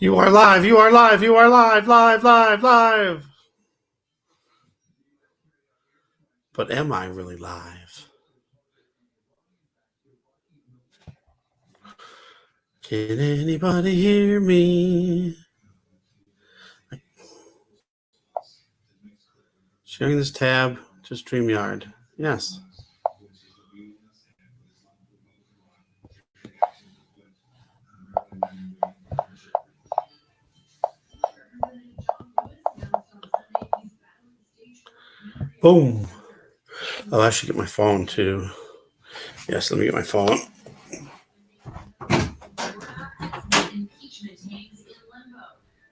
You are live, you are live, you are live, live. But am I really live? Can anybody hear me? Sharing this tab to StreamYard. Yes. Boom. Oh, I should get my phone too. Yes, let me get my phone.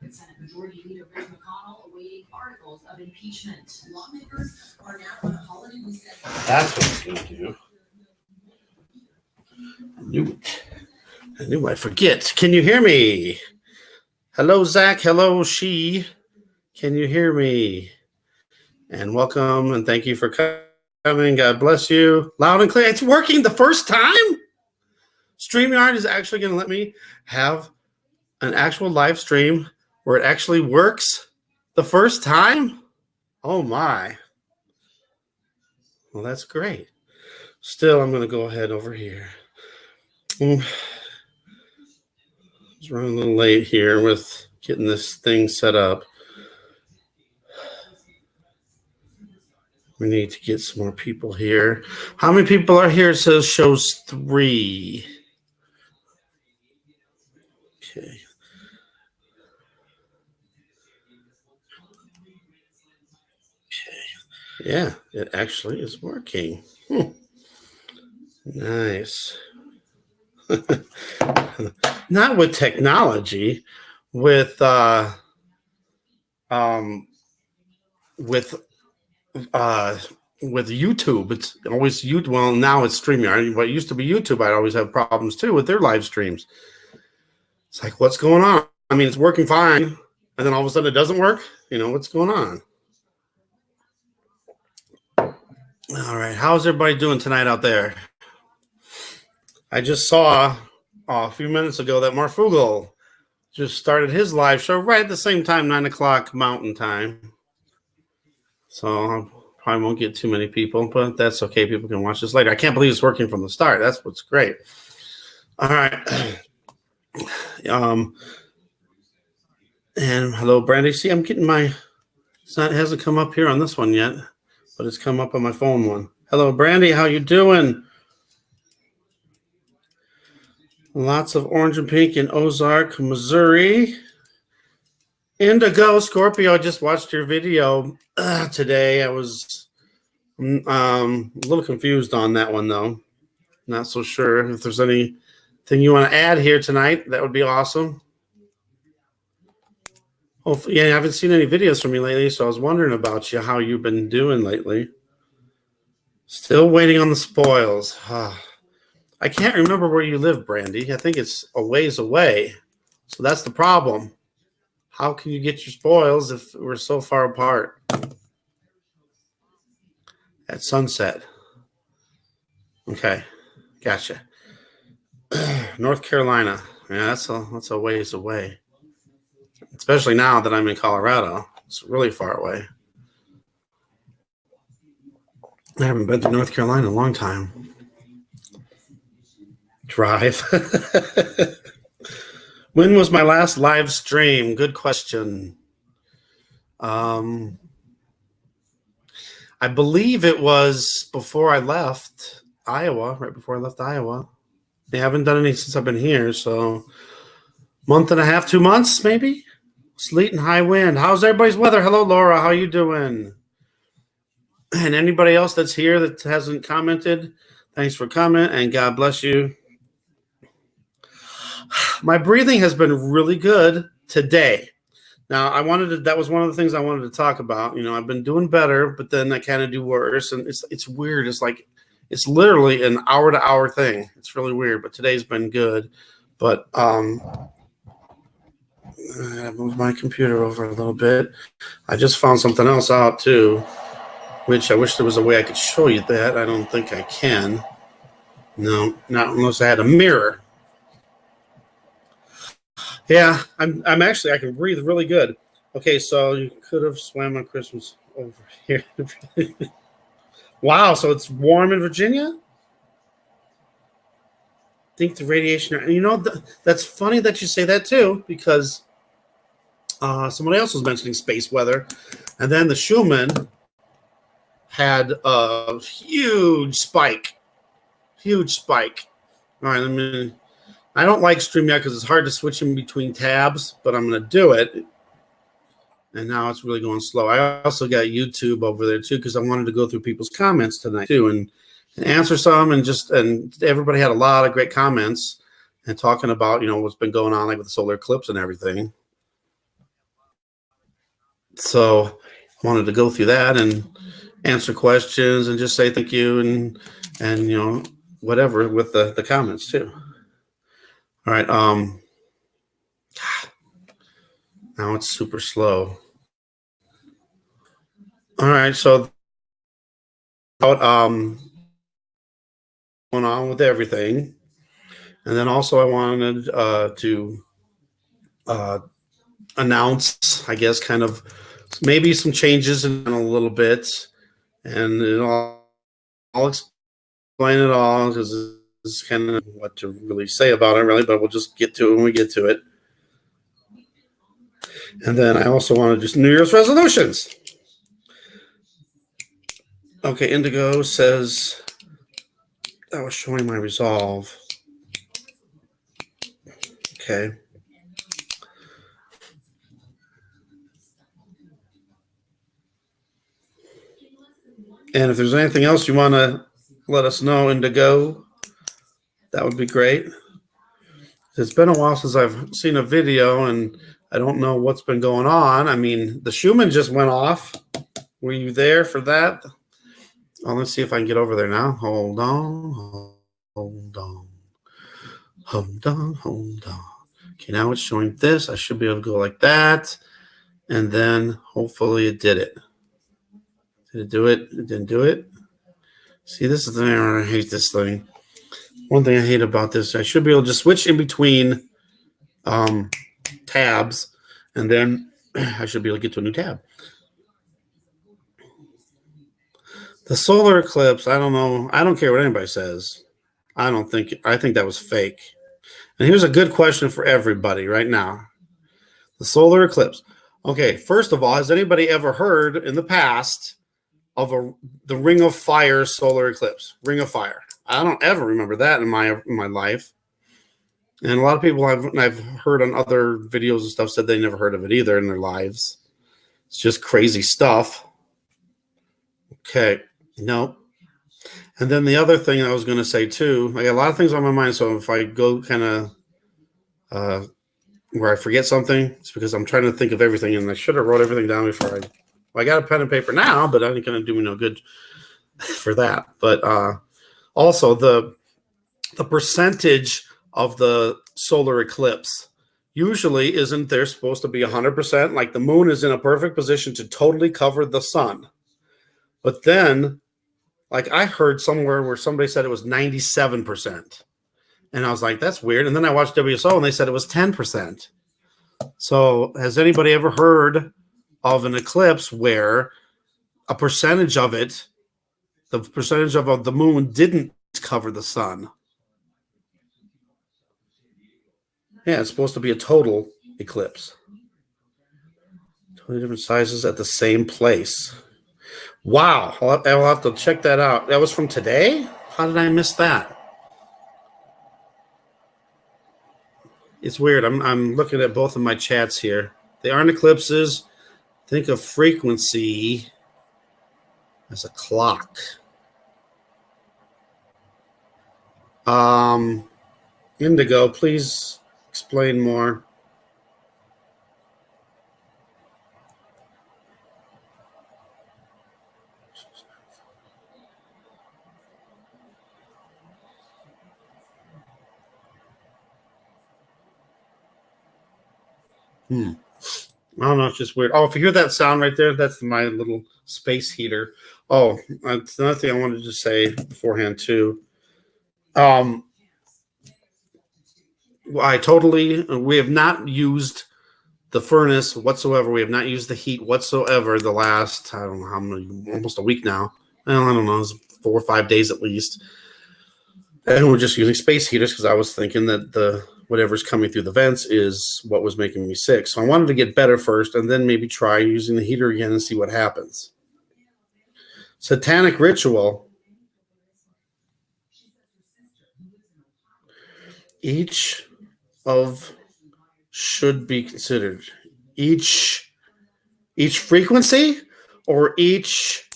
Senate Majority Leader Mitch McConnell awaiting articles of impeachment. Lawmakers are now on a holiday recess. That's what it's going to do. I knew I'd forget. Can you hear me? Hello, Zach. Hello, She. Can you hear me? And welcome and thank you for coming. God bless you. Loud and clear. It's working the first time? StreamYard is actually going to let me have an actual live stream where it actually works the first time? Oh my. Well, that's great. Still, I'm going to go ahead over here. I was running a little late here with getting this thing set up. We need to get some more people here. How many people are here? It says shows 3. Okay. Yeah, it actually is working. Nice. Not with technology, with YouTube. It's always YouTube. Well, now it's StreamYard. What used to be YouTube, I'd always have problems too with their live streams. It's like, what's going on? I mean, it's working fine, and then all of a sudden it doesn't work. You know, what's going on? All right, how's everybody doing tonight out there? I just saw a few minutes ago that Marfugel just started his live show right at the same time, 9 o'clock Mountain Time. So I probably won't get too many people, but that's okay. People can watch this later. I can't believe it's working from the start. That's what's great. All right. And hello, Brandy. See, I'm getting it hasn't come up here on this one yet, but it's come up on my phone one. Hello, Brandy. How you doing? Lots of orange and pink in Ozark, Missouri. Indigo Scorpio. I just watched your video today. I was a little confused on that one, though. Not so sure. If there's anything you want to add here tonight, that would be awesome. Hopefully, yeah, I haven't seen any videos from you lately, so I was wondering about you, how you've been doing lately. Still waiting on the spoils. I can't remember where you live, Brandy. I think it's a ways away. So that's the problem. How can you get your spoils if we're so far apart? At sunset. Okay, gotcha. North Carolina. Yeah, that's a ways away. Especially now that I'm in Colorado. It's really far away. I haven't been to North Carolina in a long time. Drive. When was my last live stream? Good question. I believe it was before I left Iowa, right before I left Iowa. They haven't done any since I've been here, so month and a half, 2 months maybe. Sleet and high wind. How's everybody's weather? Hello, Laura. How you doing? And anybody else that's here that hasn't commented, thanks for coming, and God bless you. My breathing has been really good today. Now, that was one of the things I wanted to talk about. You know, I've been doing better, but then I kind of do worse, and it's weird. It's like, it's literally an hour-to-hour thing. It's really weird, but today's been good. But I moved my computer over a little bit. I just found something else out, too, which I wish there was a way I could show you that. I don't think I can. No, not unless I had a mirror. Yeah, I'm actually I can breathe really good. Okay, so you could have swam on Christmas over here. Wow, so it's warm in Virginia? Think the radiation. You know, that's funny that you say that too, because somebody else was mentioning space weather, and then the Schumann had a huge spike. All right, I don't like StreamYard because it's hard to switch in between tabs, but I'm going to do it. And now it's really going slow. I also got YouTube over there too because I wanted to go through people's comments tonight too and answer some and everybody had a lot of great comments and talking about what's been going on like with the solar eclipse and everything. So I wanted to go through that and answer questions and just say thank you and whatever with the comments too. All right. Now it's super slow. All right. So going on with everything. And then also I wanted to announce, I guess, kind of maybe some changes in a little bit. And I'll explain it all because it's kind of what to really say about it, really, but we'll just get to it when we get to it. And then I also want to do some New Year's resolutions. Okay, Indigo says I was showing my resolve. Okay. And if there's anything else you want to let us know, Indigo, that would be great. It's been a while since I've seen a video, and I don't know what's been going on. I mean, the Schumann just went off. Were you there for that? Oh, let's see if I can get over there now. Hold on. Hold on. Hold on. Hold on. Okay, now it's showing this. I should be able to go like that. And then hopefully it did it. Did it do it? It didn't do it. See, this is the thing. I hate this thing. One thing I hate about this, I should be able to just switch in between tabs, and then I should be able to get to a new tab. The solar eclipse, I don't know. I don't care what anybody says. I think that was fake. And here's a good question for everybody right now. The solar eclipse. Okay, first of all, has anybody ever heard in the past of the Ring of Fire solar eclipse? Ring of Fire. I don't ever remember that in my life. And a lot of people I've heard on other videos and stuff said they never heard of it either in their lives. It's just crazy stuff. Okay, no. And then the other thing I was going to say too, I got a lot of things on my mind. So if I go kind of where I forget something, it's because I'm trying to think of everything, and I should have wrote everything down before I got a pen and paper now, but I ain't going to do me no good for that. But also the percentage of the solar eclipse usually isn't there supposed to be 100%? Like the moon is in a perfect position to totally cover the sun. But then, like I heard somewhere where somebody said it was 97%. And I was like, that's weird. And then I watched WSO and they said it was 10%. So has anybody ever heard of an eclipse where a percentage of it, the percentage of the moon didn't cover the sun? Yeah, it's supposed to be a total eclipse. 20 different sizes at the same place. Wow. I'll have to check that out. That was from today? How did I miss that? It's weird. I'm looking at both of my chats here. They aren't eclipses. Think of frequency as a clock. Indigo, please explain more. I don't know. It's just weird. Oh, if you hear that sound right there, that's my little space heater. Oh, that's another thing I wanted to say beforehand too. We have not used the furnace whatsoever. We have not used the heat whatsoever the last, I don't know how many, almost a week now. Well, I don't know, it's 4 or 5 days at least. And we're just using space heaters because I was thinking that the whatever's coming through the vents is what was making me sick. So I wanted to get better first and then maybe try using the heater again and see what happens. Satanic ritual. Each of should be considered. Each frequency or each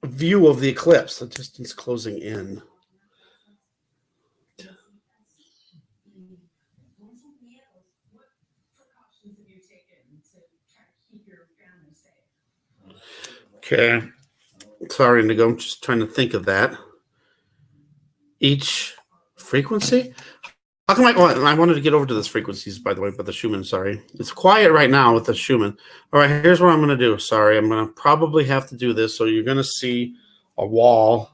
view of the eclipse, the distance closing in. Okay. Sorry, Indigo. I'm just trying to think of that. Each frequency? How come I wanted to get over to this frequencies, by the way, but the Schumann, sorry. It's quiet right now with the Schumann. All right, here's what I'm going to do. Sorry, I'm going to probably have to do this. So you're going to see a wall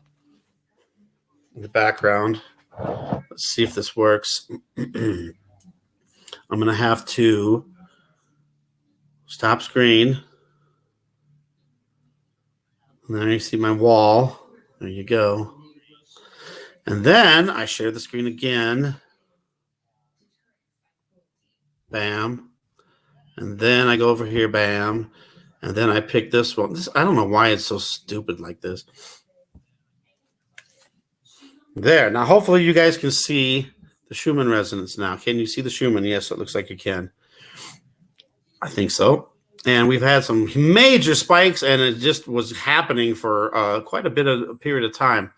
in the background. Let's see if this works. I'm going to have to stop screen. And then you see my wall. There you go. And then I share the screen again. Bam. And then I go over here, bam. And then I pick this one. I don't know why it's so stupid like this. There. Now, hopefully you guys can see the Schumann resonance now. Can you see the Schumann? Yes, it looks like you can. I think so. And we've had some major spikes, and it just was happening for quite a bit of a period of time.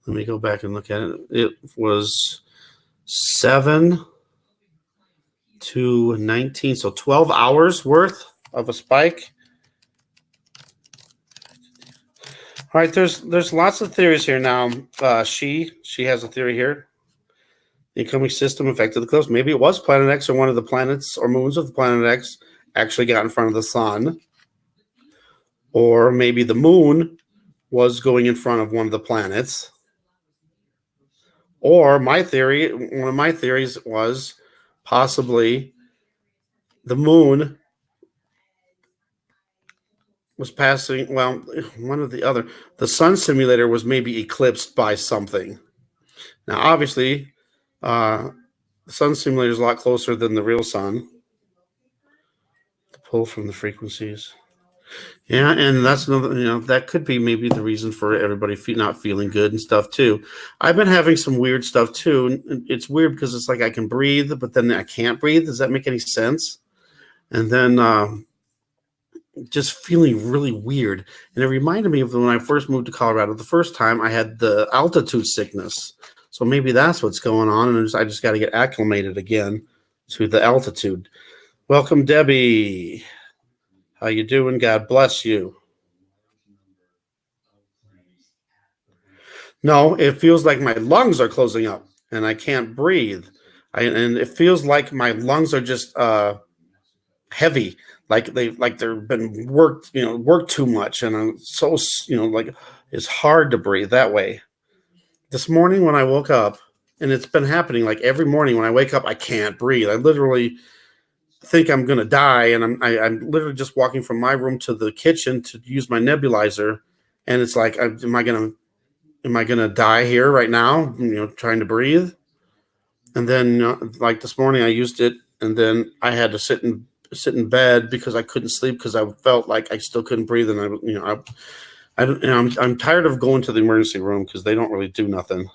Let me go back and look at it. It was 7 to 19, so 12 hours worth of a spike. All right, there's lots of theories here now. She has a theory here. The incoming system affected the eclipse. Maybe it was Planet X, or one of the planets or moons of the Planet X actually got in front of the sun. Or maybe the moon was going in front of one of the planets. Or one of my theories was possibly the moon was passing, well, one or the other. The sun simulator was maybe eclipsed by something. Now, obviously, the sun simulator is a lot closer than the real sun. The pull from the frequencies. Yeah, and that's another, that could be maybe the reason for everybody not feeling good and stuff too. I've been having some weird stuff too. And it's weird because it's like I can breathe, but then I can't breathe. Does that make any sense? And then just feeling really weird. And it reminded me of when I first moved to Colorado. The first time I had the altitude sickness. So maybe that's what's going on. And I just got to get acclimated again to the altitude. Welcome, Debbie. How you doing? God bless you. No, it feels like my lungs are closing up and I can't breathe. And it feels like my lungs are just heavy, like they've been worked too much, and I'm so like it's hard to breathe that way. This morning when I woke up, and it's been happening like every morning when I wake up, I can't breathe. I literally think I'm gonna die, and I'm literally just walking from my room to the kitchen to use my nebulizer, and it's like, am I gonna die here right now? Trying to breathe, and then like this morning I used it, and then I had to sit in bed because I couldn't sleep because I felt like I still couldn't breathe, and I'm tired of going to the emergency room because they don't really do nothing.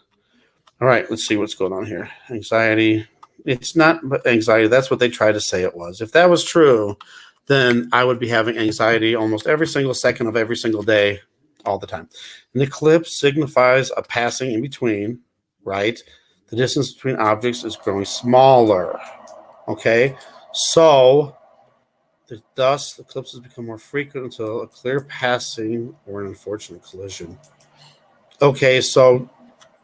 All right, let's see what's going on here. Anxiety. It's not anxiety. That's what they try to say it was. If that was true, then I would be having anxiety almost every single second of every single day, all the time. An eclipse signifies a passing in between, right? The distance between objects is growing smaller. Okay, so thus eclipses become more frequent until a clear passing or an unfortunate collision. Okay, so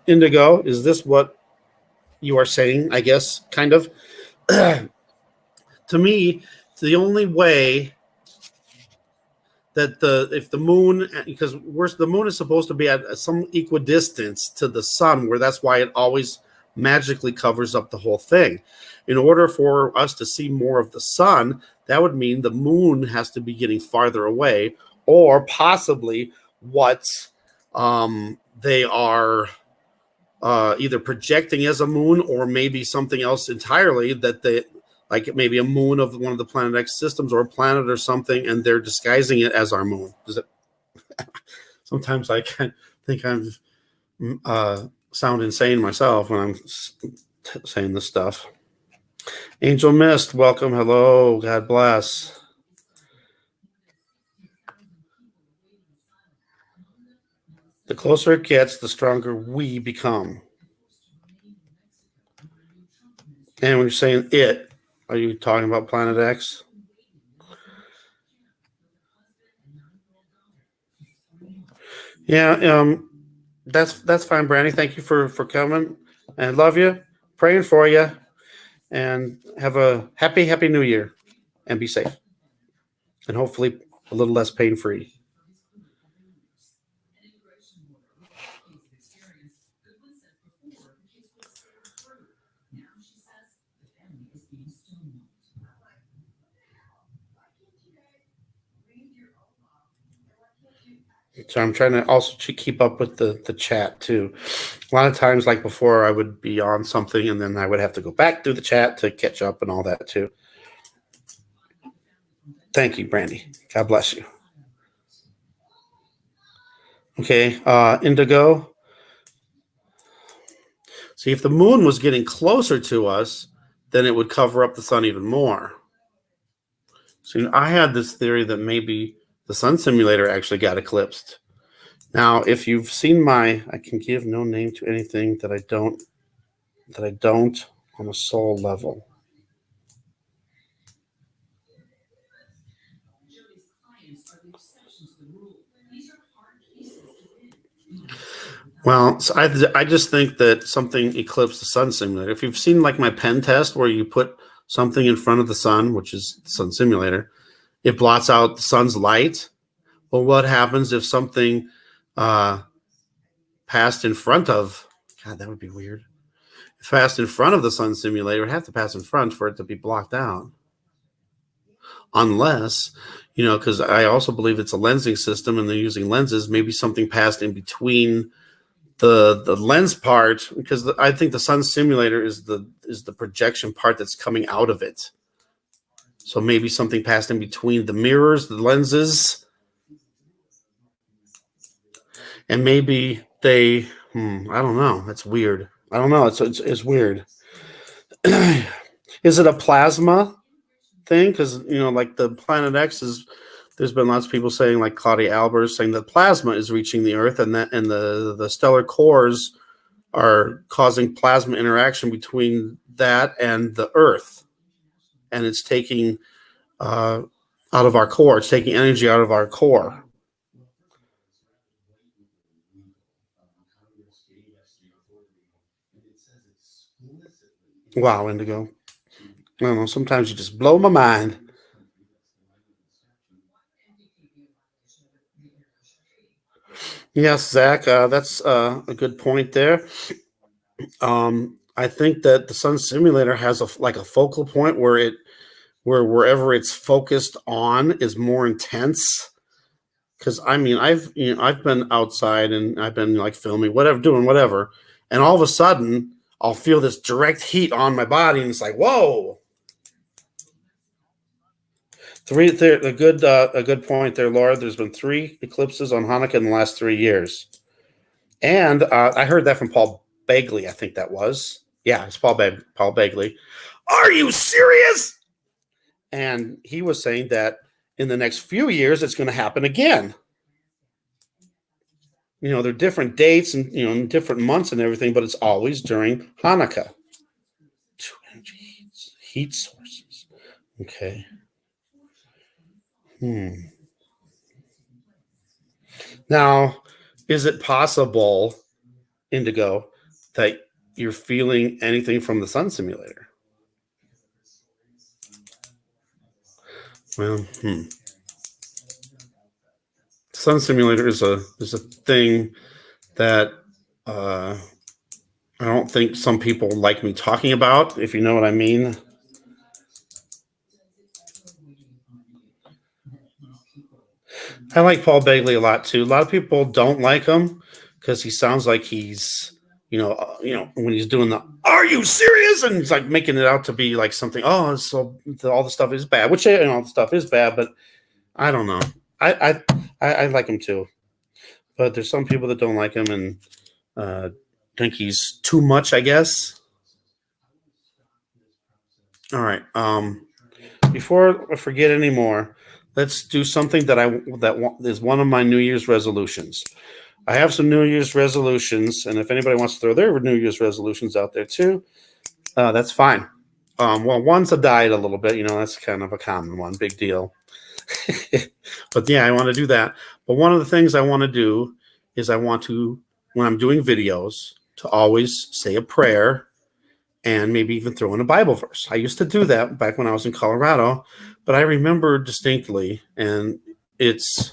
Indigo, is this what you are saying? I guess, kind of. To me, the only way that if the moon, because the moon is supposed to be at some equidistance to the sun, where that's why it always magically covers up the whole thing. In order for us to see more of the sun, that would mean the moon has to be getting farther away, or possibly what they are either projecting as a moon, or maybe something else entirely, that they, like maybe a moon of one of the Planet X systems, or a planet or something, and they're disguising it as our moon. Sometimes I think I'm sound insane myself when I'm saying this stuff. Angel Mist, welcome. Hello. God bless. The closer it gets, the stronger we become. And when you're saying it, are you talking about Planet X? Yeah, that's fine, Brandy. Thank you for coming, and love you. Praying for you, and have a happy New Year, and be safe, and hopefully a little less pain free. So I'm trying to also keep up with the chat too. A lot of times, like before, I would be on something and then I would have to go back through the chat to catch up and all that too. Thank you, Brandy. God bless you. Okay, Indigo. See, if the moon was getting closer to us, then it would cover up the sun even more. So I had this theory that maybe the sun simulator actually got eclipsed. Now, if you've seen I can give no name to anything that I don't on a soul level. Well, so I just think that something eclipsed the sun simulator. If you've seen like my pen test where you put something in front of the sun, which is the sun simulator, it blots out the sun's light. Well, what happens if something passed in front of? God, that would be weird. If passed in front of the sun simulator, it would have to pass in front for it to be blocked out. Unless, because I also believe it's a lensing system and they're using lenses, maybe something passed in between the lens part, because I think the sun simulator is the projection part that's coming out of it. So maybe something passed in between the mirrors, the lenses, and maybe they I don't know. That's weird. I don't know. It's weird. Is it a plasma thing? Because like the Planet X is. There's been lots of people saying, like Claudia Albers, saying that plasma is reaching the Earth, and the stellar cores are causing plasma interaction between that and the Earth, and it's taking out of our core. It's taking energy out of our core. Wow, Indigo. I don't know. Sometimes you just blow my mind. Yes, Zach, that's a good point there. I think that the sun simulator has a focal point where wherever it's focused on is more intense. Because I've been outside and I've been like filming doing whatever, and all of a sudden I'll feel this direct heat on my body, and it's like, whoa. A good point there, Laura. There's been 3 eclipses on Hanukkah in the last 3 years, and I heard that from Paul Begley. I think that was it's Paul Begley. Are you serious? And he was saying that in the next few years it's going to happen again. They're different dates and in different months and everything, but it's always during Hanukkah. 2 energy heat sources. Okay. Now, is it possible, Indigo, that you're feeling anything from the sun simulator? Well, sun simulator is a thing that I don't think some people like me talking about, if you know what I mean. I like Paul Begley a lot too. A lot of people don't like him because he sounds like he's, when he's doing the "Are you serious?" and he's like making it out to be like something. Oh, so all the stuff is bad, which all the stuff is bad, but I don't know. I like him too, but there's some people that don't like him and think he's too much, I guess. All right. Before I forget anymore, let's do something that is one of my New Year's resolutions. I have some New Year's resolutions, and if anybody wants to throw their New Year's resolutions out there too, that's fine. Well, one's a diet a little bit, that's kind of a common one, big deal. But yeah, I want to do that. But one of the things I want to do is I want to, when I'm doing videos, to always say a prayer and maybe even throw in a Bible verse. I used to do that back when I was in Colorado, but I remember distinctly, and it's,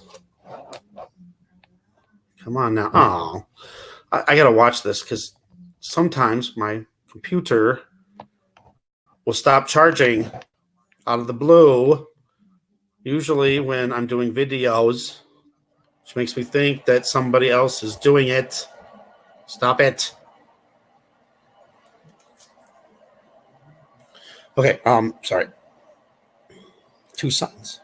come on now. Oh, I got to watch this because sometimes my computer will stop charging out of the blue, usually when I'm doing videos, which makes me think that somebody else is doing it. Stop it. Okay, sorry. Two sons.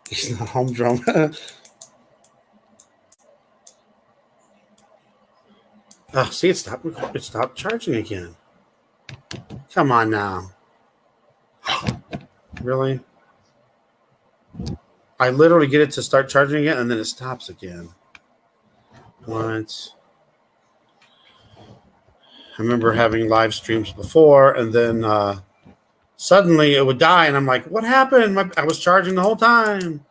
He's not home drum. Oh, see, it stopped charging again. Come on now. Really? I literally get it to start charging again, and then it stops again. What? I remember having live streams before, and then suddenly it would die, and I'm like, what happened? I was charging the whole time.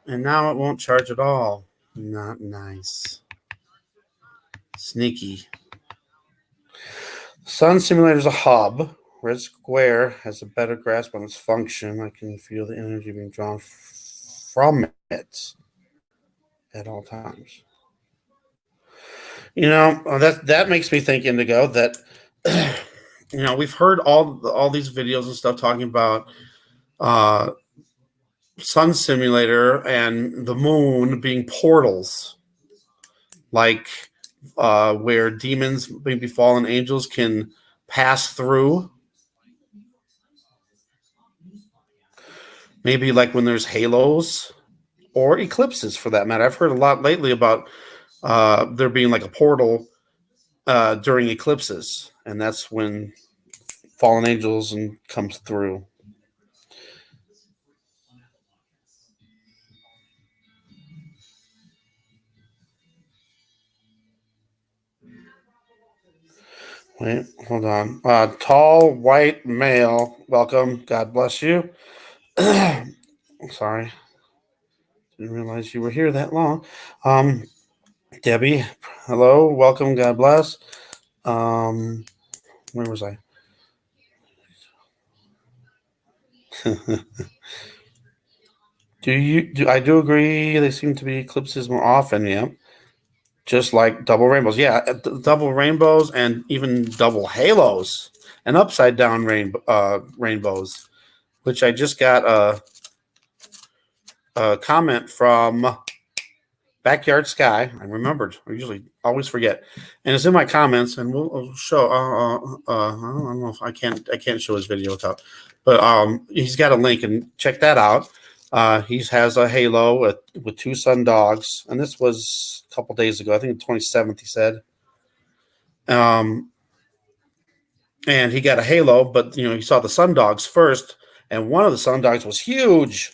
And now it won't charge at all. Not nice. Sneaky. Sun Simulator is a hub. Red Square has a better grasp on its function. I can feel the energy being drawn from it at all times. That makes me think, Indigo, that we've heard all these videos and stuff talking about Sun Simulator and the moon being portals, like where demons, maybe fallen angels, can pass through. Maybe like when there's halos or eclipses, for that matter. I've heard a lot lately about there being like a portal during eclipses, and that's when fallen angels and comes through. Wait, hold on. Tall white male, welcome. God bless you. Sorry, didn't realize you were here that long. Debbie, hello, welcome. God bless. Where was I? I do agree. They seem to be eclipses more often. Yeah, just like double rainbows. Yeah, double rainbows and even double halos and upside down rainbows. Which I just got a comment from Backyard Sky. I remembered. I usually always forget, and it's in my comments. And we'll show. I don't know if I can't show his video without, but he's got a link, and check that out. He has a halo with two sun dogs, and this was a couple days ago. I think the 27th. He said, and he got a halo, but he saw the sun dogs first, and one of the sun dogs was huge.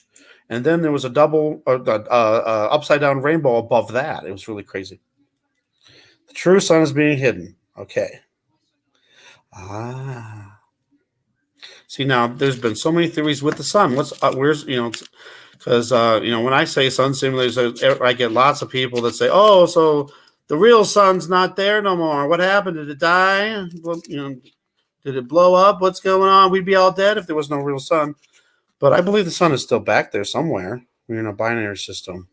And then there was a double upside down rainbow above that. It was really crazy. The true sun is being hidden. Okay. See, now there's been so many theories with the sun. Where's because when I say sun simulators, I get lots of people that say, "Oh, so the real sun's not there no more. What happened? Did it die? Well, did it blow up? What's going on? We'd be all dead if there was no real sun." But I believe the sun is still back there somewhere. We're in a binary system.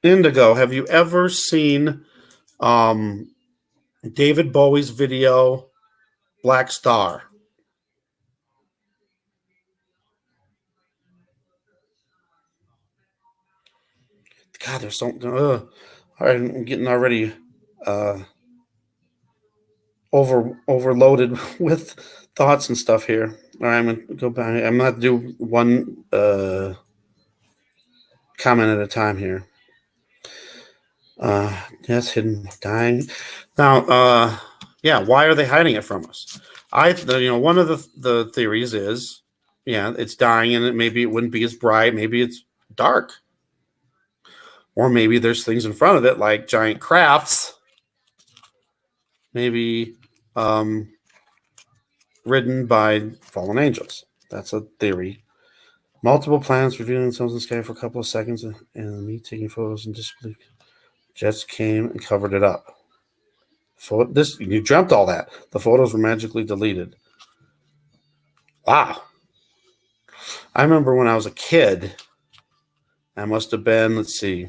Indigo, have you ever seen David Bowie's video Black Star? God, there's something. All right, I'm getting already overloaded with thoughts and stuff here. All right, I'm gonna go back. I'm gonna do one comment at a time here. Yes, hidden dying. Now, yeah, why are they hiding it from us? One of the theories is, yeah, it's dying, and maybe it wouldn't be as bright. Maybe it's dark, or maybe there's things in front of it like giant crafts. Maybe ridden by fallen angels. That's a theory. Multiple planets revealing themselves in the sky for a couple of seconds, and me taking photos in disbelief. Jets came and covered it up. You dreamt all that. The photos were magically deleted. Wow. I remember when I was a kid, I must have been, let's see,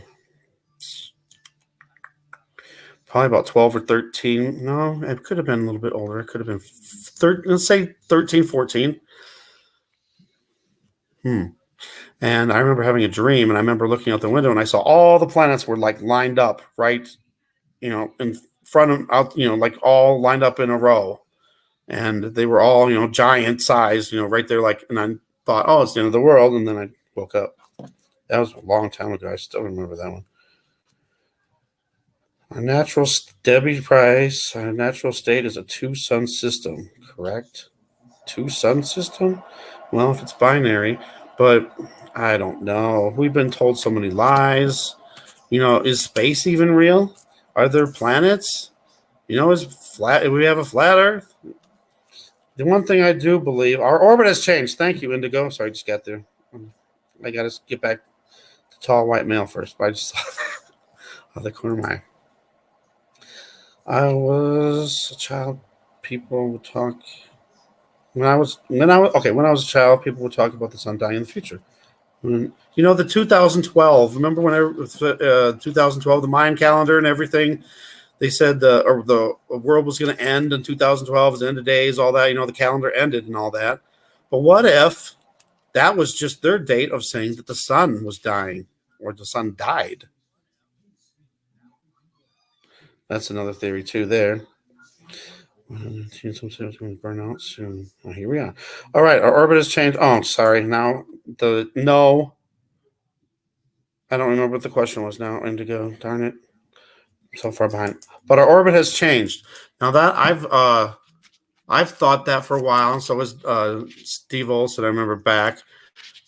probably about 12 or 13. No, it could have been a little bit older. It could have been, let's say 13, 14. And I remember having a dream, and I remember looking out the window, and I saw all the planets were like lined up right, in front of, out, like all lined up in a row. And they were all, giant size, right there. Like, and I thought, oh, it's the end of the world. And then I woke up. That was a long time ago. I still remember that one. Debbie Price, our natural state is a two-sun system, correct? Two-sun system? Well, if it's binary, but I don't know. We've been told so many lies. Is space even real? Are there planets? Is flat? We have a flat Earth. The one thing I do believe, our orbit has changed. Thank you, Indigo. Sorry, I just got there. I got to get back to tall white male first. But I just saw out the corner of my eye. I was a child. People would talk. When I was a child, people would talk about the sun dying in the future. The 2012. Remember when 2012, the Mayan calendar and everything. They said the world was going to end in 2012, the end of days, all that. The calendar ended and all that. But what if that was just their date of saying that the sun was dying or the sun died? That's another theory too. There. Some sailors going to burn out soon. Oh, here we are. All right, our orbit has changed. Oh, sorry. Now no. I don't remember what the question was now. Indigo. Darn it. I'm so far behind. But our orbit has changed. Now that I've thought that for a while, and so was Steve Olson. I remember back.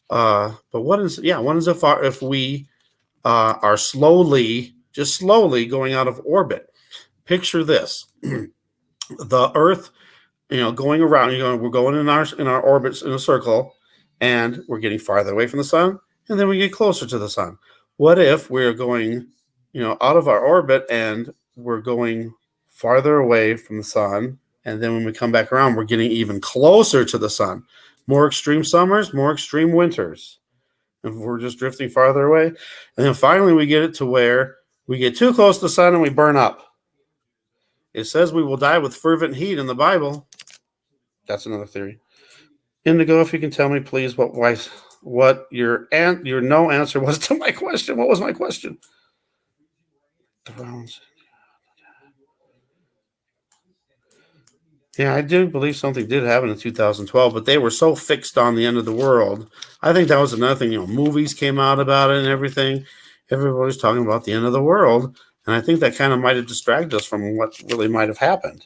But what is if we are just slowly going out of orbit? Picture this: the Earth, going around. We're going in our orbits in a circle, and we're getting farther away from the sun, and then we get closer to the sun. What if we're going, out of our orbit and we're going farther away from the sun, and then when we come back around, we're getting even closer to the sun? More extreme summers, more extreme winters. If we're just drifting farther away, and then finally we get it to where we get too close to the sun and we burn up. It says we will die with fervent heat in the Bible. That's another theory. Indigo, if you can tell me, please, what your no answer was to my question. What was my question? Thrones. Yeah, I do believe something did happen in 2012, but they were so fixed on the end of the world. I think that was another thing. Movies came out about it and everything. Everybody was talking about the end of the world, and I think that kind of might have distracted us from what really might have happened.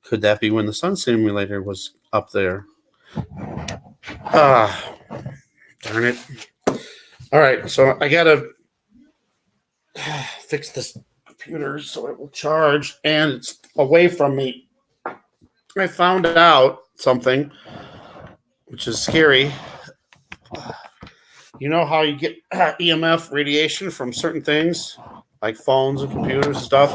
Could that be when the sun simulator was up there? Darn it. All right, so I got to fix this computer so it will charge, and it's away from me. I found out something, which is scary. You know how you get EMF radiation from certain things, like phones and computers and stuff?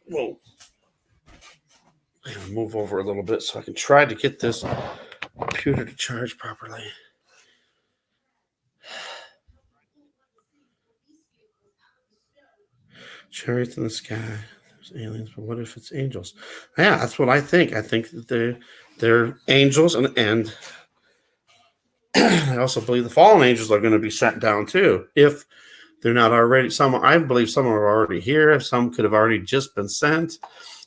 Whoa. I'm going to move over a little bit so I can try to get this computer to charge properly. Chariots in the sky. There's aliens, but what if it's angels? Yeah, that's what I think. I think that they're angels, and I also believe the fallen angels are going to be sent down too. If they're not already, I believe some are already here. Some could have already just been sent.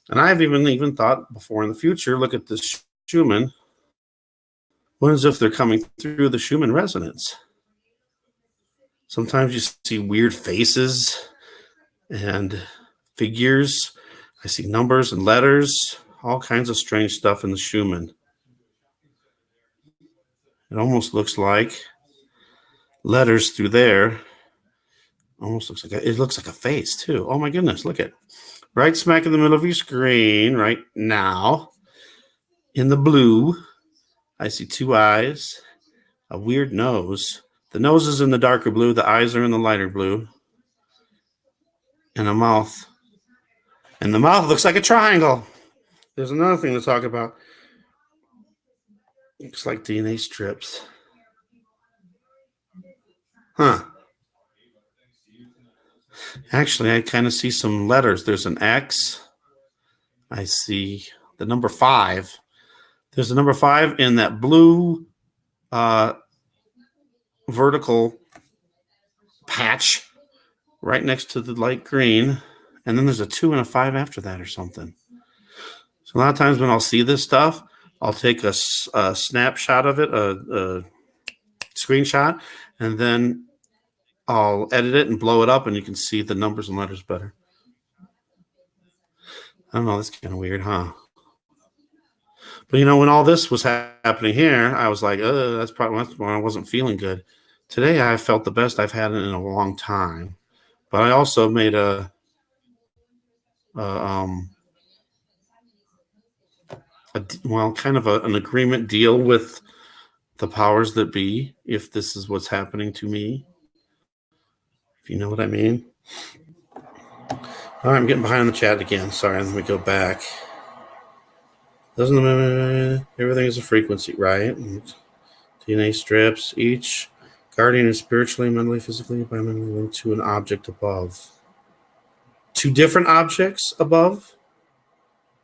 And I've even thought before in the future, look at this Schumann. What as if they're coming through the Schumann resonance? Sometimes you see weird faces and figures. I see numbers and letters, all kinds of strange stuff in the Schumann. It almost looks like letters through there. Almost looks like it looks like a face too. Oh my goodness, look at right smack in the middle of your screen right now. In the blue, I see two eyes, a weird nose. The nose is in the darker blue, the eyes are in the lighter blue, and a mouth. And the mouth looks like a triangle. There's another thing to talk about. Looks like DNA strips. Huh. Actually, I kind of see some letters. There's an X. I see the number 5. There's a number 5 in that blue vertical patch right next to the light green. And then there's a 2 and a 5 after that or something. So a lot of times when I'll see this stuff, I'll take a snapshot of it, a screenshot, and then I'll edit it and blow it up, and you can see the numbers and letters better. I don't know. That's kind of weird, huh? But, when all this was happening here, I was like, that's probably when I wasn't feeling good. Today, I felt the best I've had in a long time. But I also made an agreement deal with the powers that be, if this is what's happening to me. If you know what I mean. All right, I'm getting behind the chat again. Sorry, let me go back. Everything is a frequency, right? DNA strips. Each guardian is spiritually, mentally, physically, environmentally linked to an object above. 2 different objects above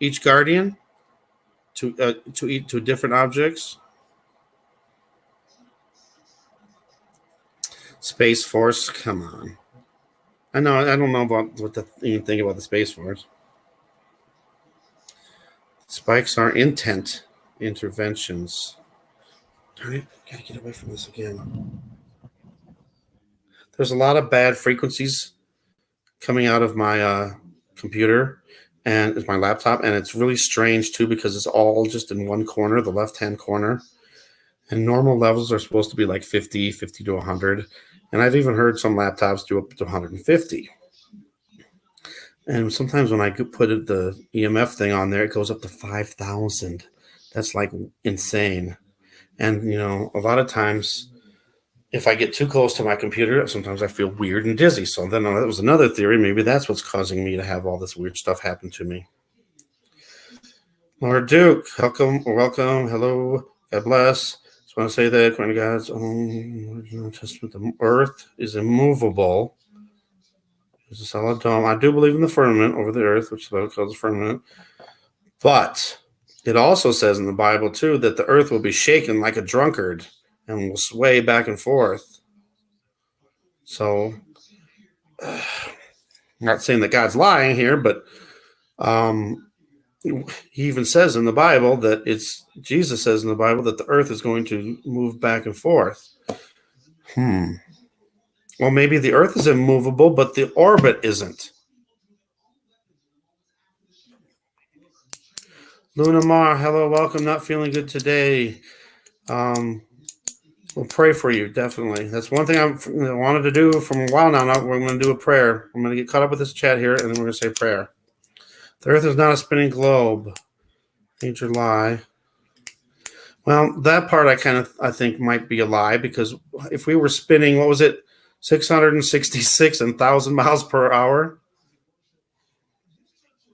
each guardian. To different objects. Space Force, come on. I don't know about what you think about the Space Force. Spikes are intent interventions. Darn it, gotta get away from this again. There's a lot of bad frequencies coming out of my computer, and it's my laptop, and it's really strange too because it's all just in one corner, the left-hand corner. And normal levels are supposed to be like 50 to 100. And I've even heard some laptops do up to 150. And sometimes when I put the EMF thing on there, it goes up to 5,000. That's like insane. And, a lot of times, if I get too close to my computer, sometimes I feel weird and dizzy. So then that was another theory. Maybe that's what's causing me to have all this weird stuff happen to me. Lord Duke, welcome. Hello. God bless. Just want to say that according to God's own original testament, the earth is immovable. It's a solid dome. I do believe in the firmament over the earth, which the Bible calls the firmament. But it also says in the Bible, too, that the earth will be shaken like a drunkard and will sway back and forth. So, I'm not saying that God's lying here, but he even says in the Bible Jesus says in the Bible that the earth is going to move back and forth. Well, maybe the earth is immovable, but the orbit isn't. Luna Mar, hello, welcome. Not feeling good today. We'll pray for you, definitely. That's one thing I wanted to do from a while now. We're going to do a prayer. I'm going to get caught up with this chat here, and then we're going to say prayer. The earth is not a spinning globe. Major lie. Well, that part I think might be a lie, because if we were spinning, what was it, 666,000 miles per hour?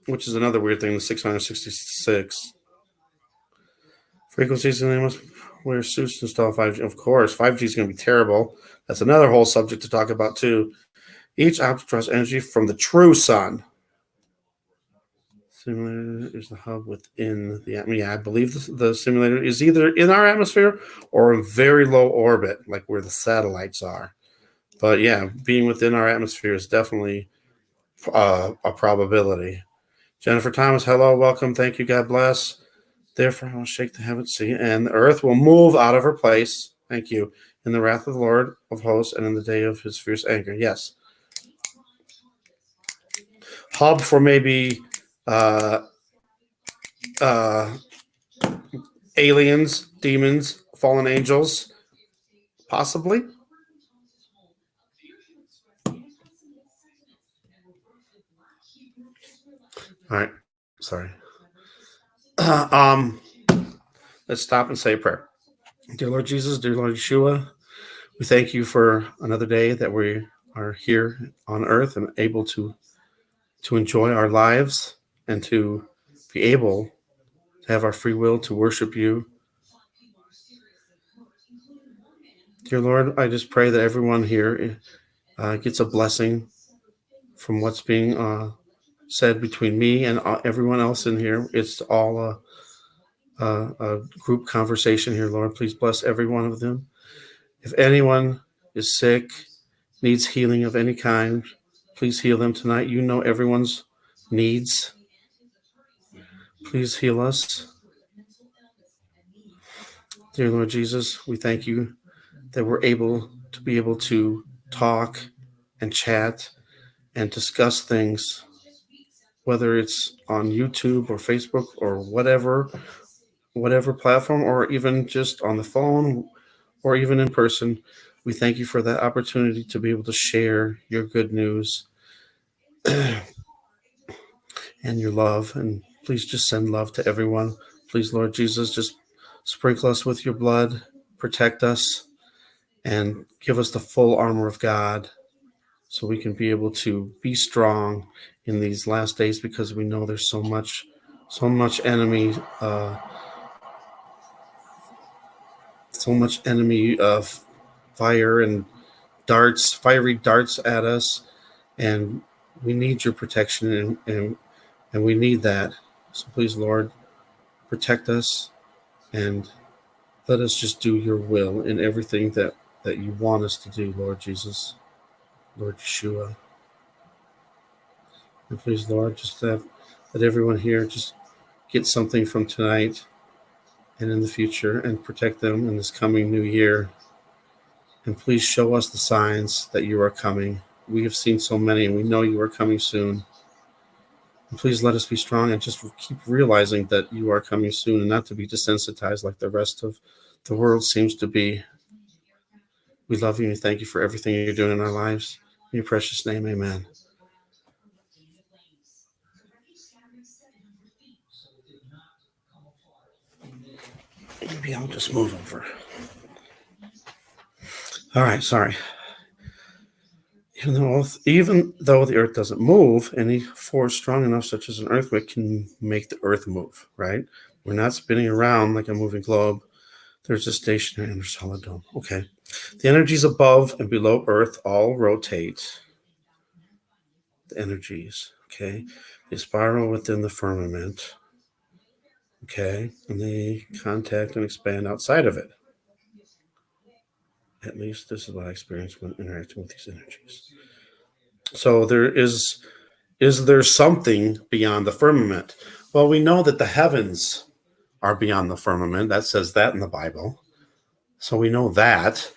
Which is another weird thing, the 666. Frequencies and they must wear suits and stuff. 5G, of course, 5G is going to be terrible. That's another whole subject to talk about too. Each object draws energy from the true sun. Simulator is the hub within the atmosphere. Yeah, I believe the simulator is either in our atmosphere or in very low orbit, like where the satellites are. But yeah, being within our atmosphere is definitely a probability. Jennifer Thomas, hello, welcome, thank you, God bless. Therefore, I will shake the heavens, sea, and the earth will move out of her place. Thank you. In the wrath of the Lord of hosts and in the day of his fierce anger. Yes. Hub for maybe aliens, demons, fallen angels, possibly. All right. Sorry. Let's stop and say a prayer. Dear Lord Jesus, dear Lord Yeshua, we thank you for another day that we are here on earth and able to enjoy our lives and to be able to have our free will to worship you. Dear Lord, I just pray that everyone here gets a blessing from what's being said between me and everyone else in here. It's all a group conversation here, Lord. Please bless every one of them. If anyone is sick, needs healing of any kind, please heal them tonight. You know everyone's needs. Please heal us. Dear Lord Jesus, we thank you that we're able to talk and chat and discuss things, whether it's on YouTube or Facebook or whatever platform, or even just on the phone or even in person. We thank you for that opportunity to be able to share your good news and your love. And please just send love to everyone. Please, Lord Jesus, just sprinkle us with your blood, protect us, and give us the full armor of God so we can be able to be strong in these last days, because we know there's so much enemy, fire and fiery darts at us, and we need your protection, and we need that. So please, Lord, protect us and let us just do your will in everything that you want us to do, Lord Jesus, Lord Yeshua. And please, Lord, just let everyone here just get something from tonight and in the future, and protect them in this coming new year. And please show us the signs that you are coming. We have seen so many, and we know you are coming soon. And please let us be strong and just keep realizing that you are coming soon, and not to be desensitized like the rest of the world seems to be. We love you and thank you for everything you're doing in our lives. In your precious name, amen. Maybe I'll just move over. All right, sorry. Even though the earth doesn't move, any force strong enough, such as an earthquake, can make the earth move, right? We're not spinning around like a moving globe. There's a stationary and a solid dome. Okay. The energies above and below earth all rotate. The energies, okay? They spiral within the firmament, okay? And they contact and expand outside of it. At least this is what I experienced when interacting with these energies. So is there something beyond the firmament? Well, we know that the heavens are beyond the firmament. That says that in the Bible. So we know that.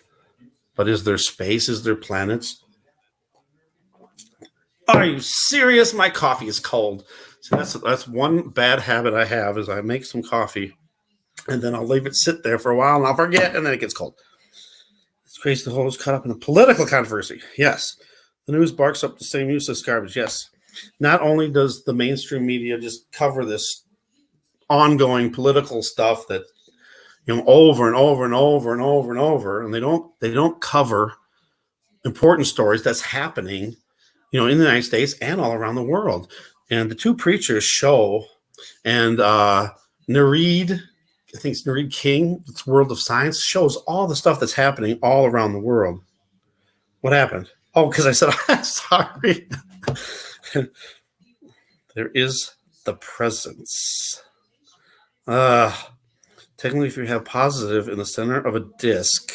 But is there space? Is there planets? Are you serious? My coffee is cold. So that's one bad habit I have, is I make some coffee and then I'll leave it sit there for a while and I'll forget, and then it gets cold. It's crazy the whole is caught up in a political controversy. Yes. The news barks up the same useless garbage. Yes. Not only does the mainstream media just cover this ongoing political stuff that, over and over and over and over and over, and they don't cover important stories that's happening, in the United States and all around the world. And the two preachers show, and Nareed I think it's Nerdy King, it's World of Science, shows all the stuff that's happening all around the world. What happened? Oh, because I said, I'm sorry. There is the presence. Technically, if you have positive in the center of a disk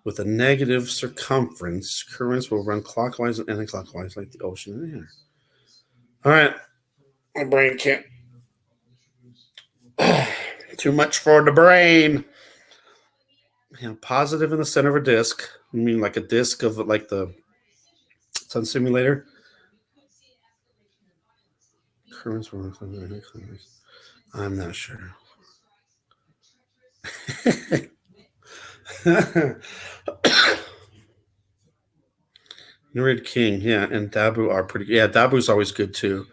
with a negative circumference, currents will run clockwise and anti-clockwise like the ocean and air. All right. My brain can't. Too much for the brain. Positive in the center of a disk. I mean, like a disk of like the sun simulator. Currents will run. I'm not sure. Nurid King, yeah, and Dabu are pretty. Yeah, Dabu's always good too,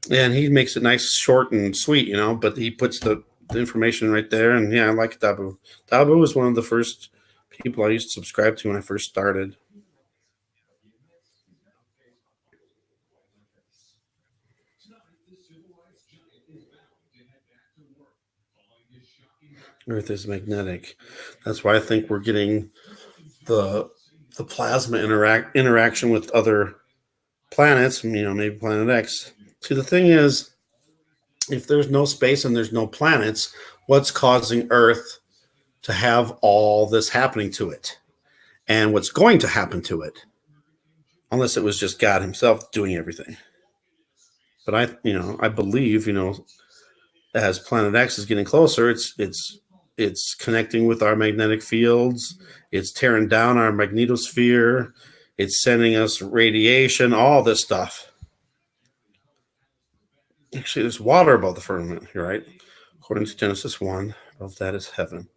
and he makes it nice, short, and sweet, But he puts the information right there, and yeah, I like Dabu. Dabu was one of the first people I used to subscribe to when I first started. Earth is magnetic. That's why I think we're getting the plasma interaction with other planets, maybe Planet X. See, the thing is, if there's no space and there's no planets, what's causing Earth to have all this happening to it? And what's going to happen to it? Unless it was just God himself doing everything. But I believe, as Planet X is getting closer, it's connecting with our magnetic fields. It's tearing down our magnetosphere. It's sending us radiation, all this stuff. Actually, there's water above the firmament, right? According to Genesis 1, above that is heaven.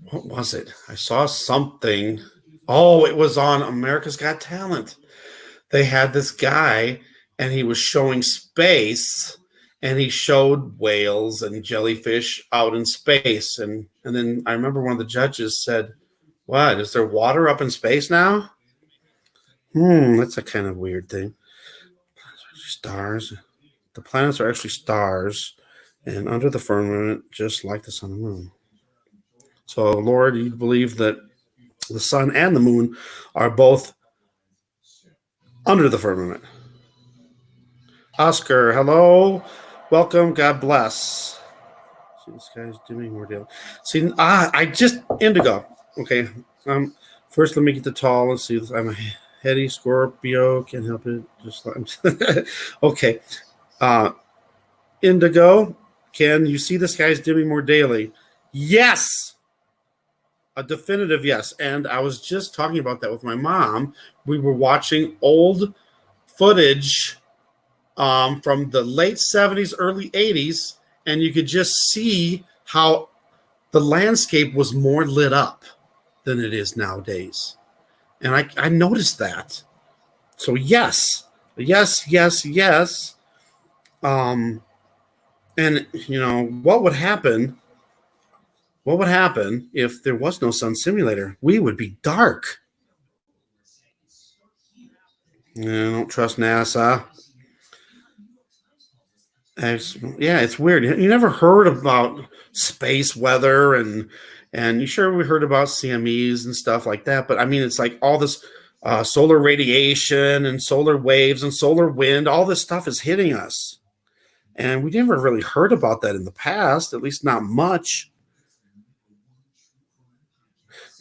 What was it? I saw something. Oh, it was on America's Got Talent. They had this guy, and he was showing space, and he showed whales and jellyfish out in space. And then I remember one of the judges said, "What, is there water up in space now?" That's a kind of weird thing. Stars. The planets are actually stars, and under the firmament, just like the sun and moon. So, Lord, you believe that the sun and the moon are both under the firmament. Oscar, hello. Welcome. God bless. See, this guy's doing more deal. See, I just Indigo. Okay. First, let me get the tall. Let's see. I'm a heady Scorpio. Can't help it. Just like okay. Indigo. Can you see this guy's dimming more daily? Yes. A definitive yes. And I was just talking about that with my mom. We were watching old footage from the late 70s, early 80s, and you could just see how the landscape was more lit up than it is nowadays. And I noticed that. So yes. And what would happen? What would happen if there was no sun simulator? We would be dark. I don't trust NASA. It's weird. You never heard about space weather and you sure we heard about CMEs and stuff like that. But I mean, it's like all this solar radiation and solar waves and solar wind, all this stuff is hitting us. And we never really heard about that in the past, at least not much.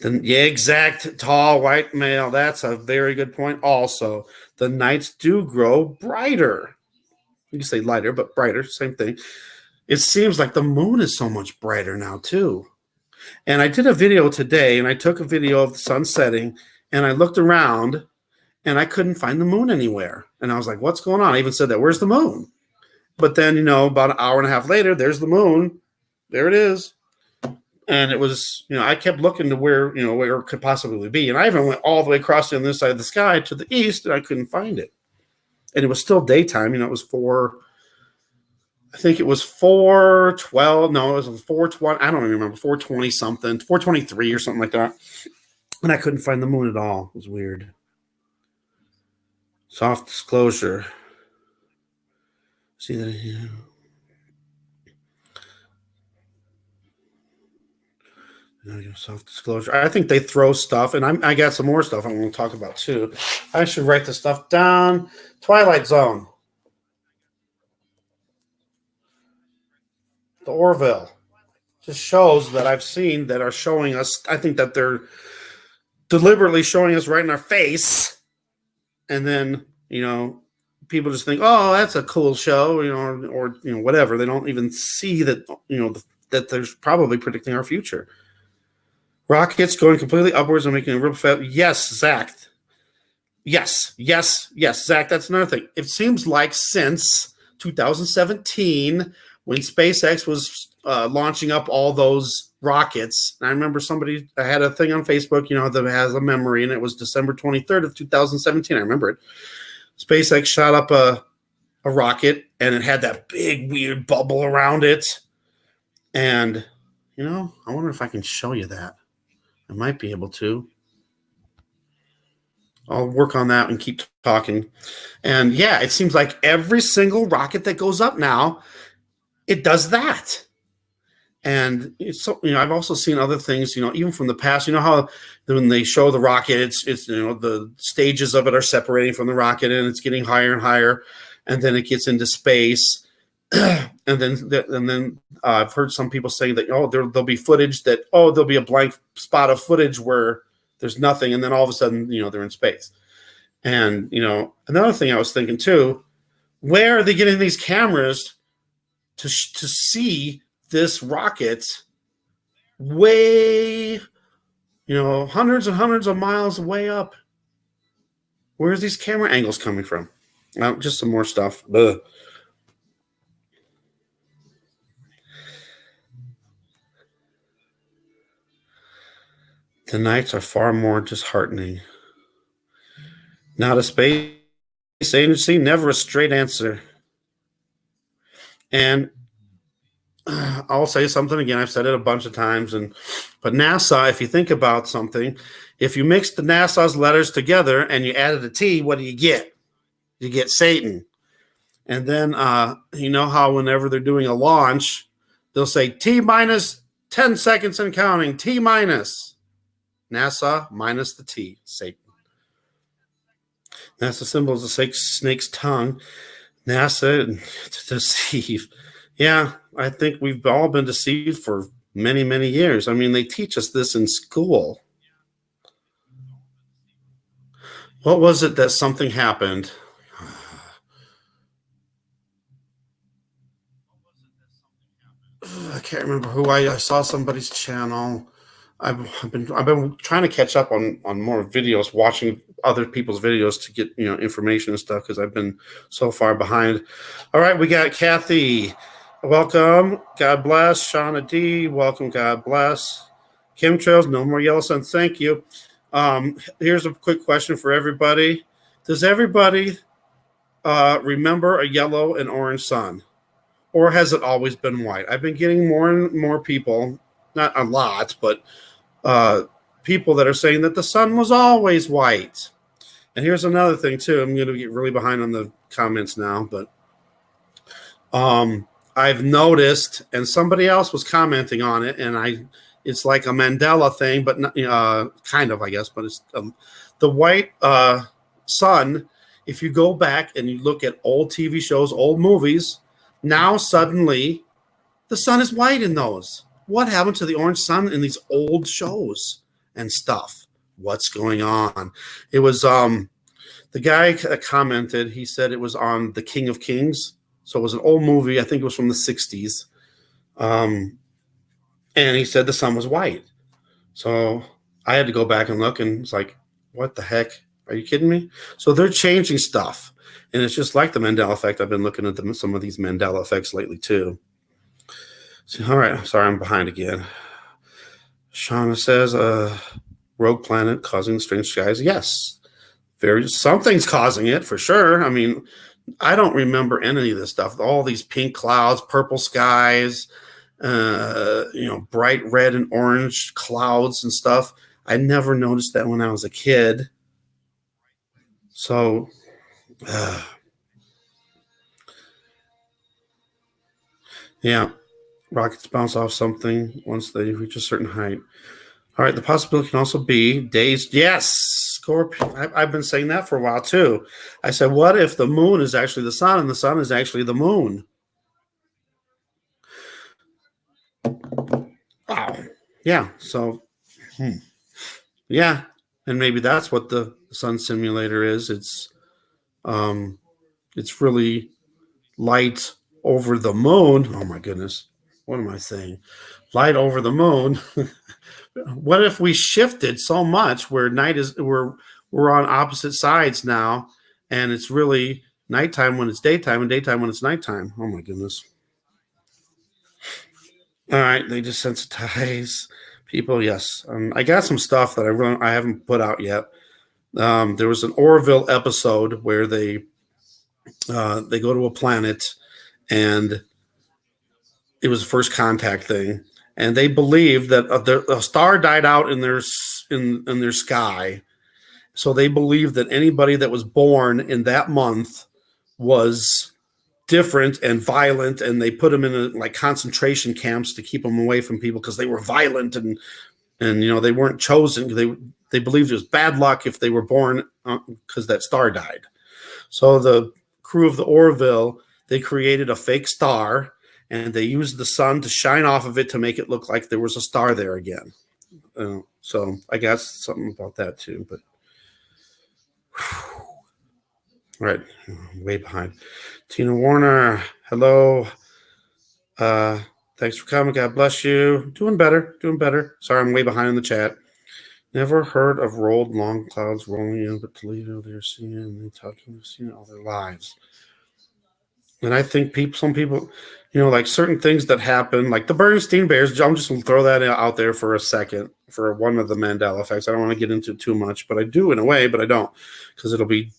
Then, yeah, exact tall white male. That's a very good point. Also, the nights do grow brighter. You can say lighter, but brighter, same thing. It seems like the moon is so much brighter now, too. And I did a video today, and I took a video of the sun setting, and I looked around, and I couldn't find the moon anywhere. And I was like, what's going on? I even said that, where's the moon? But then, about an hour and a half later, there's the moon. There it is. And it was, I kept looking to where it could possibly be. And I even went all the way across the other side of the sky to the east, and I couldn't find it. And it was still daytime. It was I think it was 4:12. No, it was 4:20. I don't even remember, 4:20 something, 4:23 or something like that. And I couldn't find the moon at all. It was weird. Soft disclosure. See that here? Soft disclosure. I think they throw stuff, and I got some more stuff I'm going to talk about too. I should write the stuff down. Twilight Zone. The Orville. Just shows that I've seen that are showing us. I think that they're deliberately showing us right in our face, and then people just think, oh, that's a cool show, or whatever. They don't even see that that there's probably predicting our future. Rockets going completely upwards and making a real fat. Yes, Zach. Yes, Zach. That's another thing. It seems like since 2017, when SpaceX was launching up all those rockets, and I remember I had a thing on Facebook, that has a memory, and it was December 23rd of 2017. I remember it. SpaceX shot up a rocket, and it had that big weird bubble around it. And I wonder if I can show you that. I might be able to. I'll work on that and keep talking. And yeah, it seems like every single rocket that goes up now, it does that. And it's so, I've also seen other things, even from the past, how when they show the rocket, it's the stages of it are separating from the rocket and it's getting higher and higher. And then it gets into space. and then I've heard some people saying that there'll be footage that there'll be a blank spot of footage where there's nothing, and then all of a sudden they're in space. And another thing I was thinking too, where are they getting these cameras to see this rocket way hundreds and hundreds of miles way up? Where's these camera angles coming from? Just some more stuff. Ugh. The nights are far more disheartening. Not a space agency, never a straight answer. And I'll say something again. I've said it a bunch of times. But NASA, if you think about something, if you mix the NASA's letters together and you added a T, what do you get? You get Satan. And then how whenever they're doing a launch, they'll say T minus 10 seconds and counting, T minus. NASA minus the T, Satan. NASA symbol is a snake's tongue. NASA to deceive. Yeah, I think we've all been deceived for many, many years. I mean, they teach us this in school. What was it that something happened? I can't remember who I saw somebody's channel. I've been trying to catch up on more videos, watching other people's videos to get information and stuff because I've been so far behind. All right, we got Kathy. Welcome. God bless. Shauna D. Welcome. God bless. Chemtrails. No more yellow sun. Thank you. Here's a quick question for everybody. Does everybody remember a yellow and orange sun? Or has it always been white? I've been getting more and more people, not a lot, but people that are saying that the sun was always white. And here's another thing too. I'm going to get really behind on the comments now, but I've noticed, and somebody else was commenting on it, and it's like a Mandela thing, but kind of, I guess. But it's the white sun. If you go back and you look at old TV shows, old movies, now suddenly the sun is white in those. What happened to the orange sun in these old shows and stuff? What's going on? It was the guy commented. He said it was on The King of Kings. So it was an old movie. I think it was from the 60s. And he said the sun was white. So I had to go back and look, and it's like, what the heck? Are you kidding me? So they're changing stuff. And it's just like the Mandela effect. I've been looking at some of these Mandela effects lately too. So, all right. Sorry, I'm behind again. Shauna says, rogue planet causing strange skies. Yes. Something's causing it for sure. I mean, I don't remember any of this stuff. All these pink clouds, purple skies, bright red and orange clouds and stuff. I never noticed that when I was a kid. So Yeah. Rockets bounce off something once they reach a certain height. All right. The possibility can also be days. Yes. Scorpion. I've been saying that for a while too. I said, what if the moon is actually the sun and the sun is actually the moon? Wow. Yeah. So, yeah. And maybe that's what the sun simulator is. It's really light over the moon. Oh my goodness. What am I saying? Light over the moon. What if we shifted so much where we're on opposite sides now, and it's really nighttime when it's daytime and daytime when it's nighttime? Oh my goodness. All right, they desensitize people. Yes, I got some stuff that I haven't put out yet. There was an Orville episode where they go to a planet, and it was a first contact thing, and they believed that a star died out in their sky, so they believed that anybody that was born in that month was different and violent, and they put them in like concentration camps to keep them away from people because they were violent, and they weren't chosen. They believed it was bad luck if they were born because that star died. So the crew of the Orville, they created a fake star, and they used the sun to shine off of it to make it look like there was a star there again. So I guess something about that too. But all right, way behind. Tina Warner, hello. Thanks for coming. God bless you. Doing better. Sorry, I'm way behind in the chat. Never heard of rolled long clouds rolling in, but Toledo, they're seeing it, and they talk to them, seen it all their lives. And I think some people, like certain things that happen, like the Bernstein Bears. I'm just going to throw that out there for a second for one of the Mandela effects. I don't want to get into it too much, but I do in a way, but I don't, because it'll be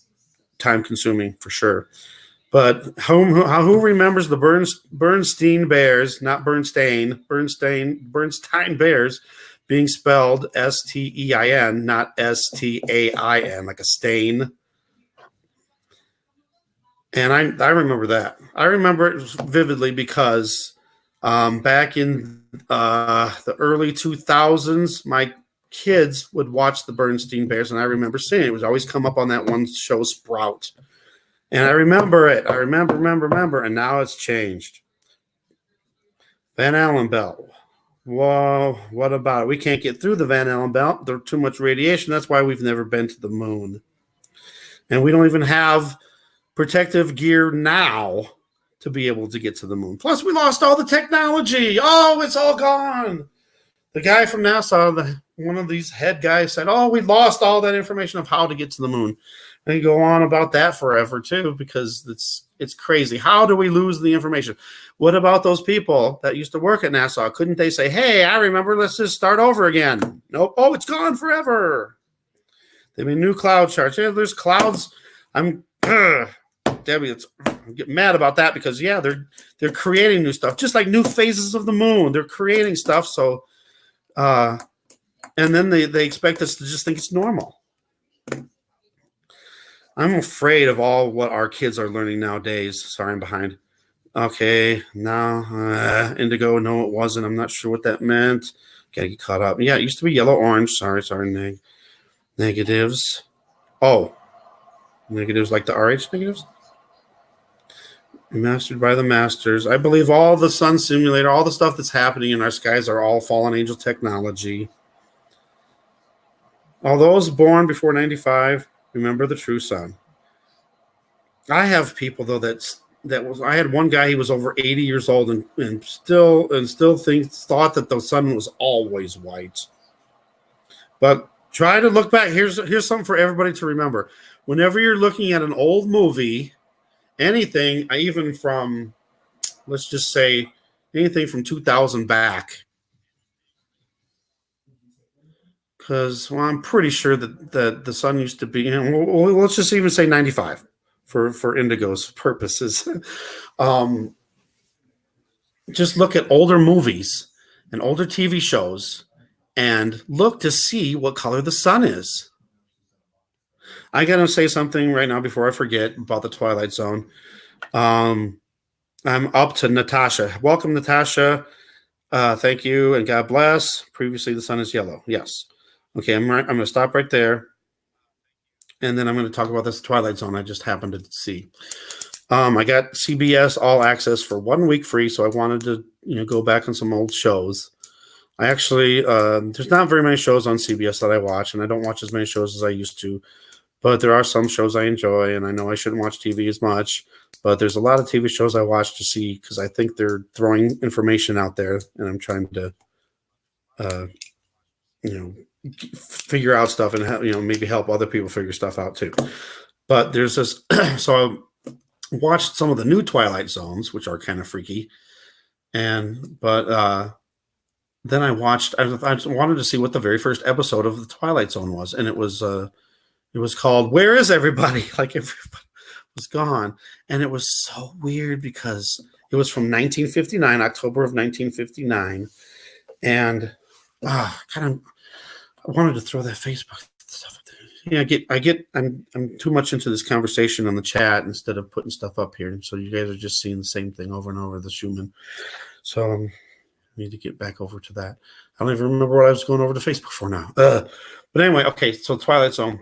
time consuming for sure. But who remembers the Bernstein Bears, not Bernstein Bears being spelled Stein, not Stain, like a stain? And I remember that. I remember it vividly because back in the early 2000s, my kids would watch the Bernstein Bears, and I remember seeing it. It would always come up on that one show, Sprout. And I remember it. I remember, and now it's changed. Van Allen belt. Whoa, what about it? We can't get through the Van Allen belt. There's too much radiation. That's why we've never been to the moon. And we don't even have protective gear now to be able to get to the moon. Plus, we lost all the technology. Oh, it's all gone. The guy from NASA, one of these head guys, said, "Oh, we lost all that information of how to get to the moon." And you go on about that forever too, because it's crazy. How do we lose the information? What about those people that used to work at NASA? Couldn't they say, "Hey, I remember, let's just start over again"? Nope. Oh, it's gone forever. They made new cloud charts. Yeah, there's clouds. Debbie, I'm getting mad about that because they're creating new stuff, just like new phases of the moon. They're creating stuff. So, and then they expect us to just think it's normal. I'm afraid of all what our kids are learning nowadays. Sorry, I'm behind. Okay, now indigo. No, it wasn't. I'm not sure what that meant. Gotta get caught up. Yeah, it used to be yellow, orange. Sorry, negatives. Oh, negatives like the RH negatives. Mastered by the masters. I believe all the sun simulator, all the stuff that's happening in our skies are all fallen angel technology. All those born before 95, remember the true sun. I have people though I had one guy, he was over 80 years old and still thought that the sun was always white. But try to look back. Here's something for everybody to remember. Whenever you're looking at an old movie, anything, even from, let's just say, anything from 2000 back, because I'm pretty sure that the sun used to be, let's just even say 95 for Indigo's purposes. Just look at older movies and older TV shows and look to see what color the sun is. I gotta say something right now before I forget about the Twilight Zone. I'm up to Natasha. Welcome, Natasha. Thank you and God bless. Previously, the sun is yellow. Yes. Okay, I'm going to stop right there, and then I'm going to talk about this Twilight Zone I just happened to see. I got CBS All Access for 1 week free, so I wanted to go back on some old shows. I actually there's not very many shows on CBS that I watch, and I don't watch as many shows as I used to. But there are some shows I enjoy, and I know I shouldn't watch TV as much. But there's a lot of TV shows I watch to see because I think they're throwing information out there, and I'm trying to, figure out stuff and maybe help other people figure stuff out too. But there's this, so I watched some of the new Twilight Zones, which are kind of freaky, but then I watched. I wanted to see what the very first episode of the Twilight Zone was, and it was called "Where Is Everybody?" Like everybody was gone, and it was so weird because it was from 1959, October of 1959, and I wanted to throw that Facebook stuff up there. Yeah, I'm too much into this conversation on the chat instead of putting stuff up here, so you guys are just seeing the same thing over and over. The Schumann, so I need to get back over to that. I don't even remember what I was going over to Facebook for now. But anyway, okay, so Twilight Zone.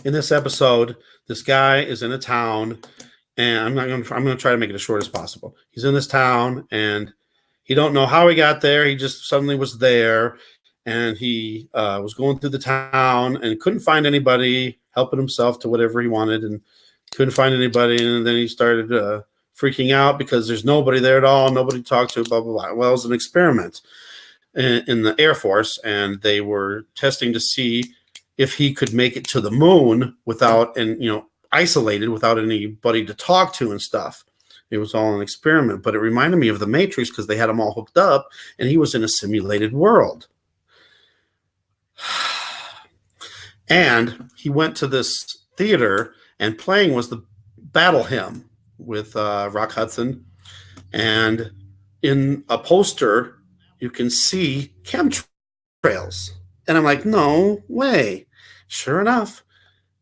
In this episode, this guy is in a town, and I'm going to try to make it as short as possible. He's in this town, and he don't know how he got there. He just suddenly was there, and he was going through the town and couldn't find anybody, helping himself to whatever he wanted, and couldn't find anybody. And then he started freaking out because there's nobody there at all, nobody to talk to, blah, blah, blah. Well, it was an experiment in the Air Force, and they were testing to see if he could make it to the moon without, isolated without anybody to talk to and stuff. It was all an experiment, but it reminded me of the Matrix because they had him all hooked up and he was in a simulated world. And he went to this theater, and playing was the Battle Hymn with Rock Hudson. And in a poster, you can see chemtrails. And I'm like, no way. Sure enough.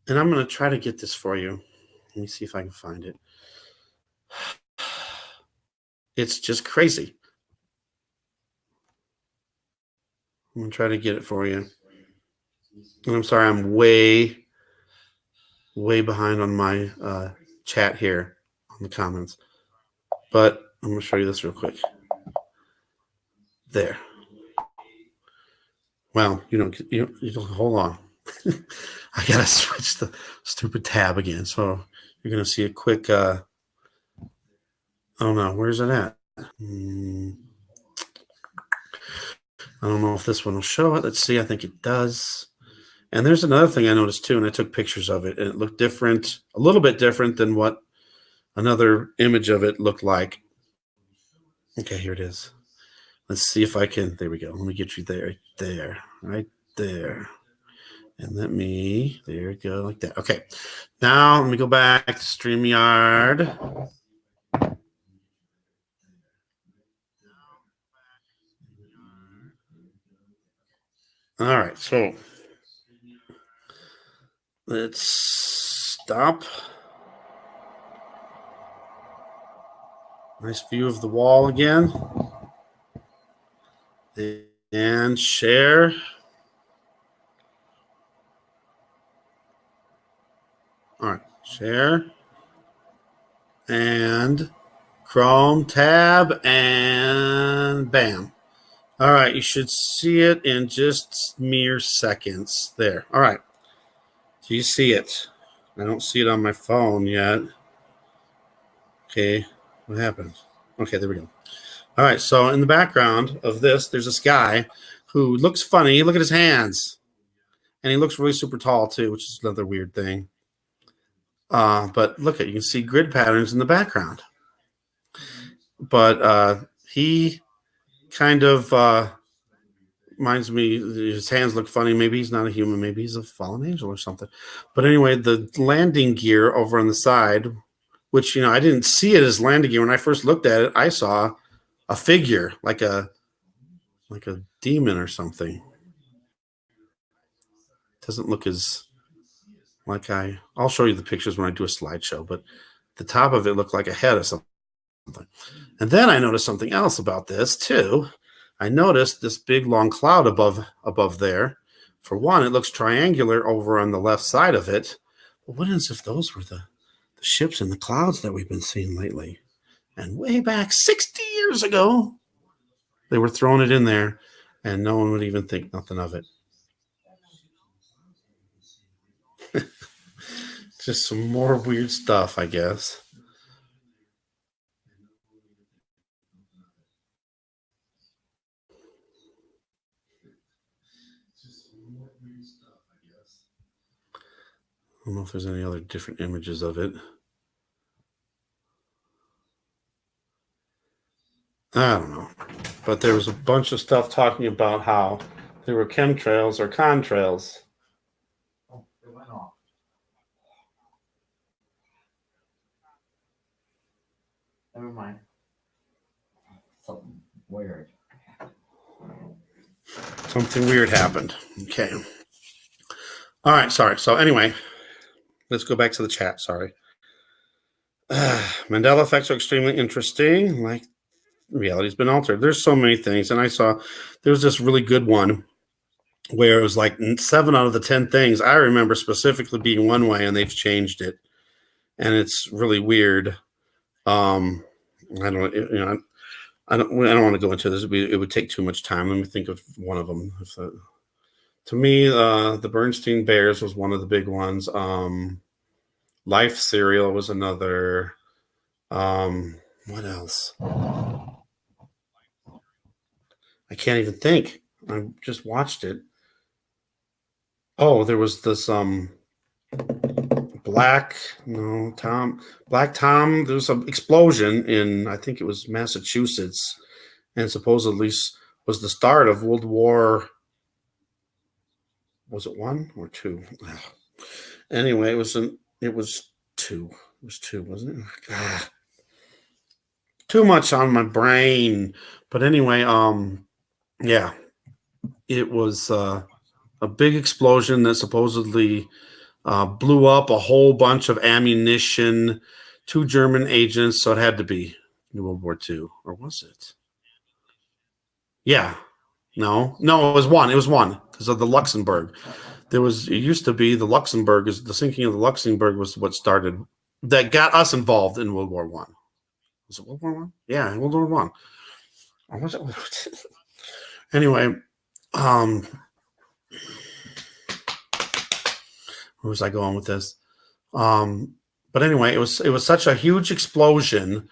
And I'm going to try to get this for you. Let me see if I can find it. It's just crazy. I'm going to try to get it for you. And I'm sorry, I'm way behind on my chat here on the comments. But I'm going to show you this real quick. There. Well, you don't hold on. I gotta switch the stupid tab again. So you're gonna see a quick. Oh no, where's it at? I don't know if this one will show it. Let's see. I think it does. And there's another thing I noticed too, and I took pictures of it, and it looked different, a little bit different than what another image of it looked like. Okay, here it is. Let's see if I can. There we go. Let me get you there, right there. And there we go, like that. Okay, now let me go back to StreamYard. All right, so let's stop. Nice view of the wall again. And share. All right, share. And Chrome tab, and bam. All right, you should see it in just mere seconds there. All right, do you see it? I don't see it on my phone yet. Okay, what happened? Okay, there we go. All right, so in the background of this, there's this guy who looks funny. Look at his hands. And he looks really super tall, too, which is another weird thing. But look at, you can see grid patterns in the background. But he kind of reminds me, his hands look funny. Maybe he's not a human. Maybe he's a fallen angel or something. But anyway, the landing gear over on the side, which, I didn't see it as landing gear. When I first looked at it, I saw a figure, like a demon or something. Doesn't look as Like I'll show you the pictures when I do a slideshow, but the top of it looked like a head or something. And then I noticed something else about this too. I noticed this big long cloud above there. For one, it looks triangular over on the left side of it. But what is if those were the ships in the clouds that we've been seeing lately? And way back 60 years ago, they were throwing it in there, and no one would even think nothing of it. Just some more weird stuff, I guess. I don't know if there's any other different images of it. I don't know. But there was a bunch of stuff talking about how there were chemtrails or contrails. Oh, it went off. Never mind. Something weird. Something weird happened. Okay. All right, sorry. So anyway, let's go back to the chat. Sorry. Mandela effects are extremely interesting. Like, reality's been altered. There's so many things. And I saw there was this really good one where it was like 7 out of the 10 things I remember specifically being one way, and they've changed it. And it's really weird. I don't want to go into this. It would take too much time. Let me think of one of them. To me, the Bernstein Bears was one of the big ones. Life cereal was another. What else? I can't even think. I just watched it. Oh, there was this Black Tom. There was an explosion in, I think it was Massachusetts, and supposedly was the start of World War. Was it 1 or 2? Anyway, it was 2. It was 2, wasn't it? Too much on my brain. But anyway, yeah, it was a big explosion that supposedly blew up a whole bunch of ammunition, 2 German agents. So it had to be World War II, or was it? Yeah. No, it was 1. It was 1 because of the Luxembourg. It used to be the Luxembourg. The sinking of the Luxembourg was what started, that got us involved in World War I. Was it World War I? Yeah, World War I. Or was it? Anyway, where was I going with this? But anyway, it was such a huge explosion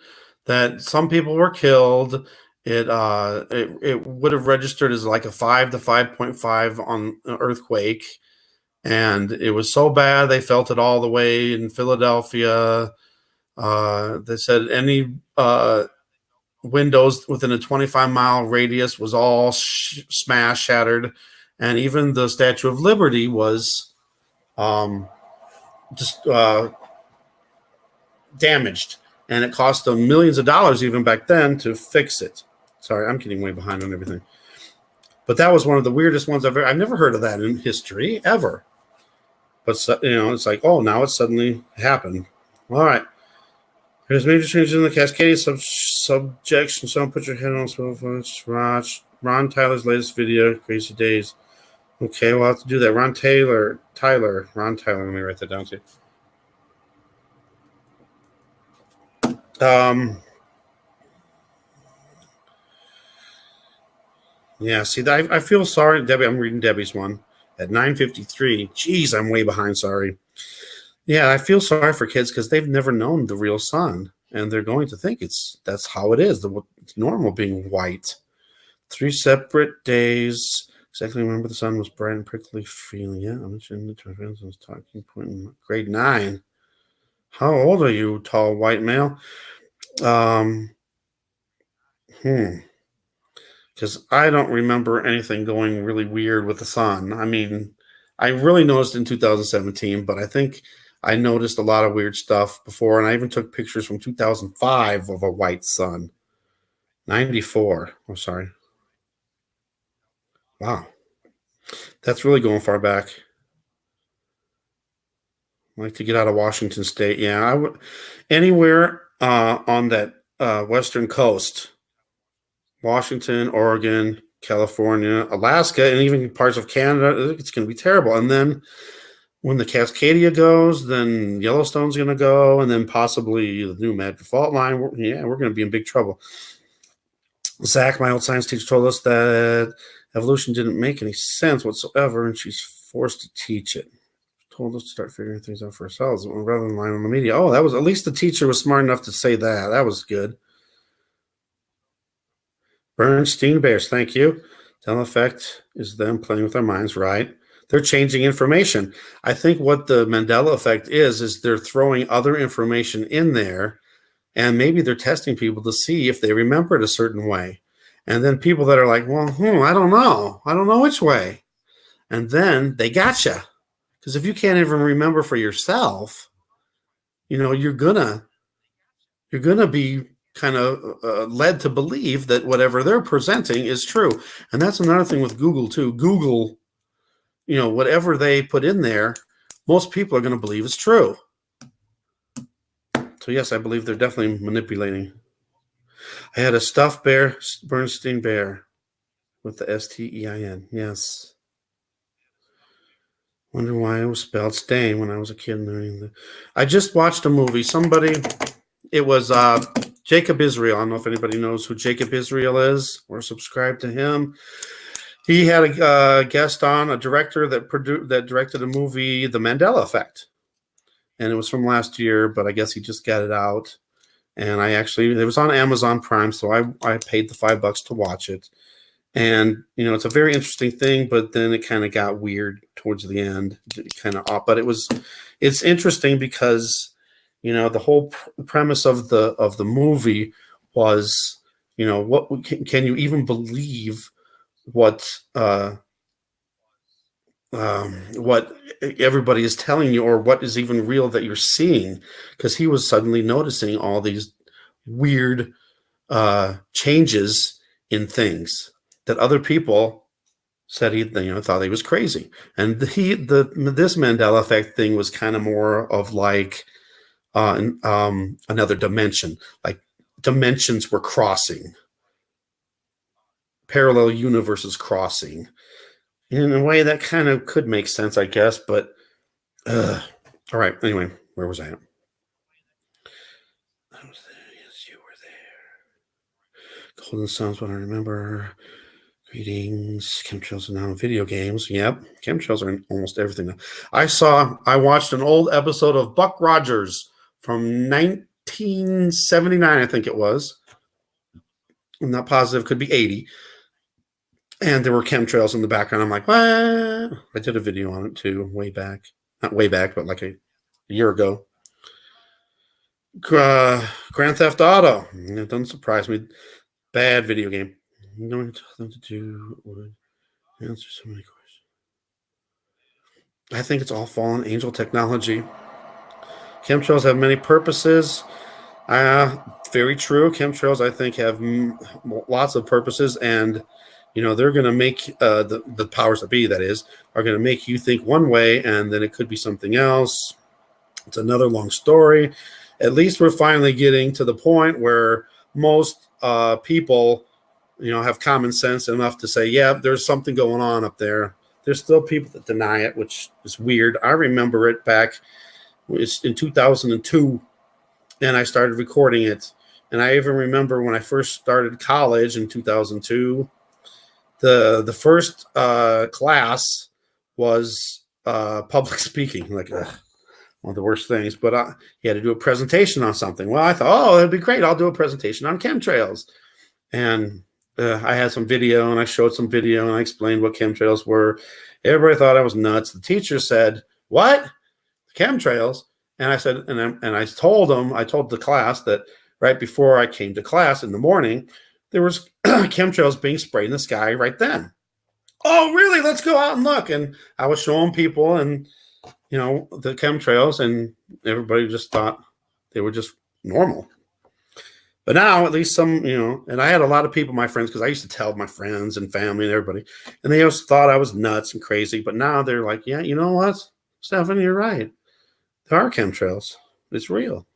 that some people were killed. It would have registered as like a 5 to 5.5 on an earthquake, and it was so bad they felt it all the way in Philadelphia. They said any windows within a 25-mile radius was all smashed, shattered, and even the Statue of Liberty was just damaged, and it cost them millions of dollars even back then to fix it. Sorry, I'm getting way behind on everything. But that was one of the weirdest ones I've never heard of that in history, ever. But, it's like, oh, now it suddenly happened. All right. There's major changes in the Cascadia subjects, and someone put your head on watch Ron Tyler's latest video, Crazy Days. Okay, we'll have to do that. Ron Tyler. Let me write that down too. Yeah, see, I feel sorry, Debbie. I'm reading Debbie's one at 9:53. Jeez, I'm way behind. Sorry. Yeah, I feel sorry for kids because they've never known the real sun, and they're going to think that's how it is. It's normal being white. 3 separate days. Exactly. Remember, the sun was bright and prickly feeling. Yeah, I'm mentioning the twins. I was talking point in grade 9. How old are you, tall white male? Because I don't remember anything going really weird with the sun. I mean, I really noticed in 2017, but I think I noticed a lot of weird stuff before, and I even took pictures from 2005 of a white sun. 94. I'm sorry. Wow. That's really going far back. I'd like to get out of Washington State. Yeah, I would anywhere on that western coast, Washington, Oregon, California, Alaska, and even parts of Canada. It's going to be terrible. And then when the Cascadia goes, then Yellowstone's going to go, and then possibly the new Magic Fault Line. We're going to be in big trouble. Zach, my old science teacher, told us that evolution didn't make any sense whatsoever, and she's forced to teach it. Told us to start figuring things out for ourselves rather than relying on the media. Oh, that was at least the teacher was smart enough to say that. That was good. Bernstein Bears, thank you. Tell effect is them playing with our minds, right? They're changing information. I think what the Mandela effect is they're throwing other information in there, and maybe they're testing people to see if they remember it a certain way. And then people that are like, well, I don't know. I don't know which way. And then they gotcha. Because if you can't even remember for yourself, you're gonna be kind of led to believe that whatever they're presenting is true. And that's another thing with Google too. Google, whatever they put in there, most people are going to believe it's true. So yes, I believe they're definitely manipulating. I had a stuffed bear, Bernstein bear, with the Stein. Yes. Wonder why it was spelled stain when I was a kid learning I just watched a movie. It was Jacob Israel. I don't know if anybody knows who Jacob Israel is or subscribed to him. He had a guest on, a director that directed a movie, The Mandela Effect. And it was from last year, but I guess he just got it out. And it was on Amazon Prime, so I paid the $5 to watch it. And, it's a very interesting thing, but then it kind of got weird towards the end, kind of off. But it's interesting because, the whole premise of the movie was, what can you even believe what everybody is telling you, or what is even real that you're seeing? Because he was suddenly noticing all these weird changes in things that other people said he thought he was crazy. And this Mandela effect thing was kind of more of like another dimension, like dimensions were crossing, parallel universes crossing. In a way that kind of could make sense, I guess, but all right. Anyway, where was I at? I was there. Yes, you were there. Golden Sun's what I remember. Greetings. Chemtrails are now in video games. Yep. Chemtrails are in almost everything now. I watched an old episode of Buck Rogers from 1979, I think it was. I'm not positive. Could be 80. And there were chemtrails in the background. I'm like, what? I did a video on it too, way back. Not way back, but like a year ago. Grand Theft Auto. It doesn't surprise me. Bad video game. Knowing them to do would answer so many questions. I think it's all fallen angel technology. Chemtrails have many purposes. Very true. Chemtrails, I think, have lots of purposes, and they're going to make the powers that be, that is, are going to make you think one way, and then it could be something else. It's another long story. At least we're finally getting to the point where most people have common sense enough to say, yeah, there's something going on up there. There's still people that deny it, which is weird. I remember it back in 2002, and I started recording it. And I even remember when I first started college in 2002, the first class was public speaking, like one of the worst things. But you had to do a presentation on something. Well, I thought, oh, that'd be great. I'll do a presentation on chemtrails. And I had some video, and I showed some video, and I explained what chemtrails were. Everybody thought I was nuts. The teacher said, "What? Chemtrails?" And I said, I told the class that right before I came to class in the morning, there was chemtrails being sprayed in the sky right then. Oh, really? Let's go out and look. And I was showing people, and the chemtrails, and everybody just thought they were just normal. But now, at least some, and I had a lot of people, my friends, because I used to tell my friends and family and everybody, and they always thought I was nuts and crazy. But now they're like, yeah, you know what, Stephanie, you're right. There are chemtrails. It's real.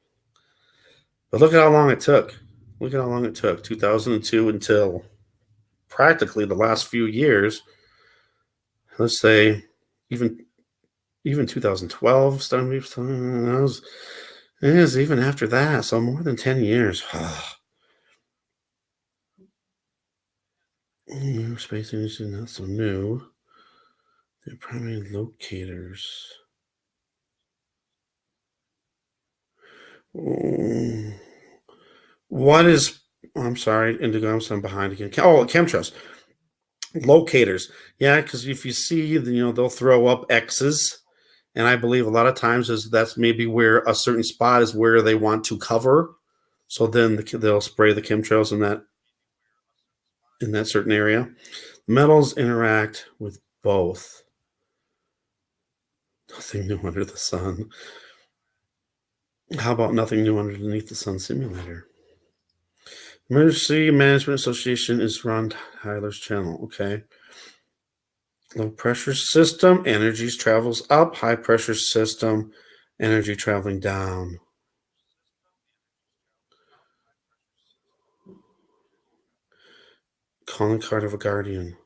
But look at how long it took. Look at how long it took. 2002 until practically the last few years. Let's say even 2012. It is even after that. So more than 10 years. Space industry not so new. They're primary locators. What is? I'm sorry, Indigo. I'm behind again. Oh, chemtrails, locators. Yeah, because if you see, they'll throw up X's, and I believe a lot of times that's maybe where a certain spot is where they want to cover. So then they'll spray the chemtrails in that certain area. Metals interact with both. Nothing new under the sun. How about nothing new underneath the sun simulator? Emergency Management Association is Ron Tyler's channel. Okay. Low pressure system, energy travels up. High pressure system, energy traveling down. Calling card of a guardian.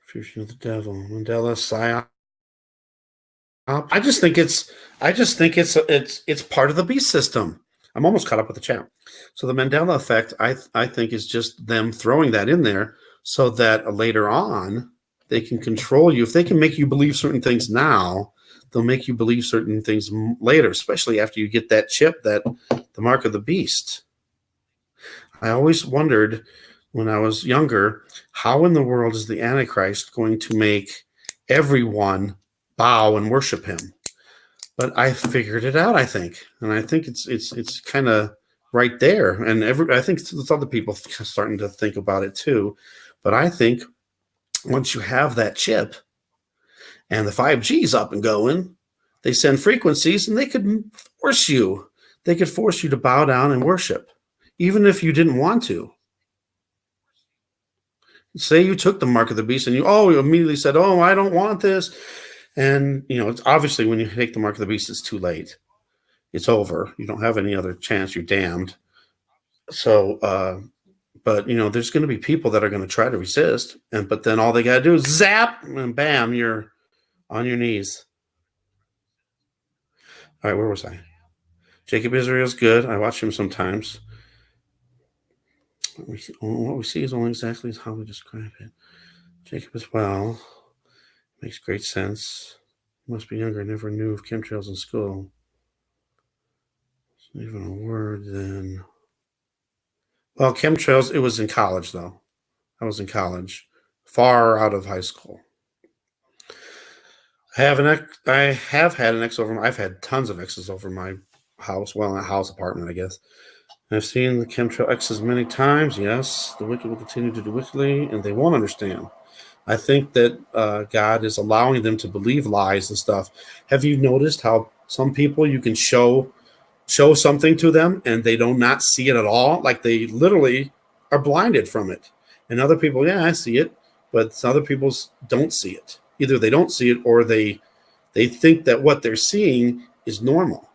Fusion of the devil. Mandela psyop. I just think it's part of the beast system. I'm almost caught up with the chat. So the Mandela effect, I think, is just them throwing that in there so that later on they can control you. If they can make you believe certain things now, they'll make you believe certain things later, especially after you get that chip, the mark of the beast. I always wondered when I was younger, how in the world is the Antichrist going to make everyone bow and worship him? But I figured it out, I think. And I think it's kind of right there. And I think there's other people starting to think about it too. But I think once you have that chip and the 5G's up and going, they send frequencies and they could force you. They could force you to bow down and worship, even if you didn't want to. Say you took the mark of the beast and you immediately said, oh, I don't want this. And, it's obviously when you take the mark of the beast, it's too late. It's over. You don't have any other chance. You're damned. So, but, there's going to be people that are going to try to resist. But then all they got to do is zap and bam, you're on your knees. All right, where was I? Jacob Israel's good. I watch him sometimes. What we see is only exactly how we describe it. Jacob as well. Makes great sense. Must be younger. Never knew of chemtrails in school. It's not even a word then. Well, chemtrails, it was in college, though. I was in college. Far out of high school. I have had an ex over. I've had tons of exes over my house. Well, not house, apartment, I guess. I've seen the chemtrail exes many times. Yes, the wicked will continue to do wickedly, and they won't understand. I think that God is allowing them to believe lies and stuff. Have you noticed how some people you can show something to them and they do not see it at all? Like they literally are blinded from it. And other people, yeah, I see it, but other people don't see it. Either they don't see it or they think that what they're seeing is normal.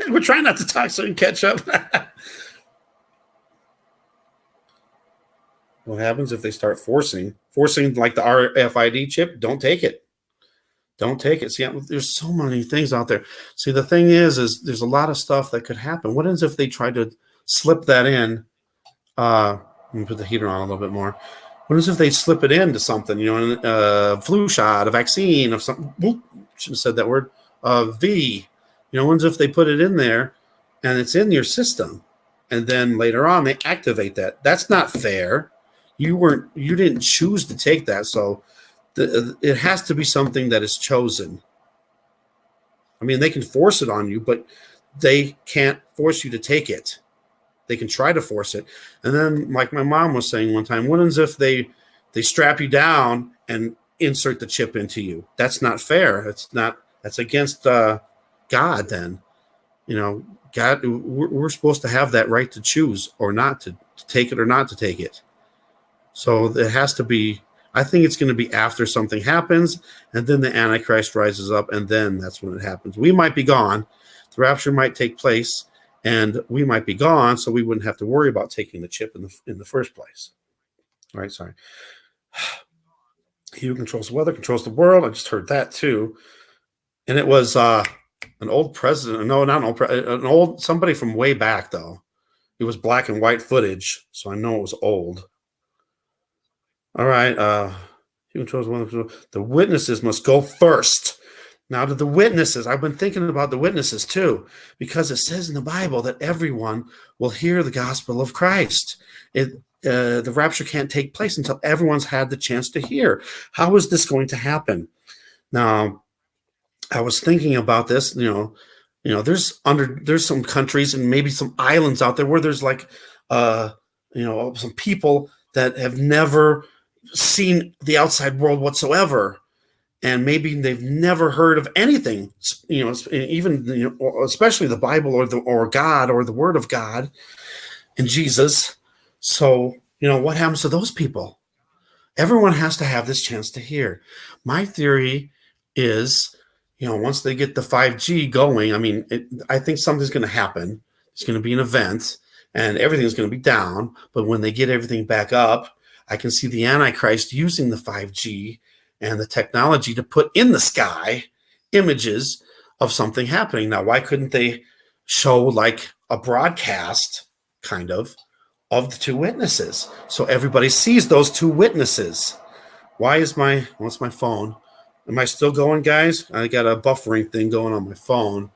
We're trying not to talk so we can catch up. What happens if they start forcing like the RFID chip? Don't take it. Don't take it. See, there's so many things out there. See, the thing is there's a lot of stuff that could happen. What is if they try to slip that in? Let me put the heater on a little bit more. What is if they slip it into something? A flu shot, a vaccine, of something. Whoop, shouldn't have said that word. V. What if they put it in there and it's in your system, and then later on they activate that? That's not fair. You didn't choose to take that, so it has to be something that is chosen. I mean, they can force it on you, but they can't force you to take it. They can try to force it. And then, like my mom was saying one time, what is if they strap you down and insert the chip into you? That's not fair. That's against God then. God, we're supposed to have that right to choose or not to take it or not to take it. So it has to be I think it's going to be after something happens, and then the Antichrist rises up, and then that's when it happens. We might be gone. The rapture might take place, and we might be gone, so we wouldn't have to worry about taking the chip in the first place. All right, sorry. He who controls the weather controls the world. I just heard that too, and it was an old president. No, not an old somebody from way back though. It was black and white footage, so I know it was old. All right. He controls the weather. The witnesses must go first. Now to the witnesses, I've been thinking about the witnesses too, because it says in the Bible that everyone will hear the gospel of Christ. The rapture can't take place until everyone's had the chance to hear. How is this going to happen? Now, I was thinking about this. There's some countries and maybe some islands out there where there's like, some people that have never seen the outside world whatsoever. And maybe they've never heard of anything, even especially the Bible or God or the Word of God and Jesus. So, what happens to those people? Everyone has to have this chance to hear. My theory is, once they get the 5G going, I think something's going to happen. It's going to be an event, and everything's going to be down. But when they get everything back up, I can see the Antichrist using the 5G and the technology to put in the sky images of something happening. Now, why couldn't they show like a broadcast kind of the two witnesses so everybody sees those two witnesses? What's my phone? Am I still going, guys? I got a buffering thing going on my phone.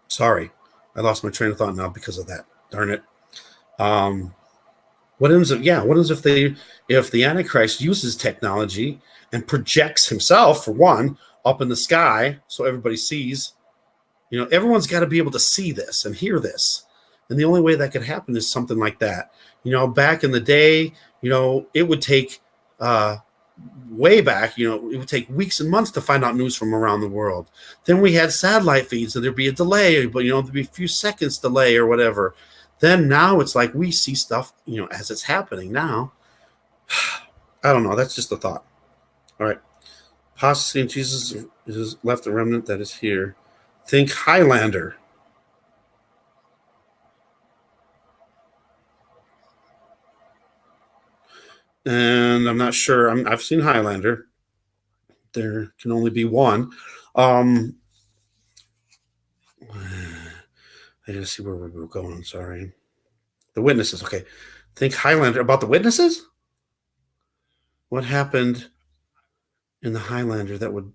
Sorry, I lost my train of thought now because of that. Darn it. What happens if the Antichrist uses technology and projects himself, for one, up in the sky so everybody sees? Everyone's got to be able to see this and hear this. And the only way that could happen is something like that. Back in the day, it would take way back, it would take weeks and months to find out news from around the world. Then we had satellite feeds, and there'd be a delay, but there'd be a few seconds delay or whatever. Then now it's like we see stuff, as it's happening now. I don't know. That's just a thought. All right. Apostasy in Jesus is left a remnant that is here. Think Highlander. And I'm not sure. I've seen Highlander. There can only be one. I gotta see where we're going. Sorry. The witnesses. Okay. Think Highlander. About the witnesses? What happened in the Highlander that would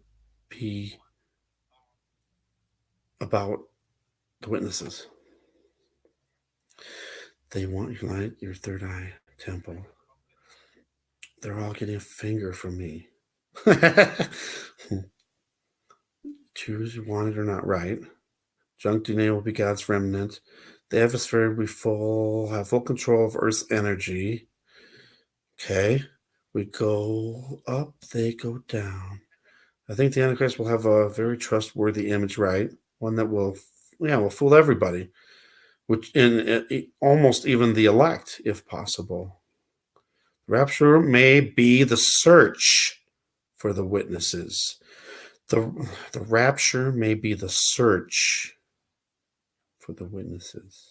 be about the witnesses? They want your light, your third eye, temple. They're all getting a finger from me. Choose you want it or not, right? Junk DNA will be God's remnant. The atmosphere will have full control of Earth's energy. Okay. We go up, they go down. I think the Antichrist will have a very trustworthy image, right? One that will fool everybody, which in almost even the elect, if possible. Rapture may be the search for the witnesses. The rapture may be the search for the witnesses.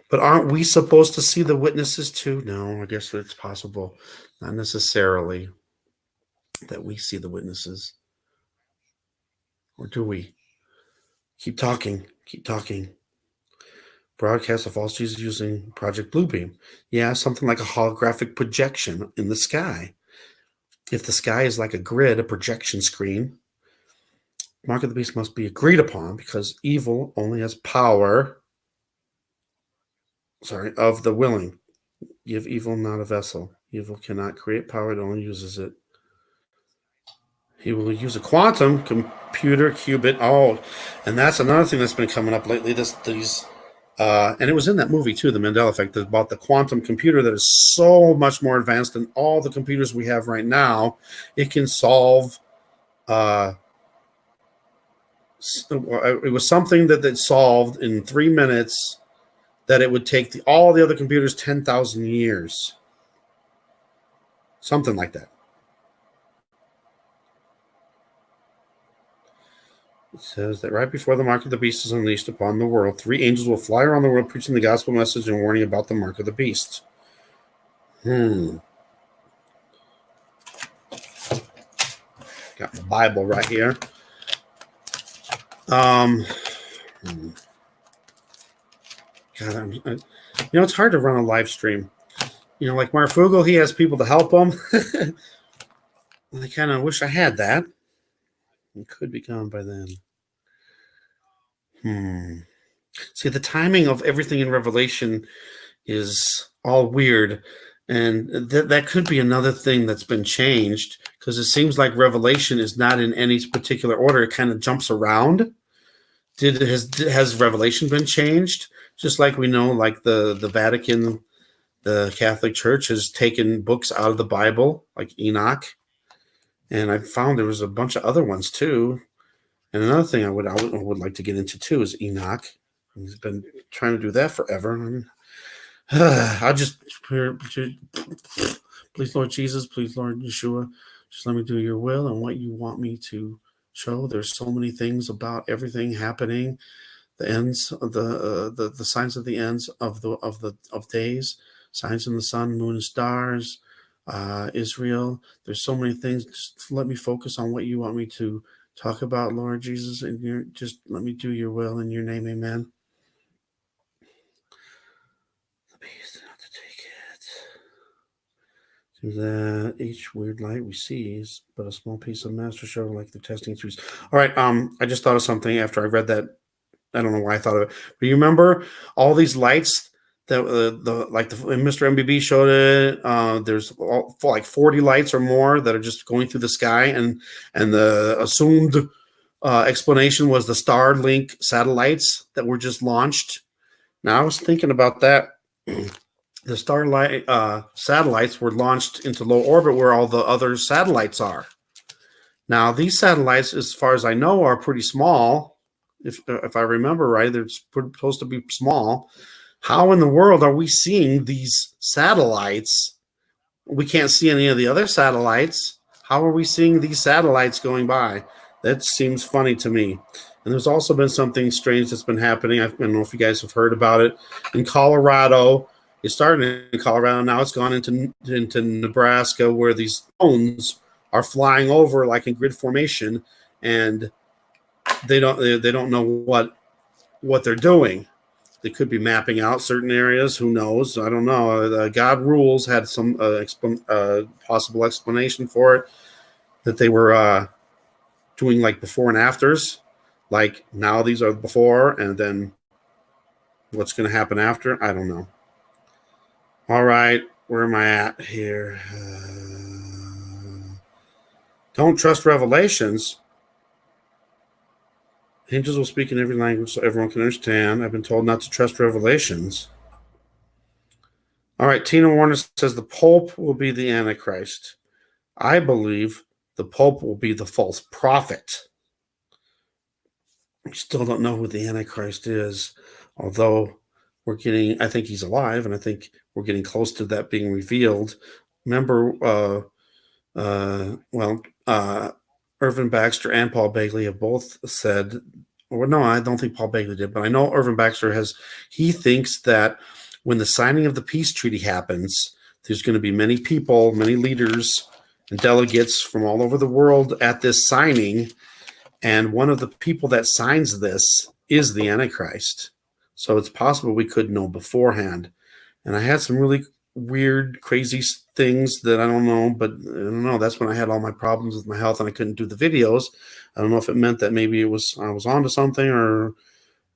But aren't we supposed to see the witnesses too? No, I guess it's possible. Not necessarily that we see the witnesses. Or do we? Keep talking. Broadcast of false Jesus using Project Bluebeam. Yeah, something like a holographic projection in the sky. If the sky is like a grid, a projection screen, Mark of the Beast must be agreed upon because evil only has power of the willing. Give evil not a vessel. Evil cannot create power, it only uses it. He will use a quantum computer qubit. Oh, and that's another thing that's been coming up lately. And it was in that movie too, The Mandela Effect, about the quantum computer that is so much more advanced than all the computers we have right now. It can solve. It was something that solved in 3 minutes that it would take all the other computers 10,000 years. Something like that. It says that right before the mark of the beast is unleashed upon the world, 3 angels will fly around the world preaching the gospel message and warning about the mark of the beast. Got my Bible right here. God, it's hard to run a live stream. Like Marfugo, he has people to help him. I kind of wish I had that. It could be gone by then. See, the timing of everything in Revelation is all weird. And that could be another thing that's been changed, because it seems like Revelation is not in any particular order. It kind of jumps around. Has Revelation been changed? Just like we know, like the Vatican, the Catholic Church has taken books out of the Bible, like Enoch. And I found there was a bunch of other ones too. And another thing I would like to get into too is Enoch. He's been trying to do that forever. I'll just, please, Lord Jesus, please, Lord Yeshua, just let me do your will and what you want me to show. There's so many things about everything happening, the ends of the signs of the ends of days, signs in the sun, moon, and stars, Israel. There's so many things. Just let me focus on what you want me to talk about, Lord Jesus, and just let me do your will in your name, amen. The beast not to take it. So that each weird light we see is but a small piece of master show, like the testing trees. All right, I just thought of something after I read that. I don't know why I thought of it, but you remember all these lights that Mr. MBB showed it. There's like 40 lights or more that are just going through the sky, and the assumed explanation was the Starlink satellites that were just launched. Now I was thinking about that. The Starlight satellites were launched into low orbit where all the other satellites are. Now these satellites, as far as I know, are pretty small. If I remember right, they're supposed to be small. How in the world are we seeing these satellites? We can't see any of the other satellites. How are we seeing these satellites going by? That seems funny to me. And there's also been something strange that's been happening. I don't know if you guys have heard about it. In Colorado, it started in Colorado. Now it's gone into Nebraska, where these drones are flying over like in grid formation, and they don't know what they're doing. They could be mapping out certain areas. Who knows? I don't know. God Rules had some possible explanation for it, that they were doing like before and afters. Like now these are before, and then what's going to happen after? I don't know. All right, where am I at here? Don't trust revelations. Angels will speak in every language so everyone can understand. I've been told not to trust revelations. All right, Tina Warner says the Pope will be the Antichrist. I believe the Pope will be the false prophet. We still don't know who the Antichrist is, although I think he's alive, and I think we're getting close to that being revealed. Remember, Irvin Baxter and Paul Bagley have both said, or no, I don't think Paul Bagley did, but I know Irvin Baxter he thinks that when the signing of the peace treaty happens, there's going to be many people, many leaders and delegates from all over the world at this signing. And one of the people that signs this is the Antichrist. So it's possible we could know beforehand. And I had some really weird, crazy things that I don't know, but I don't know. That's when I had all my problems with my health and I couldn't do the videos. I don't know if it meant that maybe I was onto something or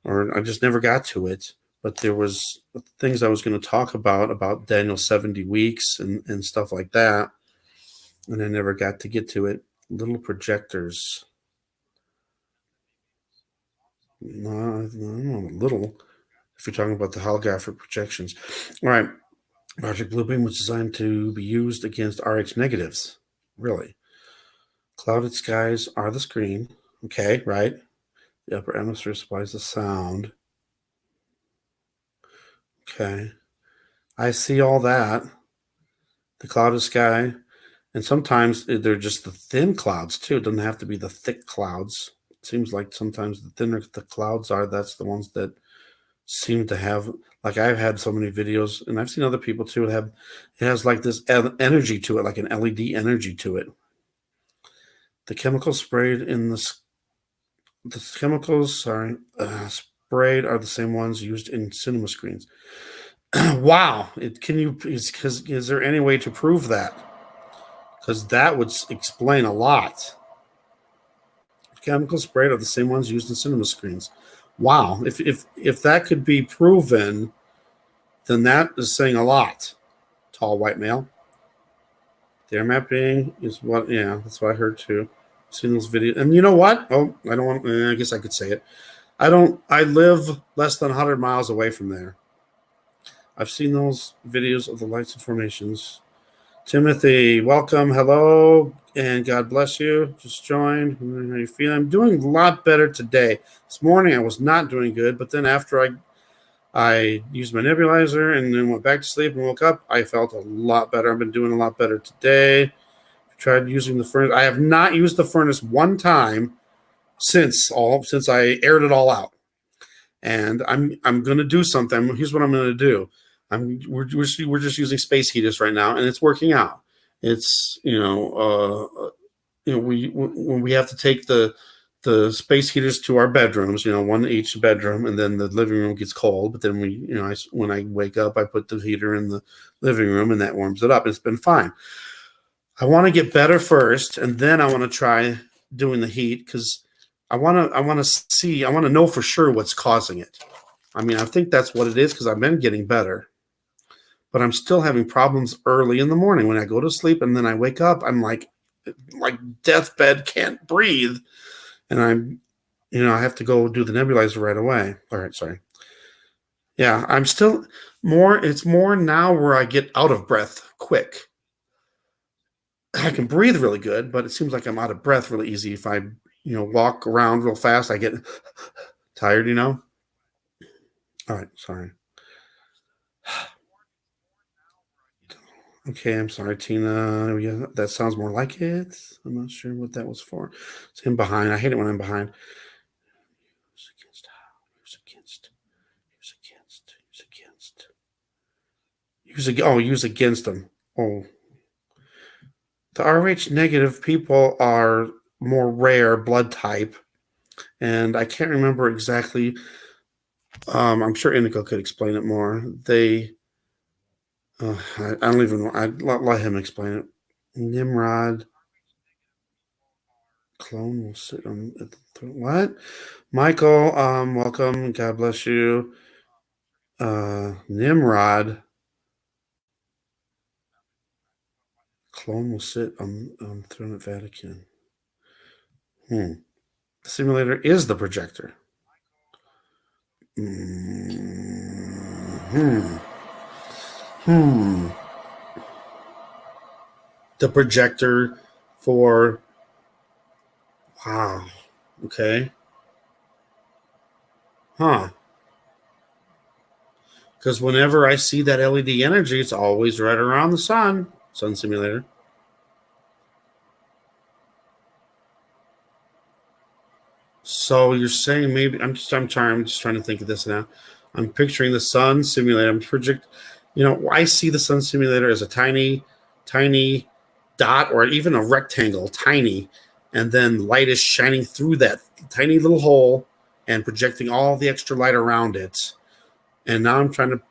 I just never got to it. But there was things I was going to talk about Daniel's 70 weeks and stuff like that. And I never got to get to it. Little projectors. No, I don't know, little. If you're talking about the holographic projections. All right. Project Bluebeam was designed to be used against RH negatives. Really? Clouded skies are the screen. Okay, right. The upper atmosphere supplies the sound. Okay. I see all that. The clouded sky. And sometimes they're just the thin clouds too. It doesn't have to be the thick clouds. It seems like sometimes the thinner the clouds are, that's the ones that seem to have, like I've had so many videos and I've seen other people too have, it has like this energy to it, like an LED energy to it. The chemicals sprayed in the chemicals sprayed are the same ones used in cinema screens. Wow. Is there any way to prove that? Because that would explain a lot. Chemicals sprayed are the same ones used in cinema screens. Wow. If that could be proven, then that is saying a lot. Tall white male. Their mapping is what, yeah, that's what I heard too. I've seen those videos. And you know what? Oh, I don't want, I guess I could say it. I live less than 100 miles away from there. I've seen those videos of the lights and formations. Timothy, welcome. Hello. And God bless you. Just joined. How are you feeling? I'm doing a lot better today. This morning I was not doing good, but then after I used my nebulizer and then went back to sleep and woke up, I felt a lot better. I've been doing a lot better today. Tried using the furnace. I have not used the furnace one time since I aired it all out. And I'm going to do something. Here's what I'm going to do. We're just using space heaters right now, and it's working out. It's when we have to take the space heaters to our bedrooms, one each bedroom, and then the living room gets cold. But then when I wake up, I put the heater in the living room, and that warms it up. It's been fine. I want to get better first, and then I want to try doing the heat because I want to know for sure what's causing it. I mean, I think that's what it is because I've been getting better, but I'm still having problems early in the morning when I go to sleep, and then I wake up. I'm like deathbed, can't breathe, and I have to go do the nebulizer right away. All right, sorry. Yeah, I'm still more. It's more now where I get out of breath quick. I can breathe really good, but it seems like I'm out of breath really easy. If I, walk around real fast, I get tired, All right, sorry. Okay, I'm sorry, Tina. Yeah, that sounds more like it. I'm not sure what that was for. It's him behind. I hate it when I'm behind. Use against. Use against them. Oh. The Rh negative people are more rare blood type, and I can't remember exactly. I'm sure Indigo could explain it more. I don't even know. I'd let him explain it. Nimrod clone will sit on what? Michael, welcome. God bless you. Nimrod clone will sit on throne at Vatican. The simulator is the projector. The projector for, wow. Okay. Huh. Because whenever I see that LED energy, it's always right around the sun simulator. So you're saying maybe I'm just trying to think of this now. I'm picturing the sun simulator. I see the sun simulator as a tiny dot or even a rectangle, tiny, and then light is shining through that tiny little hole and projecting all the extra light around it. And now I'm trying to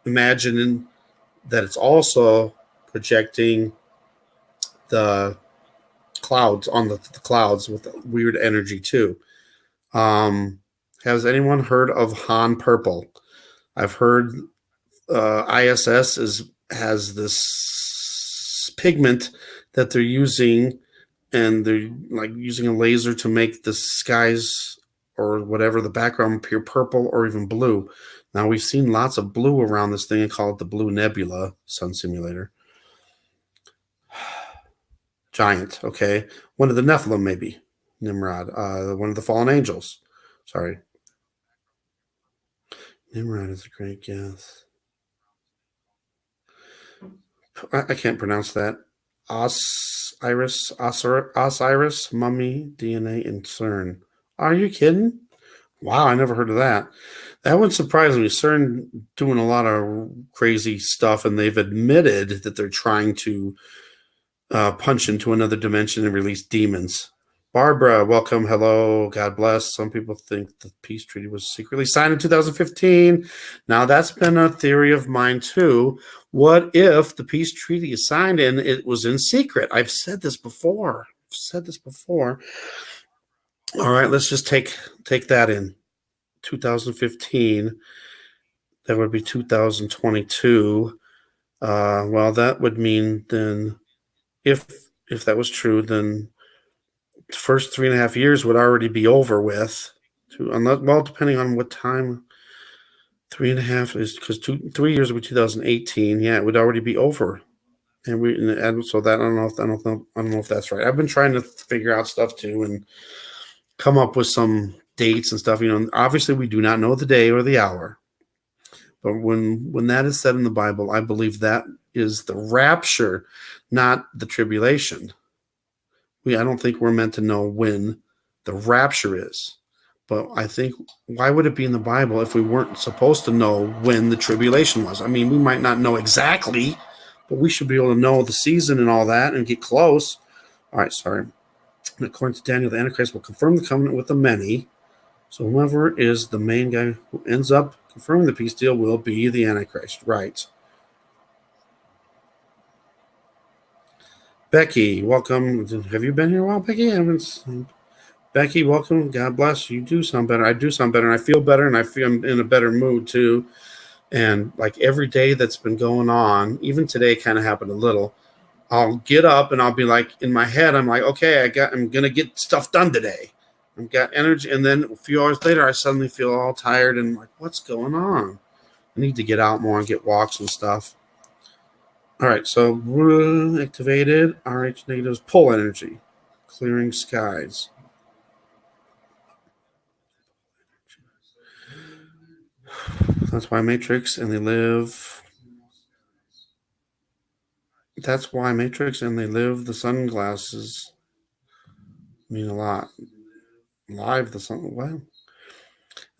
imagine that it's also projecting the clouds on the clouds with weird energy too. Has anyone heard of Han Purple? I've heard ISS has this pigment that they're using, and they're like using a laser to make the skies or whatever the background appear purple or even blue. Now we've seen lots of blue around this thing and call it the Blue Nebula Sun Simulator. Giant, okay. One of the Nephilim, maybe. Nimrod, one of the fallen angels. Sorry. Nimrod is a great guess. I can't pronounce that. Osiris, mummy, DNA, and CERN. Are you kidding? Wow, I never heard of that. That would surprise me. CERN doing a lot of crazy stuff, and they've admitted that they're trying to punch into another dimension and release demons. Barbara, welcome. Hello. God bless. Some people think the peace treaty was secretly signed in 2015. Now, that's been a theory of mine, too. What if the peace treaty is signed and it was in secret? I've said this before. All right, let's just take that in 2015. That would be 2022. Well, that would mean then if that was true, then the first 3.5 years would already be over with. Well, depending on what time. 3.5 is because 3 years would be 2018. Yeah, it would already be over. And so that I don't know if that's right. I've been trying to figure out stuff too and come up with some dates and stuff. Obviously we do not know the day or the hour, but when that is said in the Bible, I believe that is the rapture, not the tribulation. I don't think we're meant to know when the rapture is. But I think, why would it be in the Bible if we weren't supposed to know when the tribulation was? I mean, we might not know exactly, but we should be able to know the season and all that and get close. All right, sorry. According to Daniel, the Antichrist will confirm the covenant with the many. So whoever is the main guy who ends up confirming the peace deal will be the Antichrist. Right. Becky, welcome. Have you been here a while, Becky? I haven't. Becky, welcome. God bless. You do sound better. I do sound better, and I feel better, and I feel I'm in a better mood too. And like every day that's been going on, even today kind of happened a little. I'll get up and I'll be like, in my head, I'm like, okay, I'm gonna get stuff done today. I've got energy, and then a few hours later, I suddenly feel all tired and like, what's going on? I need to get out more and get walks and stuff. All right, so activated. RH negatives, pull energy, clearing skies. That's why Matrix and they live. That's why Matrix and they live. The sunglasses mean a lot. Live the sun. What?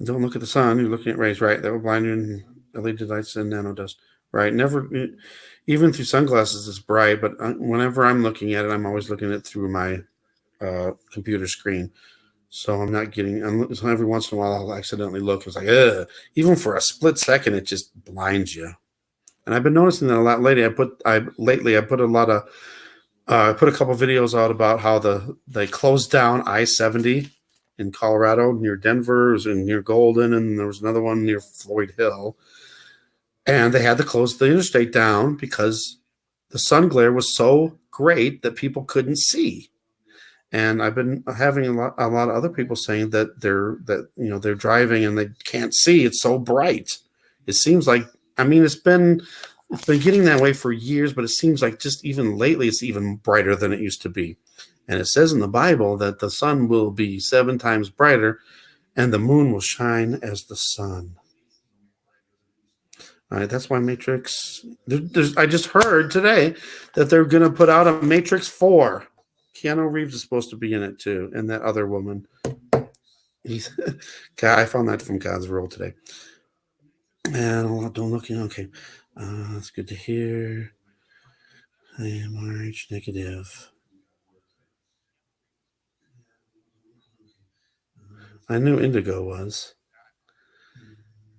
Don't look at the sun. You're looking at rays, right? That will blind you in LED lights and nanodust, right? Never, even through sunglasses, it's bright. But whenever I'm looking at it, I'm always looking at it through my computer screen. So I'm not getting. So every once in a while, I'll accidentally look. It's like, ugh. Even for a split second, it just blinds you. And I've been noticing that a lot lately. I put a lot of. I put a couple videos out about how they closed down I-70 in Colorado near Denver and near Golden, and there was another one near Floyd Hill. And they had to close the interstate down because the sun glare was so great that people couldn't see. And I've been having a lot of other people saying that they're driving and they can't see. It's so bright. It seems like, I mean, it's been getting that way for years, but it seems like just even lately, it's even brighter than it used to be. And it says in the Bible that the sun will be 7 times brighter and the moon will shine as the sun. All right, that's why Matrix. I just heard today that they're going to put out a Matrix 4. Keanu Reeves is supposed to be in it too, and that other woman. I found that from God's World today. And don't look. Okay, that's good to hear. I am RH negative. I knew Indigo was.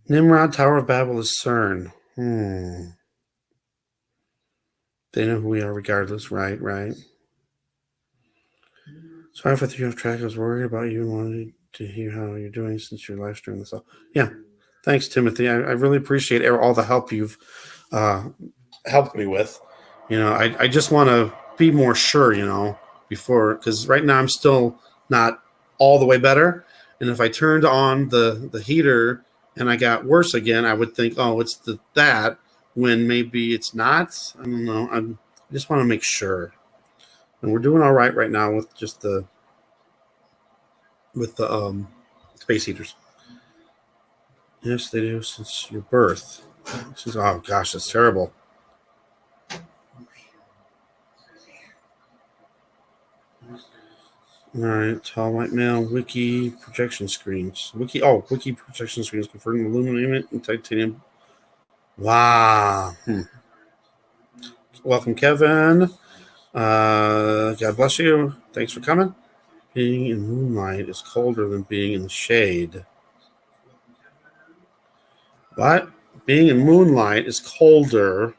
Nimrod, Tower of Babel is CERN. They know who we are regardless. Right. Sorry for throwing you off track. I was worried about you and wanted to hear how you're doing since your live stream. This all. Yeah. Thanks, Timothy. I really appreciate all the help you've helped me with. I just want to be more sure, before, because right now I'm still not all the way better. And if I turned on the heater and I got worse again, I would think, oh, it's that, when maybe it's not. I don't know. I just want to make sure. And we're doing all right now with just the space heaters. Yes, they do since your birth. Oh gosh, that's terrible. All right, tall white male, wiki projection screens. Wiki projection screens converting aluminum and titanium. Wow. Welcome, Kevin. God bless you. Thanks for coming. Being in moonlight is colder than being in the shade. What? Being in moonlight is colder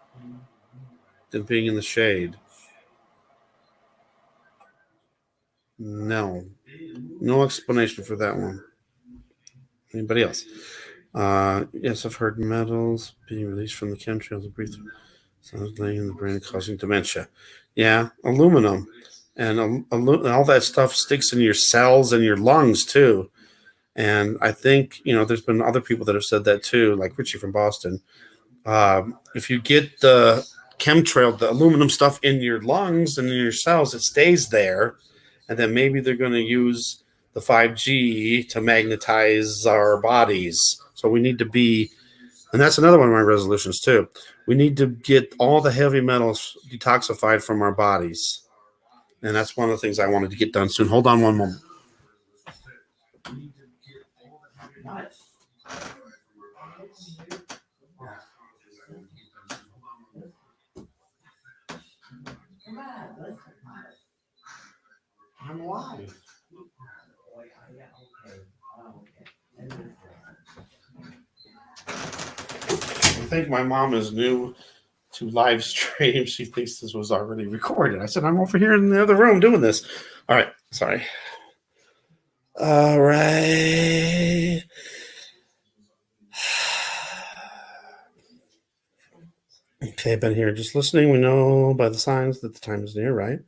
than being in the shade. No. No explanation for that one. Anybody else? Yes, I've heard metals being released from the chemtrails of breathe. Sounds laying in the brain causing dementia. Yeah, aluminum. And all that stuff sticks in your cells and your lungs too. And I think, there's been other people that have said that too, like Richie from Boston. If you get the chemtrail, the aluminum stuff in your lungs and in your cells, it stays there. And then maybe they're going to use the 5G to magnetize our bodies. So we need to be, and that's another one of my resolutions too. We need to get all the heavy metals detoxified from our bodies. And that's one of the things I wanted to get done soon. Hold on one moment. Nice. Come on, listen. I'm live. Oh, yeah, okay. Okay. I think my mom is new to live stream. She thinks this was already recorded. I said, I'm over here in the other room doing this. All right. Sorry. All right. Okay, been here just listening. We know by the signs that the time is near, right?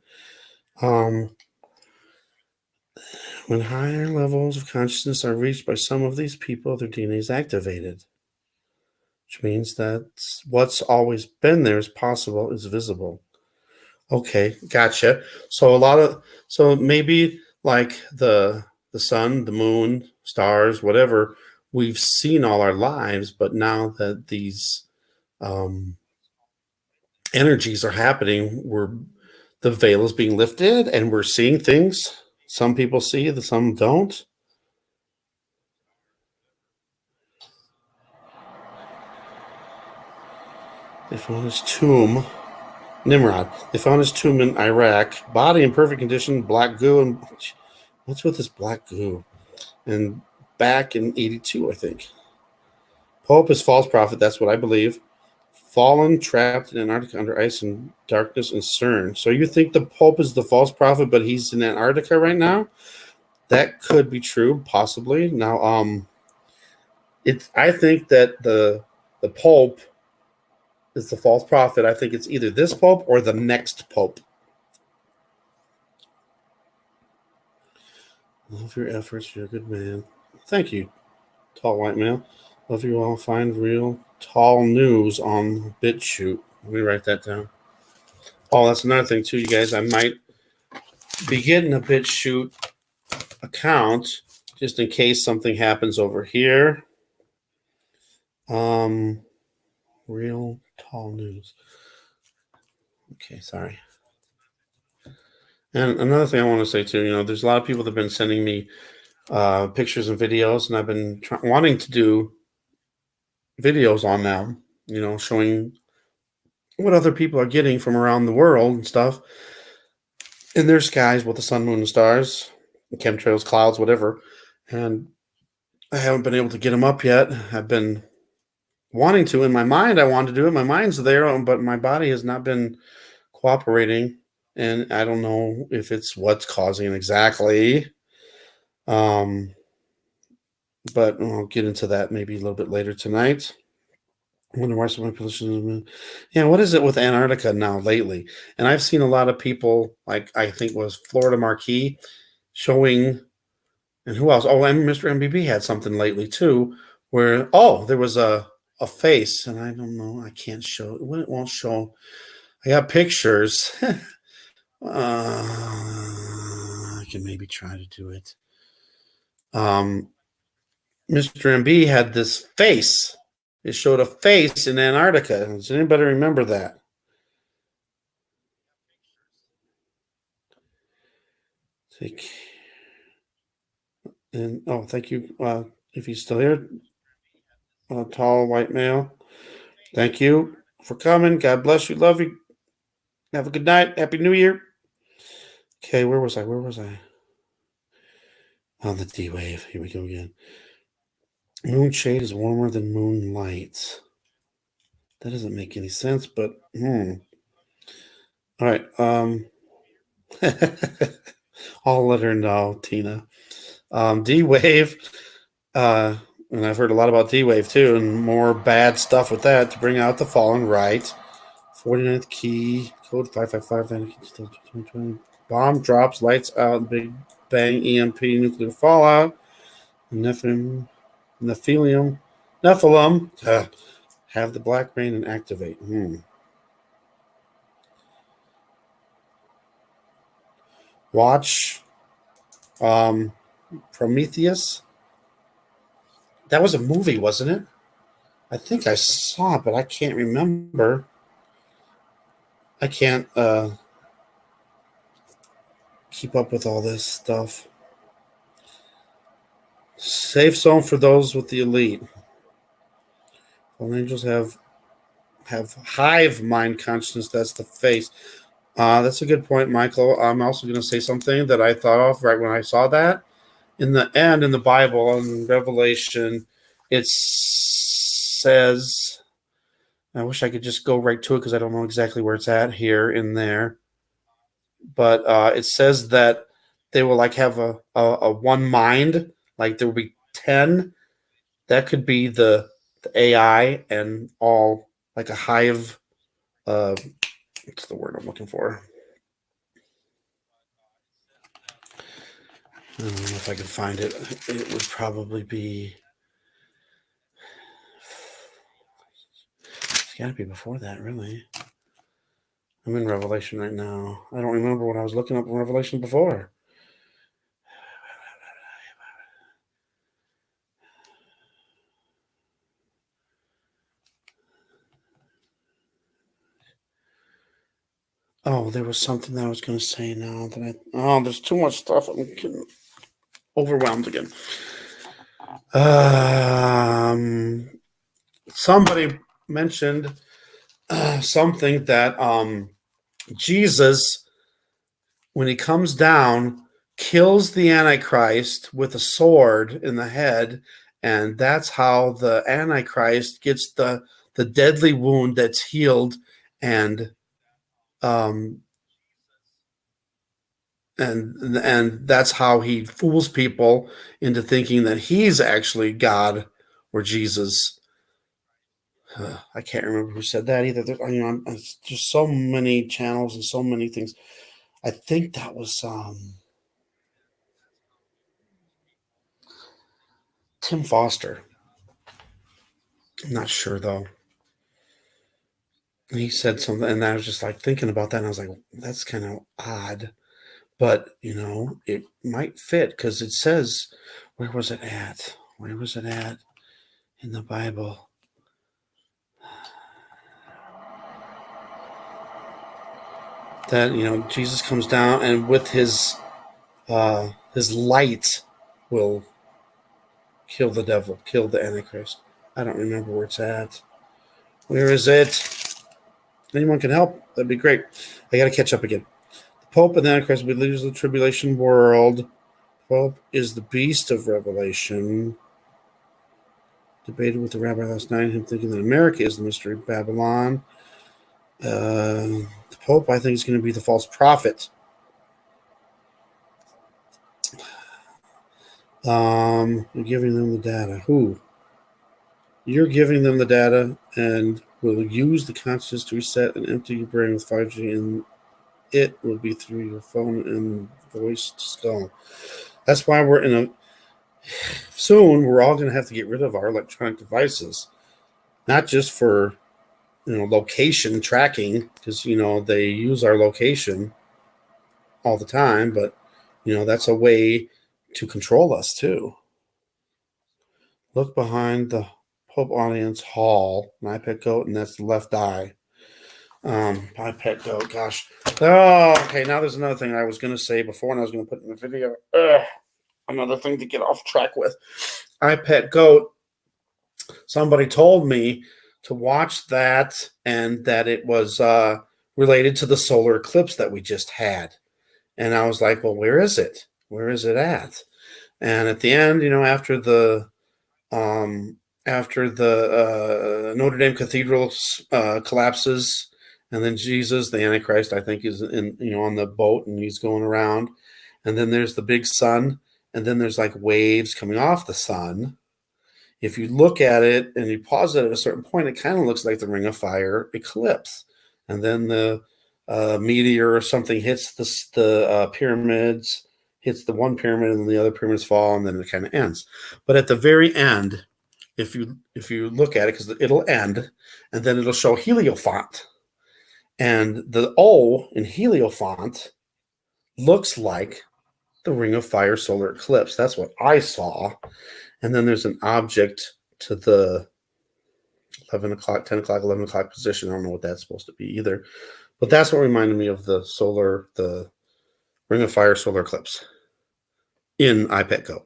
When higher levels of consciousness are reached by some of these people, their DNA is activated, which means that what's always been there is possible, is visible. Okay, gotcha. So maybe like the sun, the moon, stars, whatever, we've seen all our lives, but now that these energies are happening, the veil is being lifted and we're seeing things. Some people see, some don't. They found his tomb, Nimrod. They found his tomb in Iraq. Body in perfect condition, black goo. And what's with this black goo? And back in 82, I think. Pope is false prophet. That's what I believe. Fallen, trapped in Antarctica under ice and darkness and CERN. So you think the Pope is the false prophet, but he's in Antarctica right now? That could be true, possibly. Now, I think that the Pope is the false prophet. I think it's either this Pope or the next Pope. Love your efforts. You're a good man. Thank you, tall white male. Love you all. Find real tall news on BitChute. Let me write that down. Oh, that's another thing too, you guys. I might be getting a BitChute account just in case something happens over here. Real tall news. Okay, sorry. And another thing I want to say too, there's a lot of people that have been sending me pictures and videos, and I've been wanting to do videos on them, showing what other people are getting from around the world and stuff in their skies with the sun, moon, and stars, chemtrails, clouds, whatever. And I haven't been able to get them up yet. I've been wanting to. In my mind, I want to do it. My mind's there, but my body has not been cooperating. And I don't know if it's what's causing it exactly. But I'll get into that maybe a little bit later tonight. I wonder why so many positions. Yeah, what is it with Antarctica now lately? And I've seen a lot of people, like I think was Florida Marquis, showing, and who else? Oh, and Mr. MBB had something lately too, where there was a face, and I don't know, I can't show it. It won't show. I got pictures. I can maybe try to do it. Mr. MB had this face. It showed a face in Antarctica. Does anybody remember that? And thank you. If he's still here, tall white male. Thank you for coming. God bless you. Love you. Have a good night. Happy New Year. Okay, where was I? On the D wave. Here we go again. Moon shade is warmer than moonlight. That doesn't make any sense, but All right. I'll let her know, Tina. D wave. And I've heard a lot about D wave too, and more bad stuff with that to bring out the fallen. Right. 49th key, code 555. Bomb drops, lights out, Big Bang, EMP, nuclear fallout, Nephilim, have the black rain and activate. Watch Prometheus. That was a movie, wasn't it? I think I saw it, but I can't remember. I can't keep up with all this stuff. Safe zone for those with the elite. Fallen angels have hive mind consciousness. That's the face. That's a good point, Michael. I'm also going to say something that I thought of right when I saw that. In the end, in the Bible, in Revelation, it says, I wish I could just go right to it because I don't know exactly where it's at here in there. But it says that they will like have a one mind, like there will be 10. That could be the AI and all like a hive. What's the word I'm looking for? I don't know if I can find it. It would probably be. It's got to be before that, really. I'm in Revelation right now. I don't remember what I was looking up in Revelation before. Oh, there was something that I was going to say now that there's too much stuff. I'm getting overwhelmed again. Somebody mentioned something that Jesus, when he comes down, kills the Antichrist with a sword in the head, and that's how the Antichrist gets the deadly wound that's healed, and that's how he fools people into thinking that he's actually God or Jesus. I can't remember who said that either. There's just so many channels and so many things. I think that was Tim Foster. I'm not sure though. And he said something, and I was just like thinking about that, and I was like, that's kind of odd. But, it might fit because it says, where was it at? Where was it at in the Bible? That, Jesus comes down and with his light will kill the devil, kill the Antichrist. I don't remember where it's at. Where is it? Anyone can help? That'd be great. I got to catch up again. The Pope and the Antichrist will be leaders of the tribulation world. Pope is the beast of Revelation. Debated with the rabbi last night, him thinking that America is the mystery of Babylon. The Pope, I think, is going to be the false prophet. You're giving them the data. Who? You're giving them the data and will use the consciousness to reset and empty your brain with 5G, and it will be through your phone and voice to skull. That's why soon we're all going to have to get rid of our electronic devices, not just for location tracking, because they use our location all the time, but that's a way to control us too. Look behind the Pope audience hall, my pet goat, and that's the left eye. My pet goat, gosh. Oh, okay. Now there's another thing I was going to say before, and I was going to put in the video. I'm another thing to get off track with. iPet Goat. Somebody told me to watch that and that it was related to the solar eclipse that we just had. And I was like, well, where is it? Where is it at? And at the end, after the Notre Dame Cathedral collapses, and then Jesus, the Antichrist, I think, is on the boat and he's going around, and then there's the big sun, and then there's like waves coming off the sun. If you look at it and you pause it at a certain point, it kind of looks like the Ring of Fire eclipse, and then the meteor or something hits the pyramids, hits the one pyramid, and then the other pyramids fall, and then it kind of ends. But at the very end, if you look at it, because it'll end, and then it'll show heliofont, and the O in heliofont looks like the Ring of Fire solar eclipse. That's what I saw. And then there's an object to the 11 o'clock, 10 o'clock, 11 o'clock position. I don't know what that's supposed to be either. But that's what reminded me of the Ring of Fire solar eclipse in iPet Go.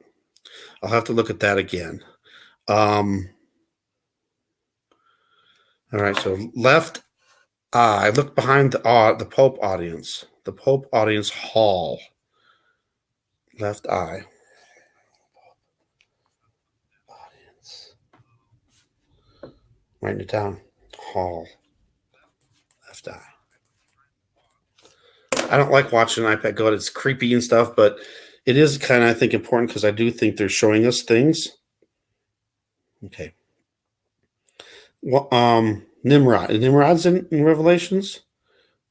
I'll have to look at that again. All right, so left eye. Look behind the Pope audience. The Pope audience hall. Left eye. Audience. Writing it down. Hall. Left eye. I don't like watching iPad Go. It's creepy and stuff, but it is kind of, I think, important because I do think they're showing us things. Okay. Well, Nimrod. Nimrod's in Revelations?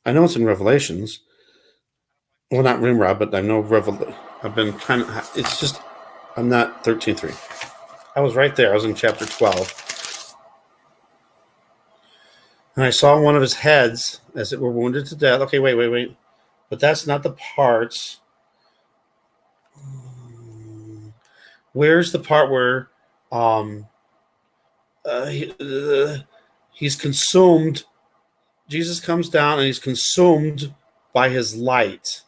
I know it's in Revelations. Well, not Nimrod, but I know I've been kind of, it's just, I'm not 13:3. I was right there. I was in chapter 12. And I saw one of his heads as it were wounded to death. Okay, wait. But that's not the parts. Where's the part where he's consumed? Jesus comes down and he's consumed by his light.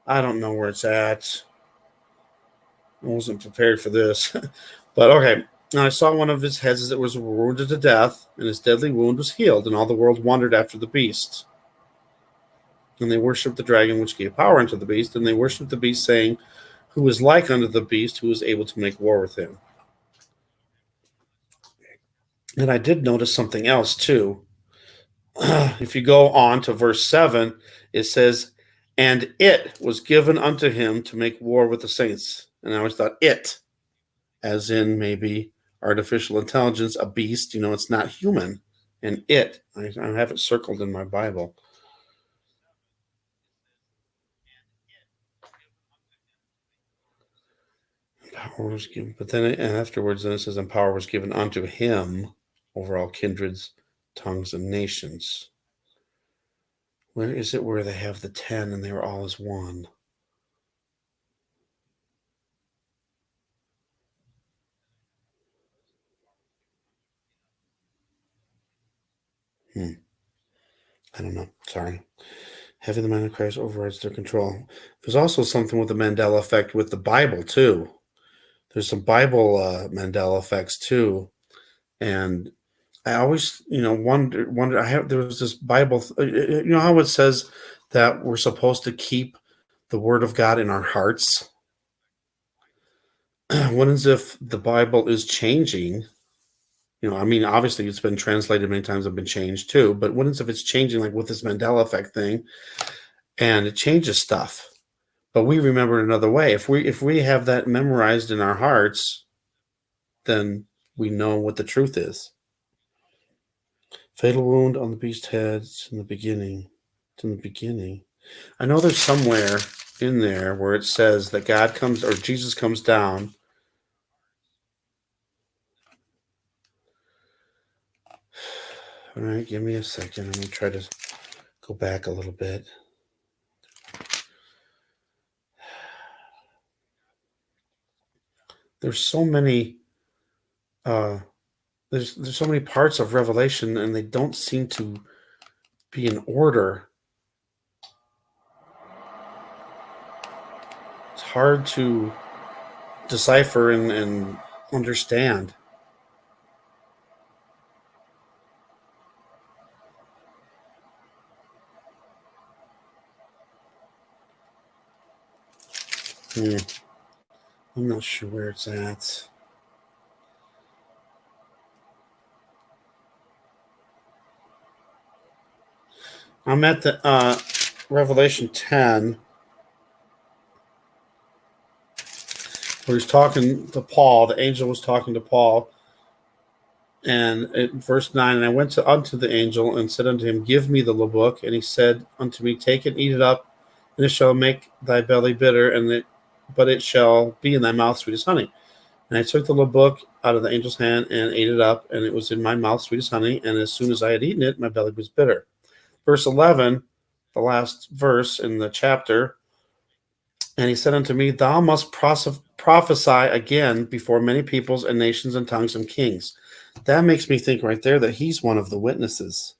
I don't know where it's at. I wasn't prepared for this. But okay. And I saw one of his heads as it was wounded to death, and his deadly wound was healed, and all the world wondered after the beast. And they worshipped the dragon, which gave power unto the beast, and they worshipped the beast, saying, who is like unto the beast, who is able to make war with him. And I did notice something else, too. If you go on to verse 7, it says, and it was given unto him to make war with the saints. And I always thought it, as in maybe artificial intelligence, a beast, it's not human. And it, I have it circled in my Bible. Power was given, but then afterwards, then it says, and power was given unto him over all kindreds, tongues, and nations. Where is it where they have the 10 and they were all as one? I don't know. Sorry. Having the mind of Christ overrides their control. There's also something with the Mandela effect with the Bible, too. There's some Bible Mandela effects, too. And I always, wonder. There was this Bible. How it says that we're supposed to keep the Word of God in our hearts. What is if the Bible is changing? Obviously it's been translated many times and been changed too. But what if it's changing, like with this Mandela effect thing, and it changes stuff, but we remember it another way. If we have that memorized in our hearts, then we know what the truth is. Fatal wound on the beast's head. It's in the beginning. It's in the beginning. I know there's somewhere in there where it says that God comes, or Jesus comes down. All right, give me a second. I'm going to try to go back a little bit. There's so many there's so many parts of Revelation, and they don't seem to be in order. It's hard to decipher and understand. I'm not sure where it's at. I'm at the Revelation 10, where he's talking to Paul. The angel was talking to Paul. And in verse 9, and I went unto the angel and said unto him, Give me the little book. And he said unto me, Take it, eat it up, and it shall make thy belly bitter, but it shall be in thy mouth sweet as honey. And I took the little book out of the angel's hand and ate it up, and it was in my mouth sweet as honey. And as soon as I had eaten it, my belly was bitter. Verse 11, the last verse in the chapter, and he said unto me, Thou must prophesy again before many peoples and nations and tongues and kings. That makes me think right there that he's one of the witnesses,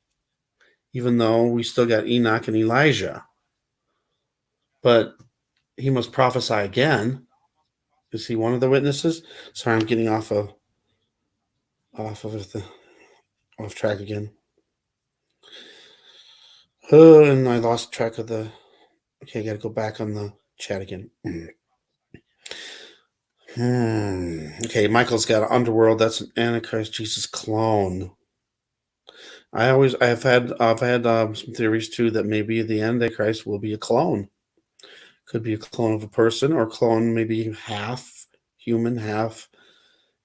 even though we still got Enoch and Elijah. But he must prophesy again. Is he one of the witnesses? Sorry, I'm getting off track again. Oh, and I lost track of the. Okay, I got to go back on the chat again. Okay, Michael's got an underworld. That's an Antichrist Jesus clone. I've had some theories too that maybe the Antichrist will be a clone. Could be a clone of a person, or clone maybe half human, half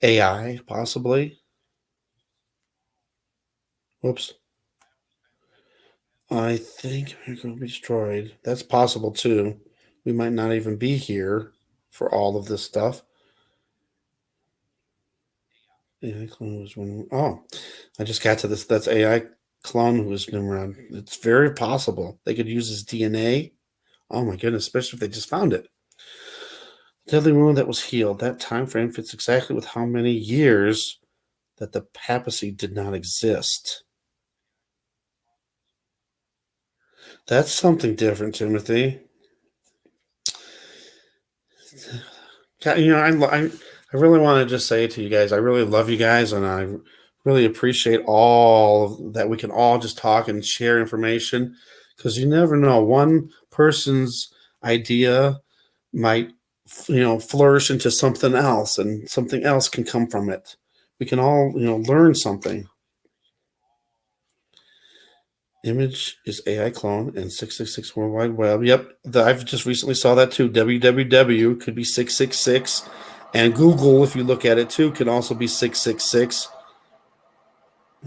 AI, possibly. Whoops. I think we're going to be destroyed. That's possible too. We might not even be here for all of this stuff. AI clone was one. Oh, I just got to this. That's AI clone who was Nimrod. It's very possible they could use his DNA. Oh my goodness, especially if they just found it. Deadly wound that was healed. That time frame fits exactly with how many years that the papacy did not exist. That's something different, Timothy. I really want to just say to you guys, I really love you guys, and I really appreciate all that we can all just talk and share information, because you never know, one person's idea might flourish into something else, and something else can come from it. We can all learn something. Image is AI clone and 666 World Wide Web. Yep, I've just recently saw that too. www could be 666, and Google, if you look at it too, can also be 666.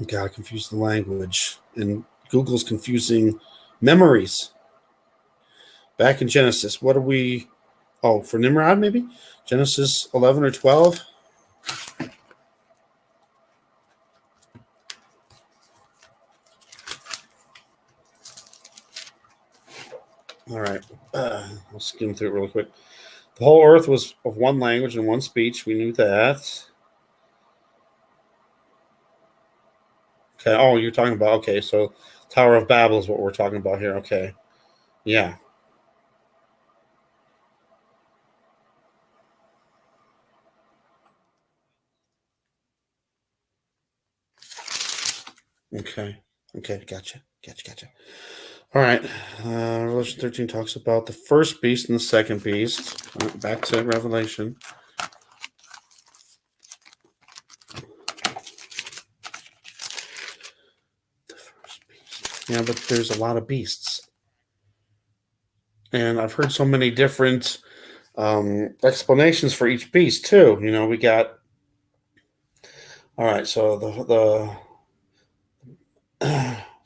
God, confuse the language, and Google's confusing memories. Back in Genesis, what are we? Oh, for Nimrod, maybe Genesis 11 or 12. All right, I'll skim through it real quick. The whole earth was of one language and one speech. We knew that. Okay. Oh, you're talking about, okay. So Tower of Babel is what we're talking about here. Okay. Yeah. Okay. Okay. Gotcha. All right. Revelation 13 talks about the first beast and the second beast. Back to Revelation. The first beast. Yeah, but there's a lot of beasts. And I've heard so many different explanations for each beast too. We got. All right, so the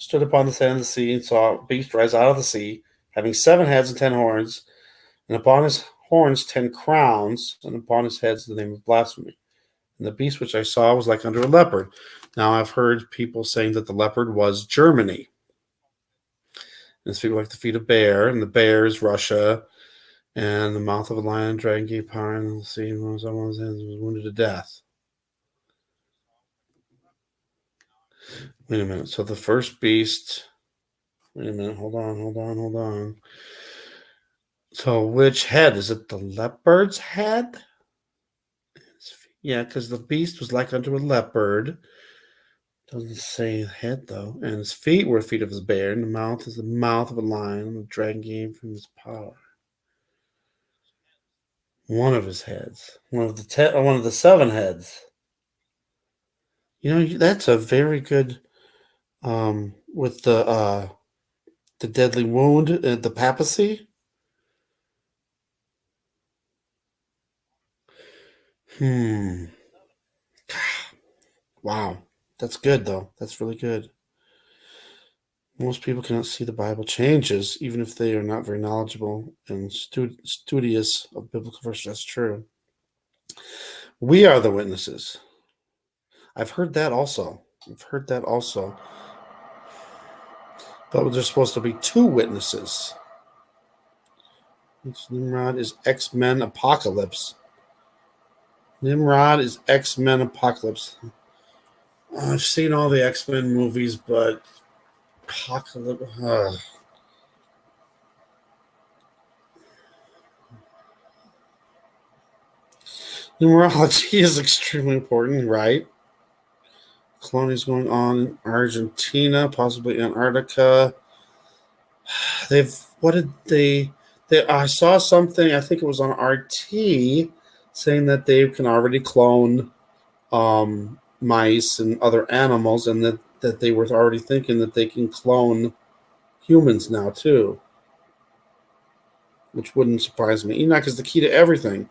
stood upon the sand of the sea and saw a beast rise out of the sea, having 7 heads and 10 horns, and upon his horns 10 crowns, and upon his heads the name of blasphemy. And the beast which I saw was like unto a leopard. Now I've heard people saying that the leopard was Germany. And it's like the feet of bear, and the bear is Russia, and the mouth of a lion, dragon gave power, and the sea was on his hands, was wounded to death. Wait a minute. So the first beast. Wait a minute. Hold on. So which head? Is it the leopard's head? Yeah, because the beast was like unto a leopard. Doesn't say head though. And his feet were feet of his bear, and the mouth is the mouth of a lion, and the dragon gave from his power. One of his heads. One of the 7 heads. That's a very good with the deadly wound, the papacy. Hmm. Wow. That's good though. That's really good. Most people cannot see the Bible changes, even if they are not very knowledgeable and studious of biblical verses. That's true. We are the witnesses. I've heard that also. But there's supposed to be 2 witnesses. Nimrod is X-Men Apocalypse. I've seen all the X-Men movies, but Apocalypse. Numerology is extremely important, right? Colonies going on in Argentina, possibly Antarctica. What did I saw something, I think it was on RT, saying that they can already clone mice and other animals, and that they were already thinking that they can clone humans now too, which wouldn't surprise me. Enoch is the key to everything.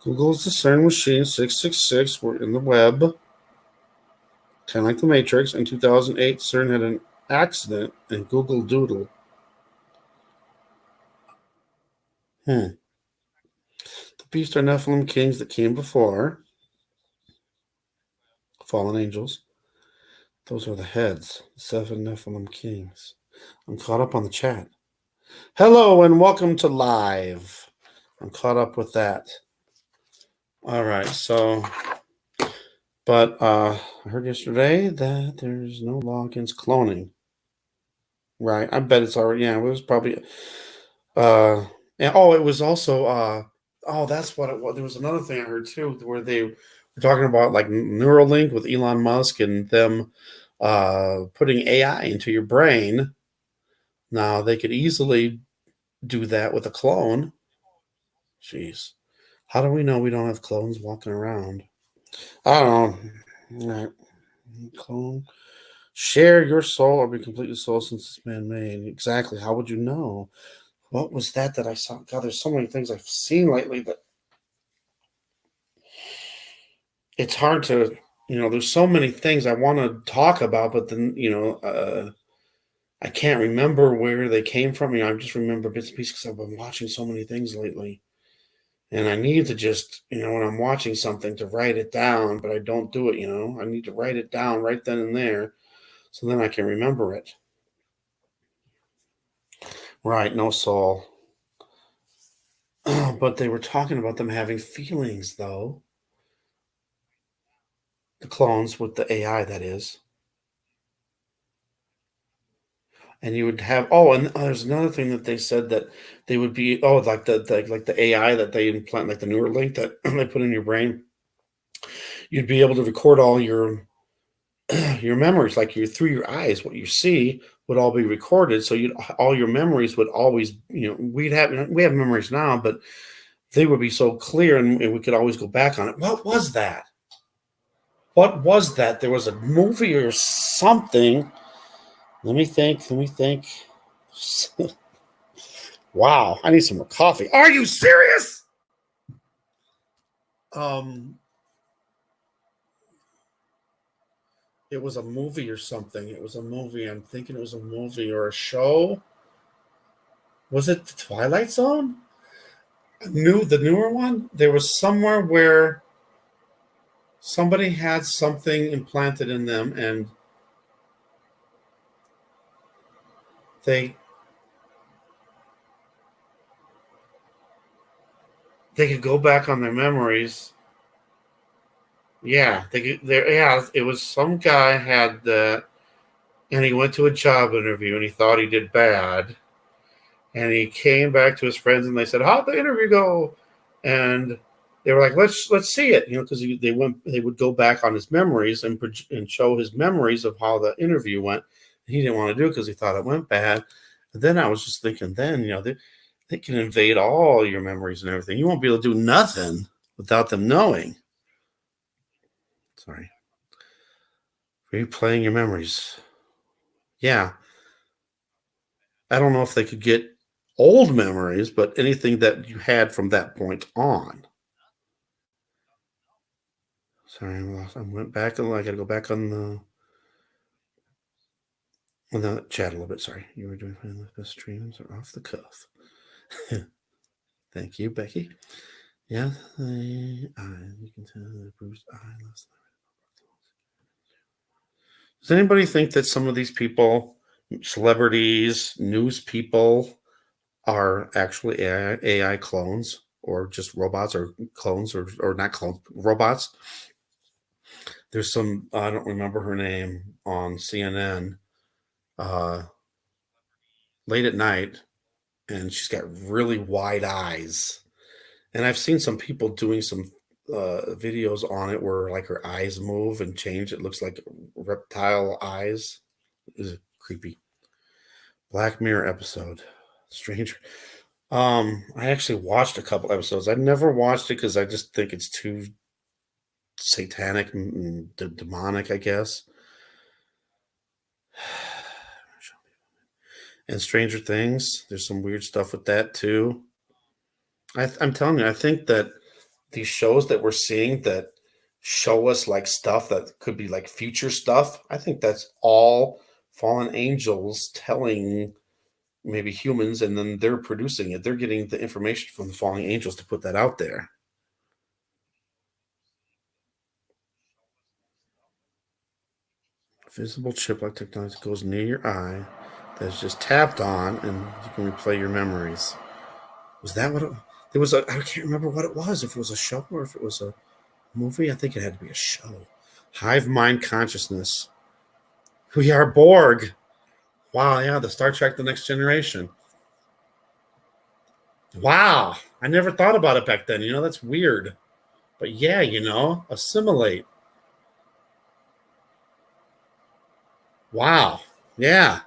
Google's the CERN machine 666. We're in the web, kind of like the Matrix. In 2008, CERN had an accident and Google Doodle. The beast are Nephilim kings that came before. Fallen angels. Those are the heads. 7 Nephilim kings. I'm caught up on the chat. Hello and welcome to live. I'm caught up with that. All right, so, but I heard yesterday that there's no law against cloning. Right, I bet it's already, yeah, it was probably, it was also, that's what it was. There was another thing I heard too, where they were talking about like Neuralink with Elon Musk and them putting AI into your brain. Now they could easily do that with a clone. Jeez. How do we know we don't have clones walking around? I don't know. Right. Clone. Share your soul or be completely soul since it's man-made. Exactly. How would you know? What was that I saw? God, there's so many things I've seen lately that it's hard to, there's so many things I want to talk about, but then, I can't remember where they came from. I just remember bits and pieces because I've been watching so many things lately. And I need to just, when I'm watching something, to write it down, but I don't do it, I need to write it down right then and there so then I can remember it. Right, no soul. But they were talking about them having feelings, though. The clones with the AI, that is. And you would have, and there's another thing that they said that they would be, like the AI that they implant, like the Neuralink that they put in your brain. You'd be able to record all your memories, like through your eyes, what you see would all be recorded. So all your memories would always, we have memories now, but they would be so clear and we could always go back on it. What was that? There was a movie or something. Let me think. Wow, I need some more coffee. Are you serious? It was a movie or something. It was a movie. I'm thinking it was a movie or a show. Was it The Twilight Zone? The newer one? There was somewhere where somebody had something implanted in them and they could go back on their memories. Yeah, it was some guy had that, and he went to a job interview and he thought he did bad. And he came back to his friends and they said, "How'd the interview go?" And they were like, let's see it, because they would go back on his memories and show his memories of how the interview went. He didn't want to do it because he thought it went bad. And then I was just thinking, then they can invade all your memories and everything. You won't be able to do nothing without them knowing. Sorry, replaying your memories. Yeah, I don't know if they could get old memories, but anything that you had from that point on. Sorry, I went back and I got to go back on the chat a little bit. Sorry, you were doing fine. The streams are off the cuff. Thank you, Becky. Yeah, you can tell the bruised eye. Does anybody think that some of these people, celebrities, news people, are actually AI clones or just robots or clones or not clones, robots? There's some, I don't remember her name, on CNN late at night, and she's got really wide eyes. And I've seen some people doing some videos on it where like her eyes move and change. It looks like reptile eyes. Is creepy. Black Mirror episode. Stranger. I actually watched a couple episodes. I never watched it because I just think it's too satanic and demonic, I guess. And Stranger Things, there's some weird stuff with that too. I'm telling you, I think that these shows that we're seeing that show us like stuff that could be like future stuff, I think that's all fallen angels telling maybe humans, and then they're producing it. They're getting the information from the fallen angels to put that out there. Visible chip like technology goes near your eye that's just tapped on, and you can replay your memories. Was that what it there was? I can't remember what it was. If it was a show or if it was a movie, I think it had to be a show. Hive mind consciousness. We are Borg. Wow, yeah, the Star Trek The Next Generation. Wow, I never thought about it back then. That's weird. But yeah, assimilate. Wow, yeah,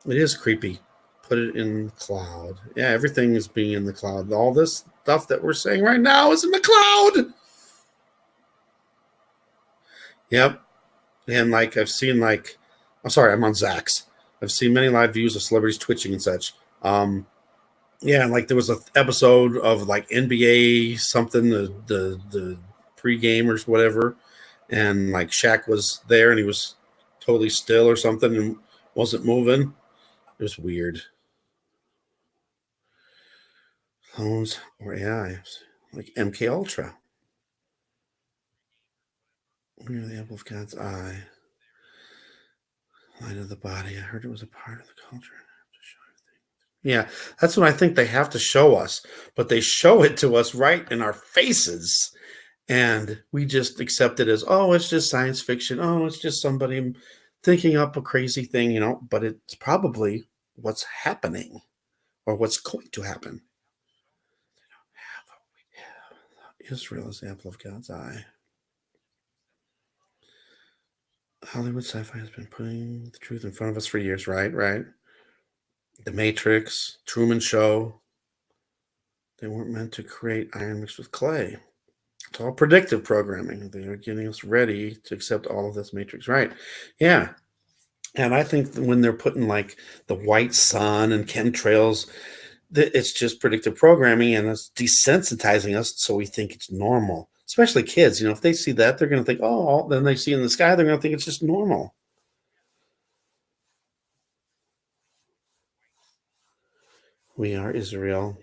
it is creepy. Put it in the cloud. Yeah, everything is being in the cloud. All this stuff that we're saying right now is in the cloud. Yep. And like I've seen I'm sorry, I'm on Zach's. I've seen many live views of celebrities twitching and such. Yeah, like there was an episode of like NBA something, the pregame or whatever, and like Shaq was there and he was totally still or something and wasn't moving. It was weird. Clones or AI, like MK Ultra. Near the apple of God's eye. Light of the body. I heard it was a part of the culture. Yeah, that's what I think they have to show us, but they show it to us right in our faces, and we just accept it as, oh, it's just science fiction. Oh, it's just somebody thinking up a crazy thing, but it's probably what's happening or what's going to happen. Israel is the apple of God's eye. Hollywood sci-fi has been putting the truth in front of us for years, right? The Matrix, Truman Show. They weren't meant to create iron mixed with clay. It's all predictive programming. They are getting us ready to accept all of this Matrix, right? Yeah. And I think when they're putting like the white sun and chemtrails, it's just predictive programming, and it's desensitizing us so we think it's normal. Especially kids, if they see that, they're going to think, oh, then they see in the sky, they're going to think it's just normal. We are Israel.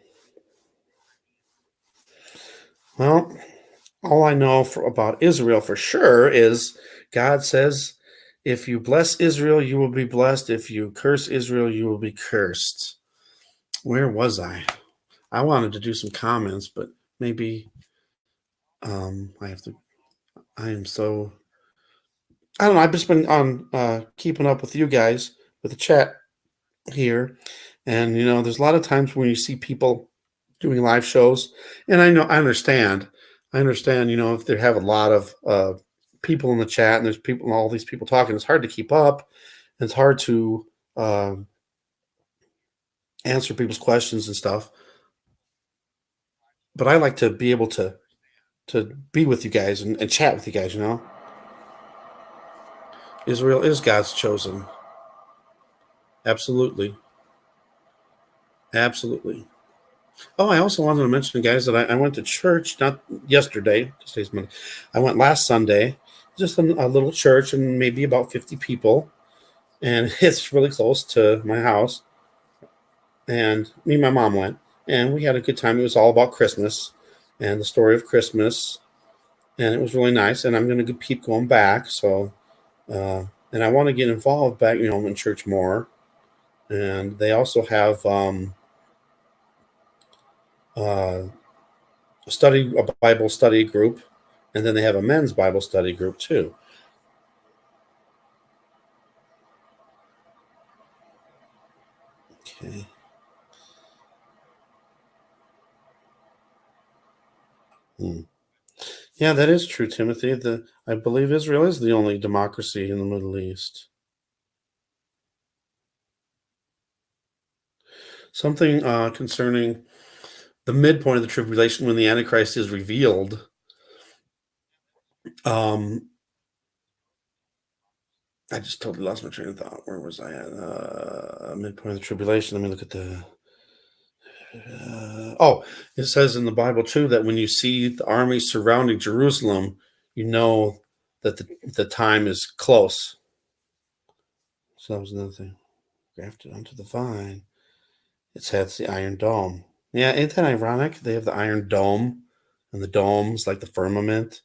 Well, all I know about Israel for sure is God says, if you bless Israel, you will be blessed. If you curse Israel, you will be cursed. Where was I? I wanted to do some comments, but maybe I have to. I am so. I don't know. I've just been on keeping up with you guys with the chat here, and there's a lot of times when you see people doing live shows. And I understand. If they have a lot of people in the chat and there's people, all these people talking, it's hard to keep up. It's hard to answer people's questions and stuff. But I like to be able to be with you guys and chat with you guys. Israel is God's chosen. Absolutely. Absolutely. Oh, I also wanted to mention, guys, that I went to church, not yesterday, today's Monday. I went last Sunday, just a little church and maybe about 50 people. And it's really close to my house. And me and my mom went, and we had a good time. It was all about Christmas and the story of Christmas. And it was really nice. And I'm going to keep going back. So, and I want to get involved back, in church more. And they also have a Bible study group, and then they have a men's Bible study group too. Okay. Yeah, that is true, Timothy. I believe Israel is the only democracy in the Middle East. Something concerning the midpoint of the tribulation when the Antichrist is revealed. I just totally lost my train of thought. Where was I at? Midpoint of the tribulation. Let me look at the. It says in the Bible too that when you see the army surrounding Jerusalem, you know that the time is close. So that was another thing. Grafted onto the vine. It has the iron dome. Yeah, ain't that ironic? They have the iron dome, and the dome's like the firmament.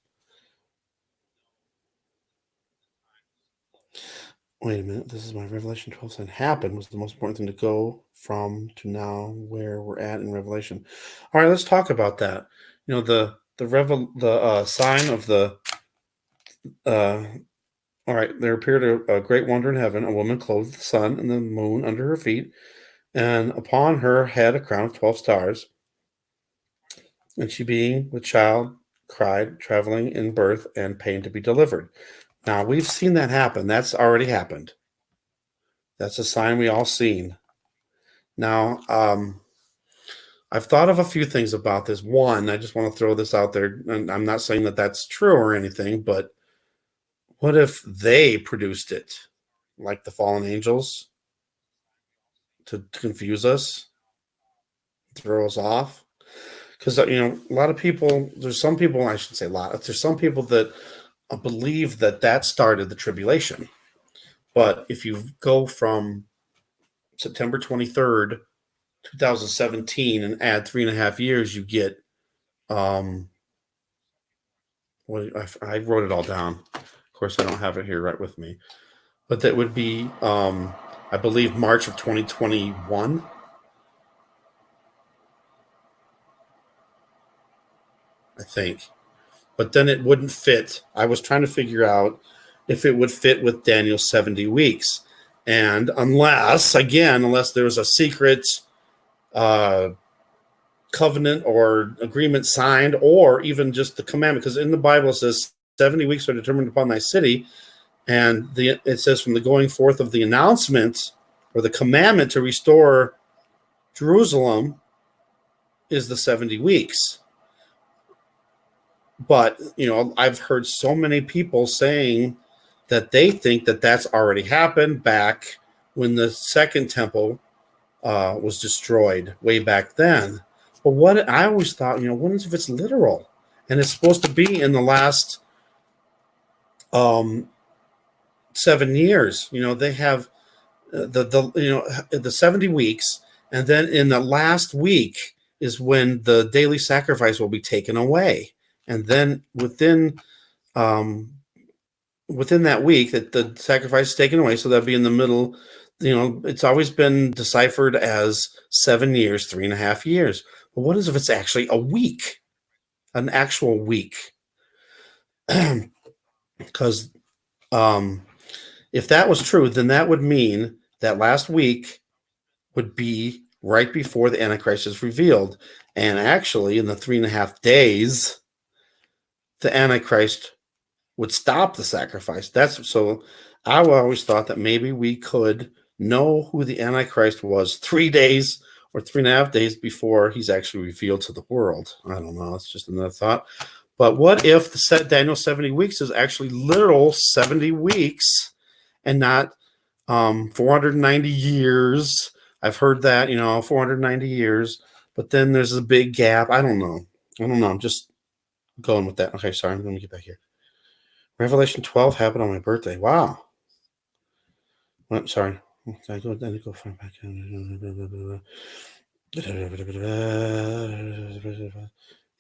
Wait a minute. This is my Revelation 12 sign. Happen was the most important thing to go from to now where we're at in Revelation. All right, let's talk about that. The sign of the. All right, there appeared a great wonder in heaven, a woman clothed with the sun and the moon under her feet, and upon her head a crown of 12 stars. And she, being with child, cried, traveling in birth and pain to be delivered. Now, we've seen that happen. That's already happened. That's a sign we all seen. Now, I've thought of a few things about this. One, I just want to throw this out there, and I'm not saying that that's true or anything, but what if they produced it, like the fallen angels, to confuse us, throw us off? Because, a lot of people, there's some people, I shouldn't say a lot, there's some people that believe that started the tribulation. But if you go from September 23rd, 2017, and add 3.5 years, you get I wrote it all down. Of course, I don't have it here right with me, but that would be I believe March of 2021. I think, but then it wouldn't fit. I was trying to figure out if it would fit with Daniel's 70 weeks, and unless there was a secret covenant or agreement signed, or even just the commandment, because in the Bible it says 70 weeks are determined upon thy city, and it says from the going forth of the announcement or the commandment to restore Jerusalem is the 70 weeks. But I've heard so many people saying that they think that that's already happened back when the second temple was destroyed way back then. But what I always thought, what if it's literal and it's supposed to be in the last 7 years? They have the 70 weeks, and then in the last week is when the daily sacrifice will be taken away, and then within that week that the sacrifice is taken away, so that'll be in the middle. It's always been deciphered as 7 years, 3.5 years. But what if it's actually a week, an actual week? Because if that was true, then that would mean that last week would be right before the Antichrist is revealed. And actually, in the 3.5 days, the Antichrist would stop the sacrifice. That's so I always thought that maybe we could know who the Antichrist was 3 days or 3.5 days before he's actually revealed to the world. I don't know. It's just another thought. But what if the set Daniel 70 weeks is actually literal 70 weeks and not 490 years? I've heard that, 490 years, but then there's a big gap. I don't know. I'm just going with that. Okay, sorry. Let me get back here. Revelation 12 happened on my birthday. Wow. Well, sorry. I go find back.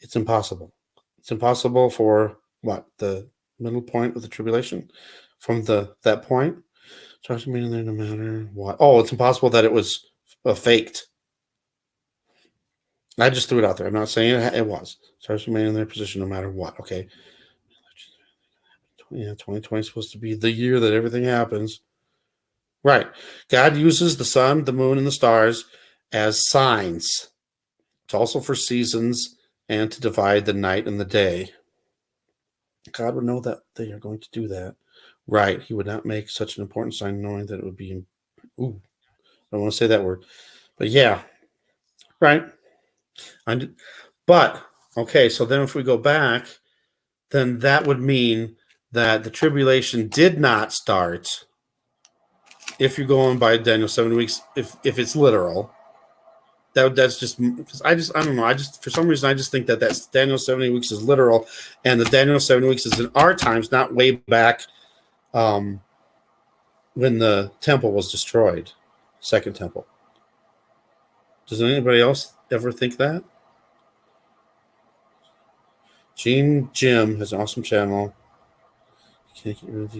It's impossible. It's impossible for what? The middle point of the tribulation? From that point? Starts meaning there no matter what. Oh, it's impossible that it was faked. I just threw it out there. I'm not saying it was. Starts remaining in their position no matter what. Okay. Yeah, 2020 is supposed to be the year that everything happens. Right. God uses the sun, the moon, and the stars as signs. It's also for seasons and to divide the night and the day. God would know that they are going to do that. Right. He would not make such an important sign knowing that it would be. Ooh, I don't want to say that word. But yeah. Right. But, okay, so then if we go back, then that would mean that the tribulation did not start. If you're going by Daniel 7 weeks, if it's literal, that's just I don't know. For some reason I just think that that's Daniel 70 weeks is literal, and the Daniel 70 weeks is in our times, not way back when the temple was destroyed, second temple. Does anybody else ever think that? Gene Jim has an awesome channel. Can't get rid of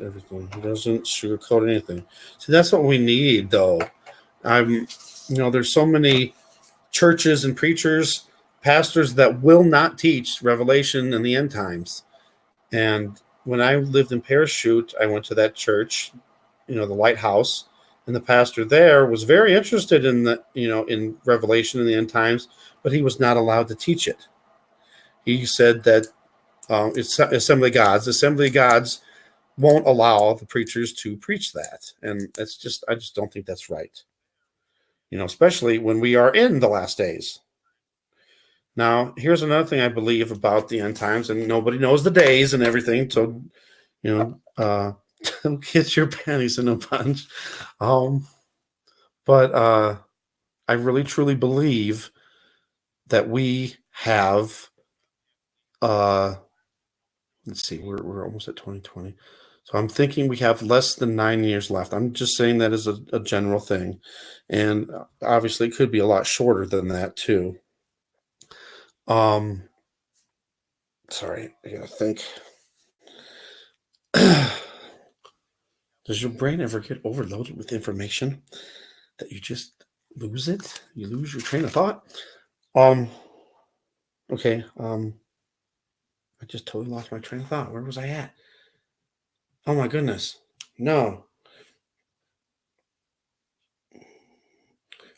everything. He doesn't sugarcoat anything. See, that's what we need, though. There's so many churches and preachers, pastors that will not teach Revelation and the end times. And when I lived in Parachute, I went to that church, the Lighthouse, and the pastor there was very interested in in Revelation and the end times, but he was not allowed to teach it. He said that it's Assembly of Gods won't allow the preachers to preach that, and I just don't think that's right. Especially when we are in the last days. Now, here's another thing I believe about the end times, and nobody knows the days and everything. So, don't get your panties in a bunch. But I really truly believe that we have. Let's see, we're almost at 2020. So I'm thinking we have less than 9 years left. I'm just saying that as a general thing. And obviously it could be a lot shorter than that too. Sorry, I gotta think. Does your brain ever get overloaded with information that you just lose it? You lose your train of thought? Okay. I just totally lost my train of thought. Where was I at? Oh my goodness. No.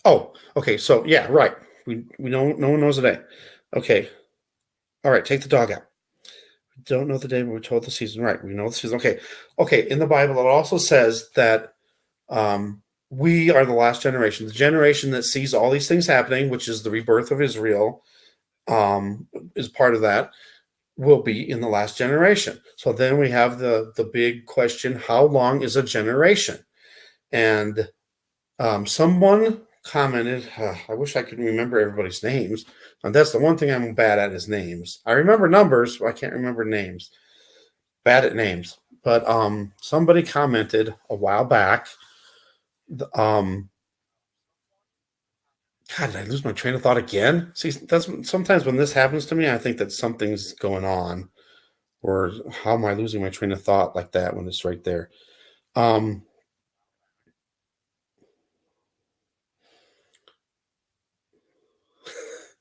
Oh, okay. So yeah, right. We know no one knows the day. Okay. All right, take the dog out. We don't know the day, but we're told the season. Right. We know the season. Okay. Okay. In the Bible, it also says that we are the last generation, the generation that sees all these things happening, which is the rebirth of Israel, is part of that, will be in the last generation. So then we have the big question, how long is a generation? And someone commented, I wish I could remember everybody's names. And that's the one thing I'm bad at is names. I remember numbers, but I can't remember names. Bad at names. But somebody commented a while back. God, did I lose my train of thought again? See, that's sometimes when this happens to me, I think that something's going on. Or how am I losing my train of thought like that when it's right there?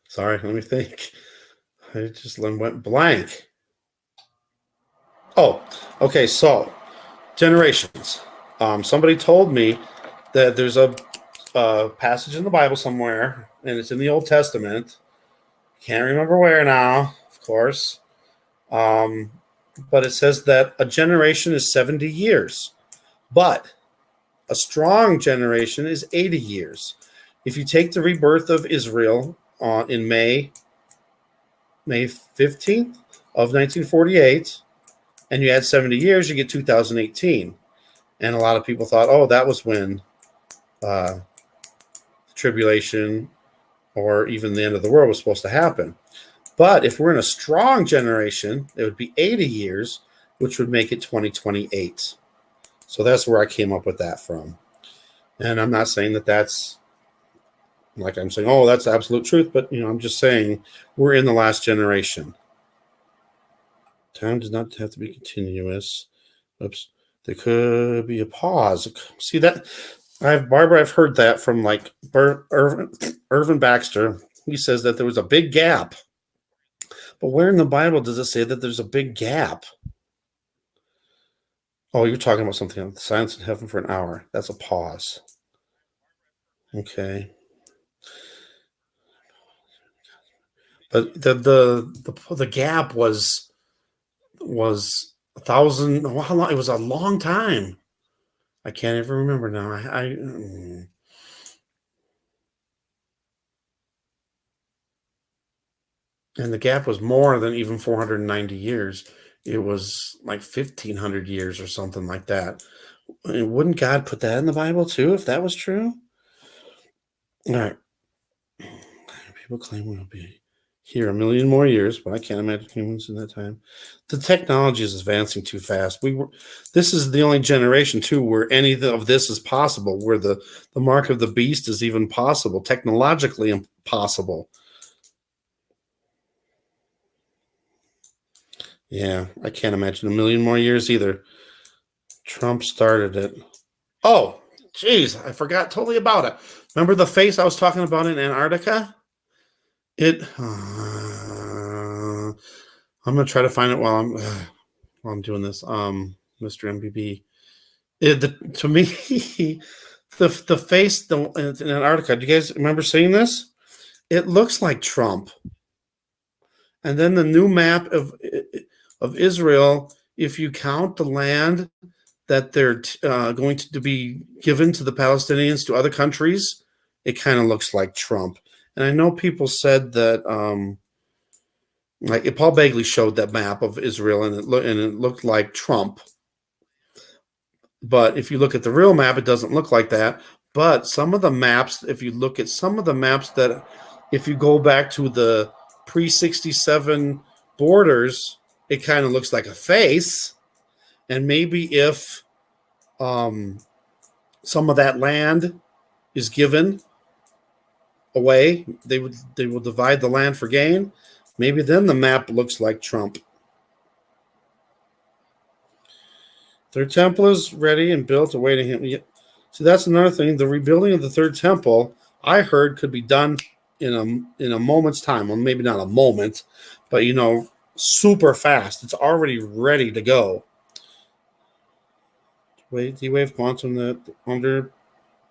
Sorry, let me think. I just went blank. Oh, okay. So generations. Somebody told me that there's a passage in the Bible somewhere, and it's in the Old Testament. Can't remember where now, of course. But it says that a generation is 70 years, but a strong generation is 80 years. If you take the rebirth of Israel in May 15th of 1948, and you add 70 years, you get 2018. And a lot of people thought, oh, that was when tribulation or even the end of the world was supposed to happen. But if we're in a strong generation, it would be 80 years, which would make it 2028. So that's where I came up with that from. And I'm not saying that that's like I'm saying, oh, that's the absolute truth. But, I'm just saying we're in the last generation. Time does not have to be continuous. Oops. There could be a pause. See that? Barbara, I've heard that from like Irvin Baxter. He says that there was a big gap. But where in the Bible does it say that there's a big gap? Oh, you're talking about something else. Silence in heaven for an hour. That's a pause. Okay. But the gap was 1,000. How long? It was a long time. I can't even remember now. And the gap was more than even 490 years. It was like 1,500 years or something like that. And wouldn't God put that in the Bible too, if that was true? All right. People claim we'll be here a million more years, but I can't imagine humans in that time. The technology is advancing too fast. This is the only generation too where any of this is possible, where the mark of the beast is even possible, technologically impossible. Yeah, I can't imagine a million more years either. Trump started it. Oh, geez, I forgot totally about it. Remember the face I was talking about in Antarctica? I'm gonna try to find it while I'm doing this. Mr. MBB. To me, the face in Antarctica. Do you guys remember seeing this? It looks like Trump. And then the new map of Israel, if you count the land that they're going to be given to the Palestinians to other countries, it kind of looks like Trump. And I know people said that, like Paul Bagley showed that map of Israel, and it looked like Trump. But if you look at the real map, it doesn't look like that. But some of the maps, if you look at some of the maps that, if you go back to the pre-67 borders, it kind of looks like a face. And maybe if some of that land is given away, they will divide the land for gain. Maybe then the map looks like Trump. Third temple is ready and built, awaiting him. So that's another thing. The rebuilding of the third temple, I heard, could be done in a moment's time. Well, maybe not a moment, but super fast. It's already ready to go. D-wave quantum that under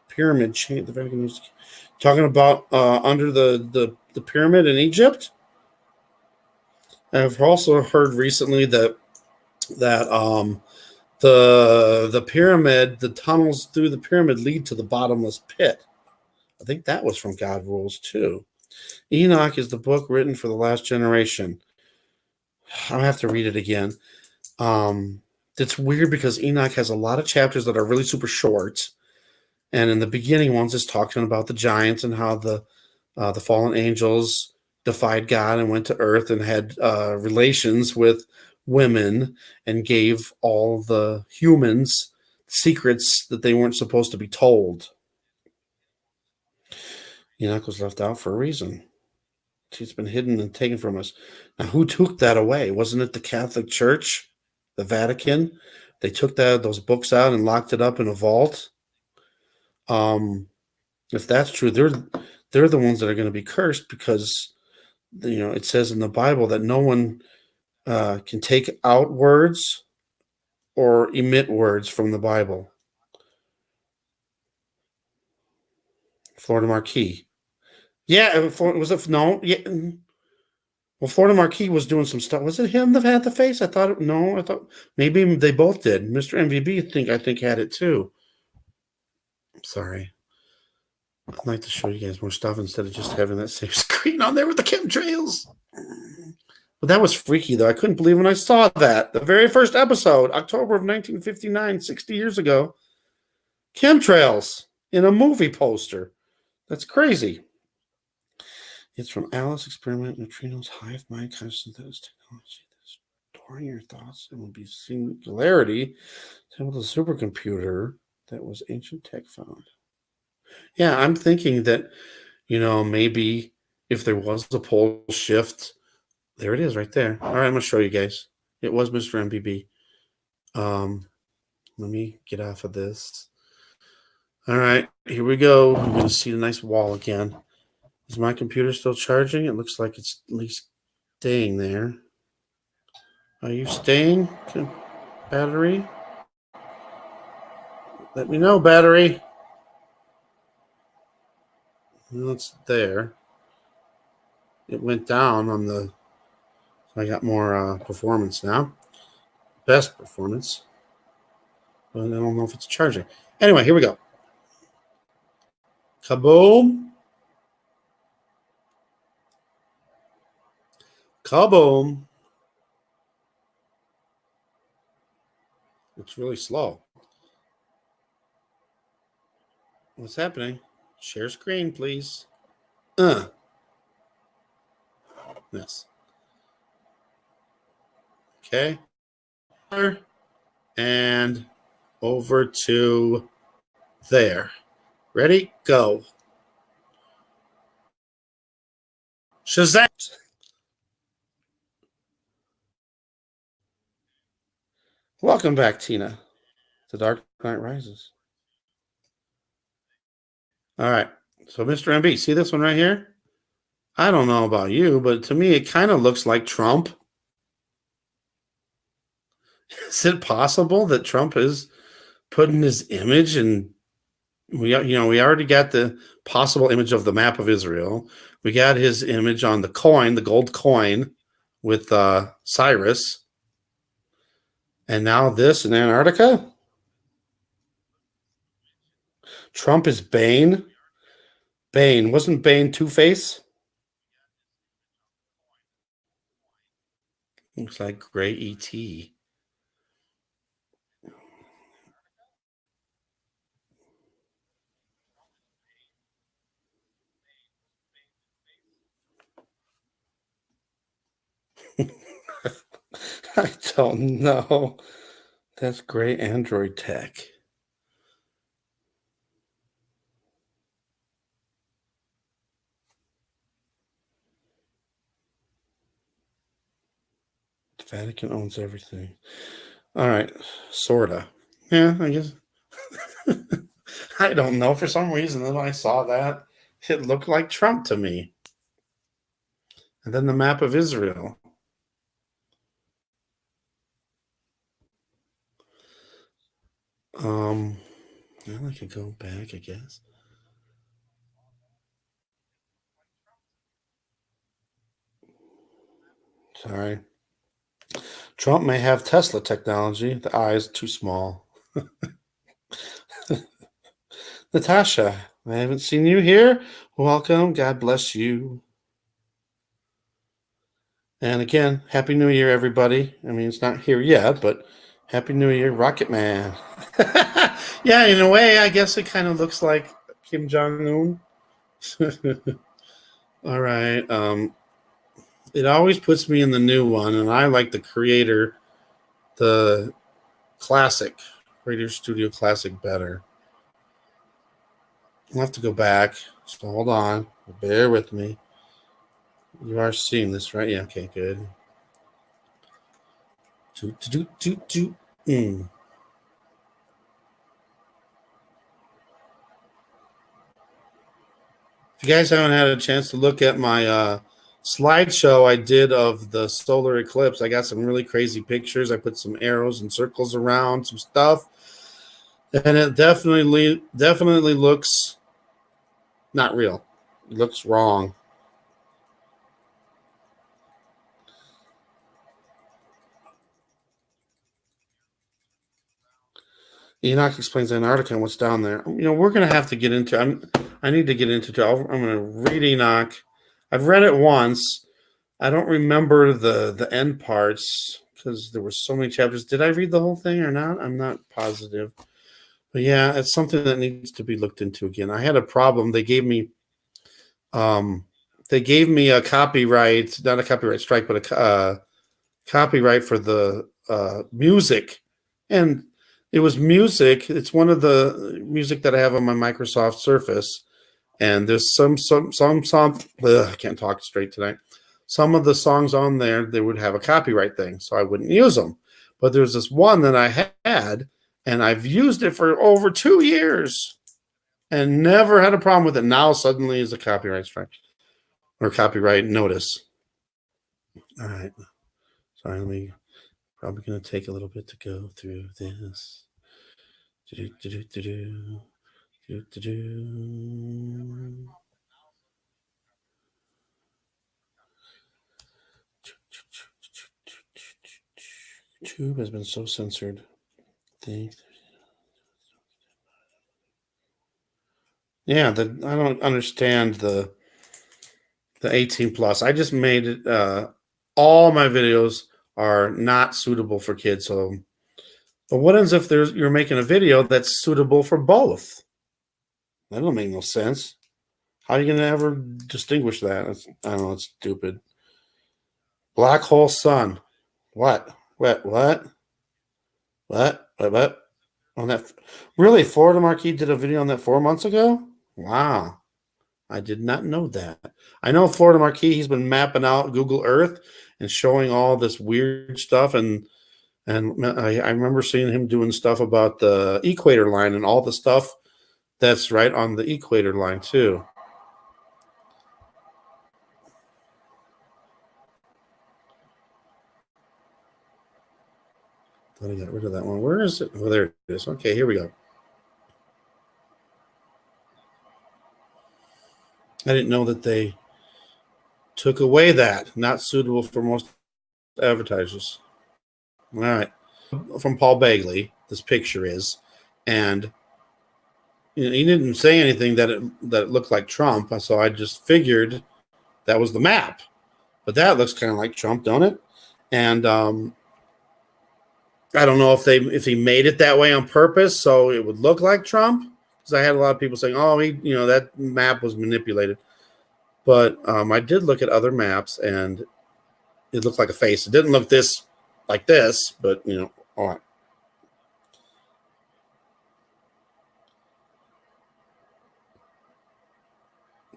pyramid chain. The Vatican is talking about under the pyramid in Egypt. I've also heard recently that the pyramid, the tunnels through the pyramid lead to the bottomless pit. I think that was from God Rules too. Enoch is the book written for the last generation. I'll have to read it again. It's weird because Enoch has a lot of chapters that are really super short. And in the beginning ones, it's talking about the giants and how the fallen angels defied God and went to earth and had relations with women and gave all the humans secrets that they weren't supposed to be told. Enoch was left out for a reason. It's been hidden and taken from us. Now, who took that away? Wasn't it the Catholic Church, the Vatican? They took those books out and locked it up in a vault. If that's true, they're the ones that are going to be cursed because it says in the Bible that no one can take out words or emit words from the Bible. Florida Marquis. Yeah, was it no? Yeah. Well, Florida Marquis was doing some stuff. Was it him that had the face? I thought no. I thought maybe they both did. Mr. MVB, I think had it too. Sorry. I'd like to show you guys more stuff instead of just having that same screen on there with the chemtrails. But that was freaky, though. I couldn't believe when I saw that. The very first episode, October of 1959, 60 years ago. Chemtrails in a movie poster. That's crazy. It's from Alice Experiment Neutrinos Hive Mind Consciousness Technology. Storing your thoughts and will be singularity. Sample the supercomputer that was ancient tech found. Yeah, I'm thinking that, maybe if there was a pole shift, there it is right there. All right, I'm going to show you guys. It was Mr. MBB. Let me get off of this. All right, here we go. I'm going to see the nice wall again. Is my computer still charging? It looks like it's at least staying there. Are you staying, battery? Let me know, battery. Well, it's there. It went down on the... I got more performance now. Best performance. But I don't know if it's charging. Anyway, here we go. Kaboom. Kaboom. It's really slow. What's happening? Share screen, please. Yes. Okay. And over to there. Ready? Go. Shazam! Welcome back, Tina. The Dark Knight Rises. All right. So, Mr. MB, see this one right here? I don't know about you, but to me, it kind of looks like Trump. Is it possible that Trump is putting his image in? We already got the possible image of the map of Israel. We got his image on the coin, the gold coin with Cyrus. And now this in Antarctica? Trump is Bane. Bane. Wasn't Bane Two-Face? Looks like gray E.T. I don't know. That's great Android tech. The Vatican owns everything. All right. Sorta. Yeah, I guess. I don't know. For some reason, when I saw that, it looked like Trump to me. And then the map of Israel. Well, I could go back, I guess. Sorry. Trump may have Tesla technology. The eye is too small. Natasha, I haven't seen you here. Welcome. God bless you. And again, Happy New Year, everybody. I mean, it's not here yet, but Happy New Year, Rocket Man. Yeah, in a way, I guess it kind of looks like Kim Jong-un. All right. It always puts me in the new one, and I like the creator, the classic, Creator Studio Classic better. I'll have to go back, so hold on. Bear with me. You are seeing this, right? Yeah, okay, good. If you guys haven't had a chance to look at my slideshow I did of the solar eclipse, I got some really crazy pictures. I put some arrows and circles around some stuff, and it definitely looks Not real. It looks wrong. Enoch explains Antarctica and what's down there. We're going to have to get into. I need to get into. I'm going to read Enoch. I've read it once. I don't remember the end parts because there were so many chapters. Did I read the whole thing or not? I'm not positive. But yeah, it's something that needs to be looked into again. I had a problem. They gave me a copyright, not a copyright strike, but a copyright for the music, and it was music. It's one of the music that I have on my Microsoft Surface, and there's some. I can't talk straight tonight. Some of the songs on there, they would have a copyright thing, so I wouldn't use them. But there's this one that I had, and I've used it for over 2 years and never had a problem with it. Now suddenly is a copyright strike or copyright notice. All right. Sorry, let me. Probably going to take a little bit to go through this. YouTube has been so censored. Yeah, I don't understand the 18 plus. I just made it. All my videos are not suitable for kids. So, but what happens if you're making a video that's suitable for both? That don't make no sense. How are you going to ever distinguish that? I don't know. It's stupid. Black hole sun. What? What? On that, really? Florida Marquis did a video on that 4 months ago? Wow. I did not know that. I know Florida Marquis, he's been mapping out Google Earth and showing all this weird stuff. And I remember seeing him doing stuff about the equator line and all the stuff that's right on the equator line, too. Thought I got rid of that one. Where is it? Oh, there it is. Okay, here we go. I didn't know that they took away that. Not suitable for most advertisers. All right. From Paul Bagley, this picture is. And he didn't say anything that it looked like Trump. So I just figured that was the map. But that looks kind of like Trump, don't it? And I don't know if he made it that way on purpose so it would look like Trump. Because I had a lot of people saying, "Oh, that map was manipulated." But I did look at other maps, and it looked like a face. It didn't look like this, but all right.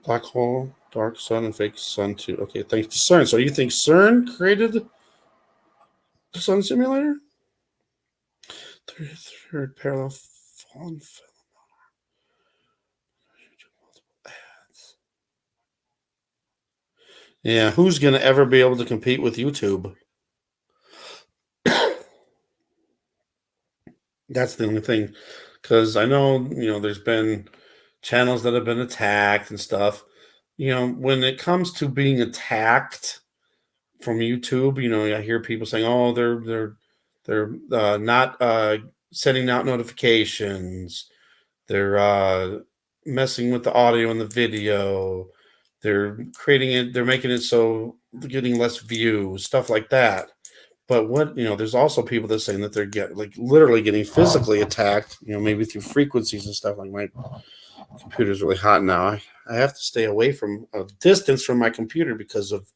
Black hole, dark sun, and fake sun too. Okay, thanks to CERN. So you think CERN created the sun simulator? Third parallel fallen film. Yeah, who's going to ever be able to compete with YouTube? That's the only thing. Because I know, there's been channels that have been attacked and stuff. When it comes to being attacked from YouTube, I hear people saying, "Oh, they're not sending out notifications. They're messing with the audio and the video. They're creating it. They're making it so they're getting less views, stuff like that." But there's also people that are saying that they're literally getting physically attacked. Maybe through frequencies and stuff. Like my computer's really hot now. I have to stay away from a distance from my computer because of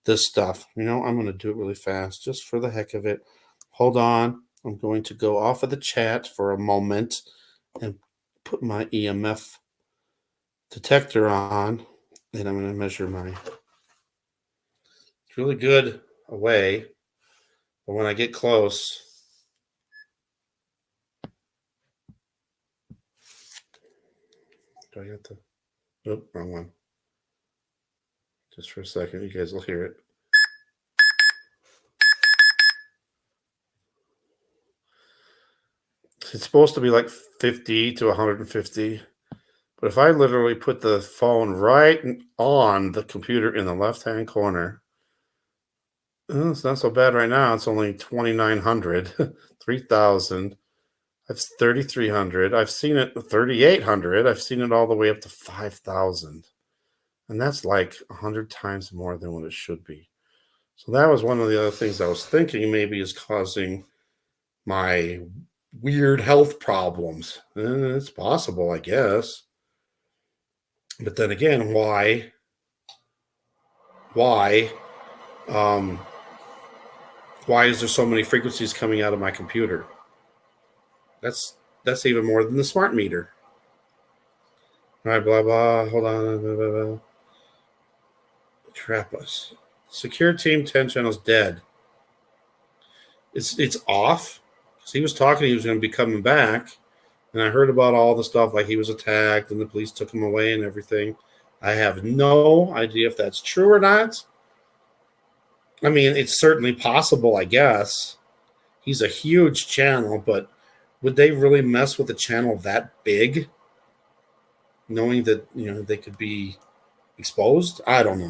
this stuff. I'm going to do it really fast just for the heck of it. Hold on. I'm going to go off of the chat for a moment and put my EMF detector on, and I'm going to measure it's really good away, but when I get close, do I have to, nope, wrong one. Just for a second, you guys will hear it. It's supposed to be like 50 to 150. But if I literally put the phone right on the computer in the left-hand corner, it's not so bad right now. It's only 2,900, 3,000. I've 3,300. I've seen it 3,800. I've seen it all the way up to 5,000. And that's like 100 times more than what it should be. So that was one of the other things I was thinking maybe is causing my weird health problems. And it's possible, I guess. But then again, why? Um, why is there so many frequencies coming out of my computer? That's even more than the smart meter. All right, blah blah. Hold on. Blah, blah, blah. Trap us. Secure team 10 channels dead. It's off. Because he was talking, he was going to be coming back, and I heard about all the stuff like he was attacked and the police took him away and everything. I have no idea if that's true or not. I mean, it's certainly possible, I guess. He's a huge channel, but would they really mess with a channel that big, knowing that they could be exposed? I don't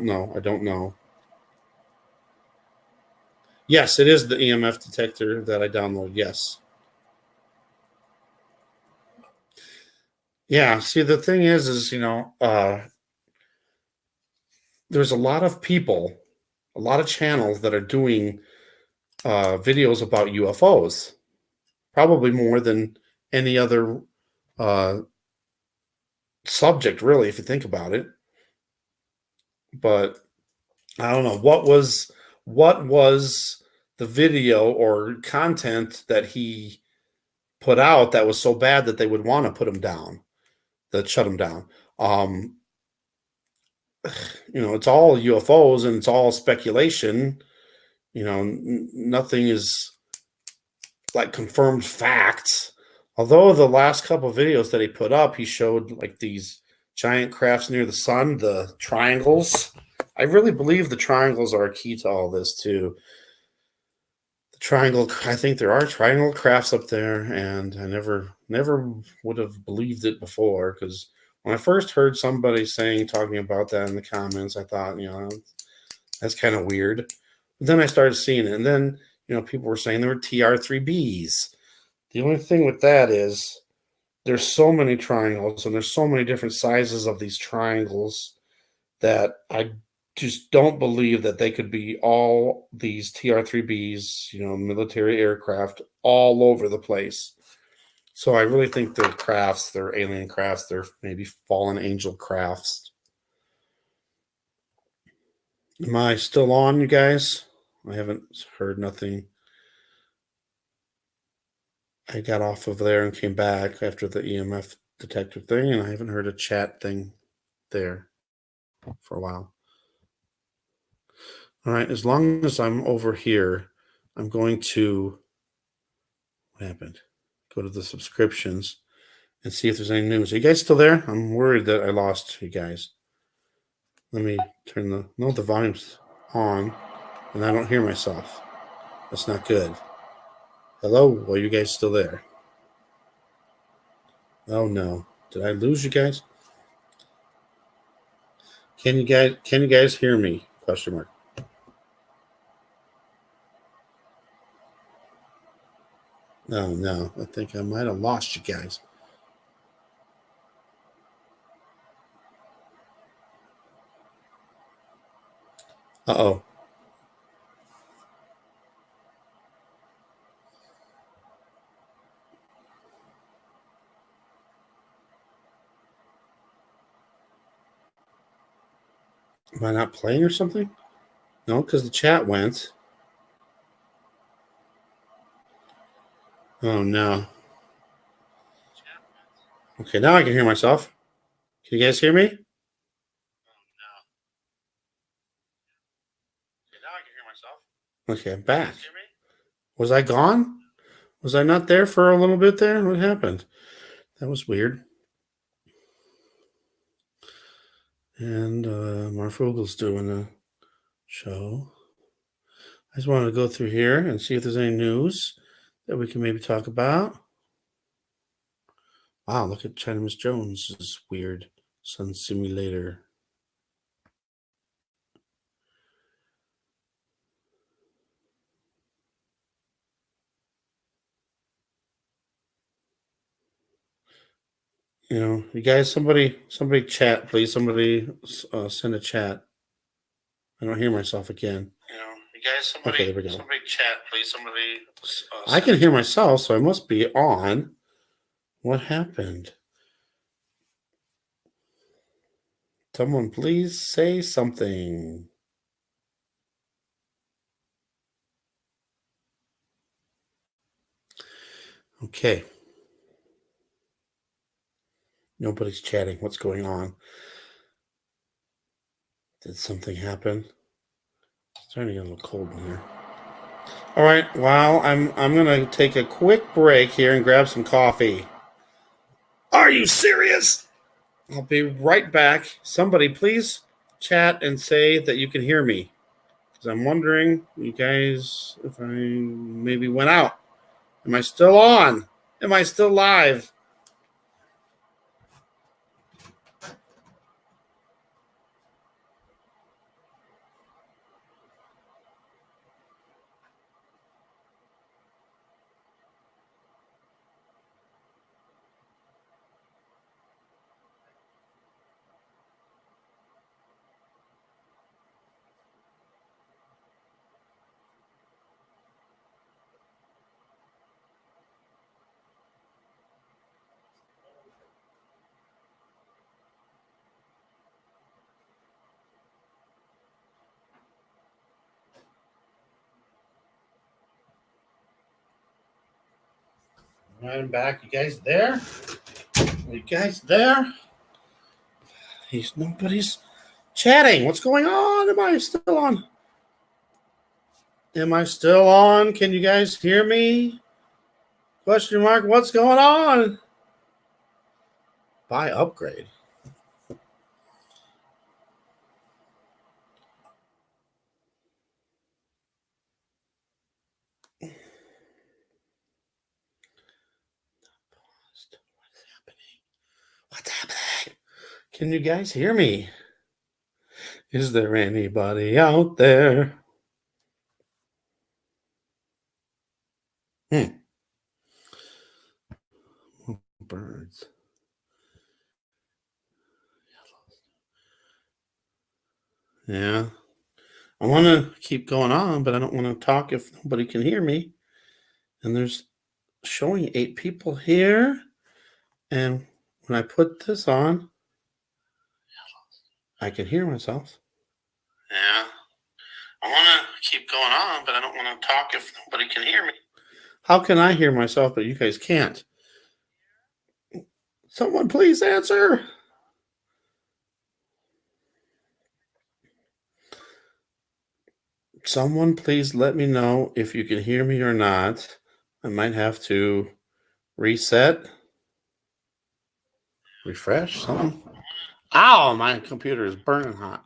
know. Yes, it is the EMF detector that I downloaded. Yes. Yeah. See, the thing is there's a lot of people, a lot of channels that are doing videos about UFOs, probably more than any other subject, really, if you think about it. But I don't know what was the video or content that he put out that was so bad that they would want to put him down, that shut him down. It's all UFOs and it's all speculation. Nothing is like confirmed facts. Although the last couple of videos that he put up, he showed like these giant crafts near the sun, the triangles. I really believe the triangles are a key to all this too. The triangle, I think there are triangle crafts up there, and I never would have believed it before, because when I first heard somebody talking about that in the comments, I thought, that's kind of weird. But then I started seeing it, and then people were saying there were TR3Bs. The only thing with that is there's so many triangles and there's so many different sizes of these triangles that I just don't believe that they could be all these TR3Bs, military aircraft all over the place. So I really think they're crafts, they're alien crafts, they're maybe fallen angel crafts. Am I still on, you guys? I haven't heard nothing. I got off of there and came back after the EMF detector thing, and I haven't heard a chat thing there for a while. All right, as long as I'm over here, I'm going to, what happened? Go to the subscriptions and see if there's any news. Are you guys still there? I'm worried that I lost you guys. Let me turn the volume's on, and I don't hear myself. That's not good. Hello? Are you guys still there? Oh no. Did I lose you guys? Can you guys hear me? Question mark. Oh no. I think I might have lost you guys. Uh-oh. Am I not playing or something? No, because the chat went. Oh no. Okay, now I can hear myself. Can you guys hear me? Okay, I'm back. Was I gone? Was I not there for a little bit there? What happened? That was weird. And Marfogel's doing a show. I just wanted to go through here and see if there's any news that we can maybe talk about. Wow, look at China Miss Jones' weird sun simulator. You know, you guys, somebody chat, please. Somebody send a chat. I don't hear myself again. You know, you guys, Okay, there we go. somebody chat, please. Somebody. I can hear myself, so I must be on. What happened? Someone please say something. Okay. Nobody's chatting. What's going on? Did something happen? It's starting to get a little cold in here. All right. Well, I'm gonna take a quick break here and grab some coffee. Are you serious? I'll be right back. Somebody please chat and say that you can hear me. Because I'm wondering, you guys, if I maybe went out. Am I still on? Am I still live? I'm back. You guys there? Are you guys there? Nobody's chatting. What's going on? Am I still on? Am I still on? Can you guys hear me? Question mark. What's going on? Buy upgrade. What's happening? Can you guys hear me? Is there anybody out there? Birds. Yeah. I want to keep going on, but I don't want to talk if nobody can hear me. And there's showing 8 people here. And when I put this on, I can hear myself. Yeah. I want to keep going on, but I don't want to talk if nobody can hear me. How can I hear myself, but you guys can't? Someone please answer. Someone please let me know if you can hear me or not. I might have to reset. Refresh something. Ow, my computer is burning hot.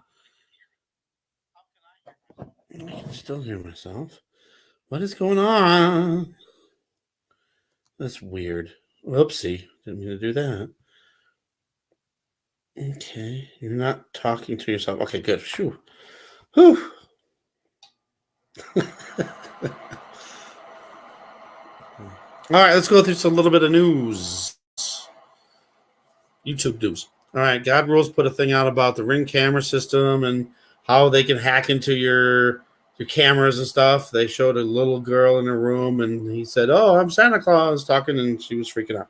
I can still hear myself. What is going on? That's weird. Whoopsie. Didn't mean to do that. Okay. You're not talking to yourself. Okay, good. Phew. Whew. All right, let's go through a little bit of news. YouTube news. All right, God Rules put a thing out about the Ring camera system and how they can hack into your cameras and stuff. They showed a little girl in a room, and he said, "Oh, I'm Santa Claus," talking, and she was freaking out.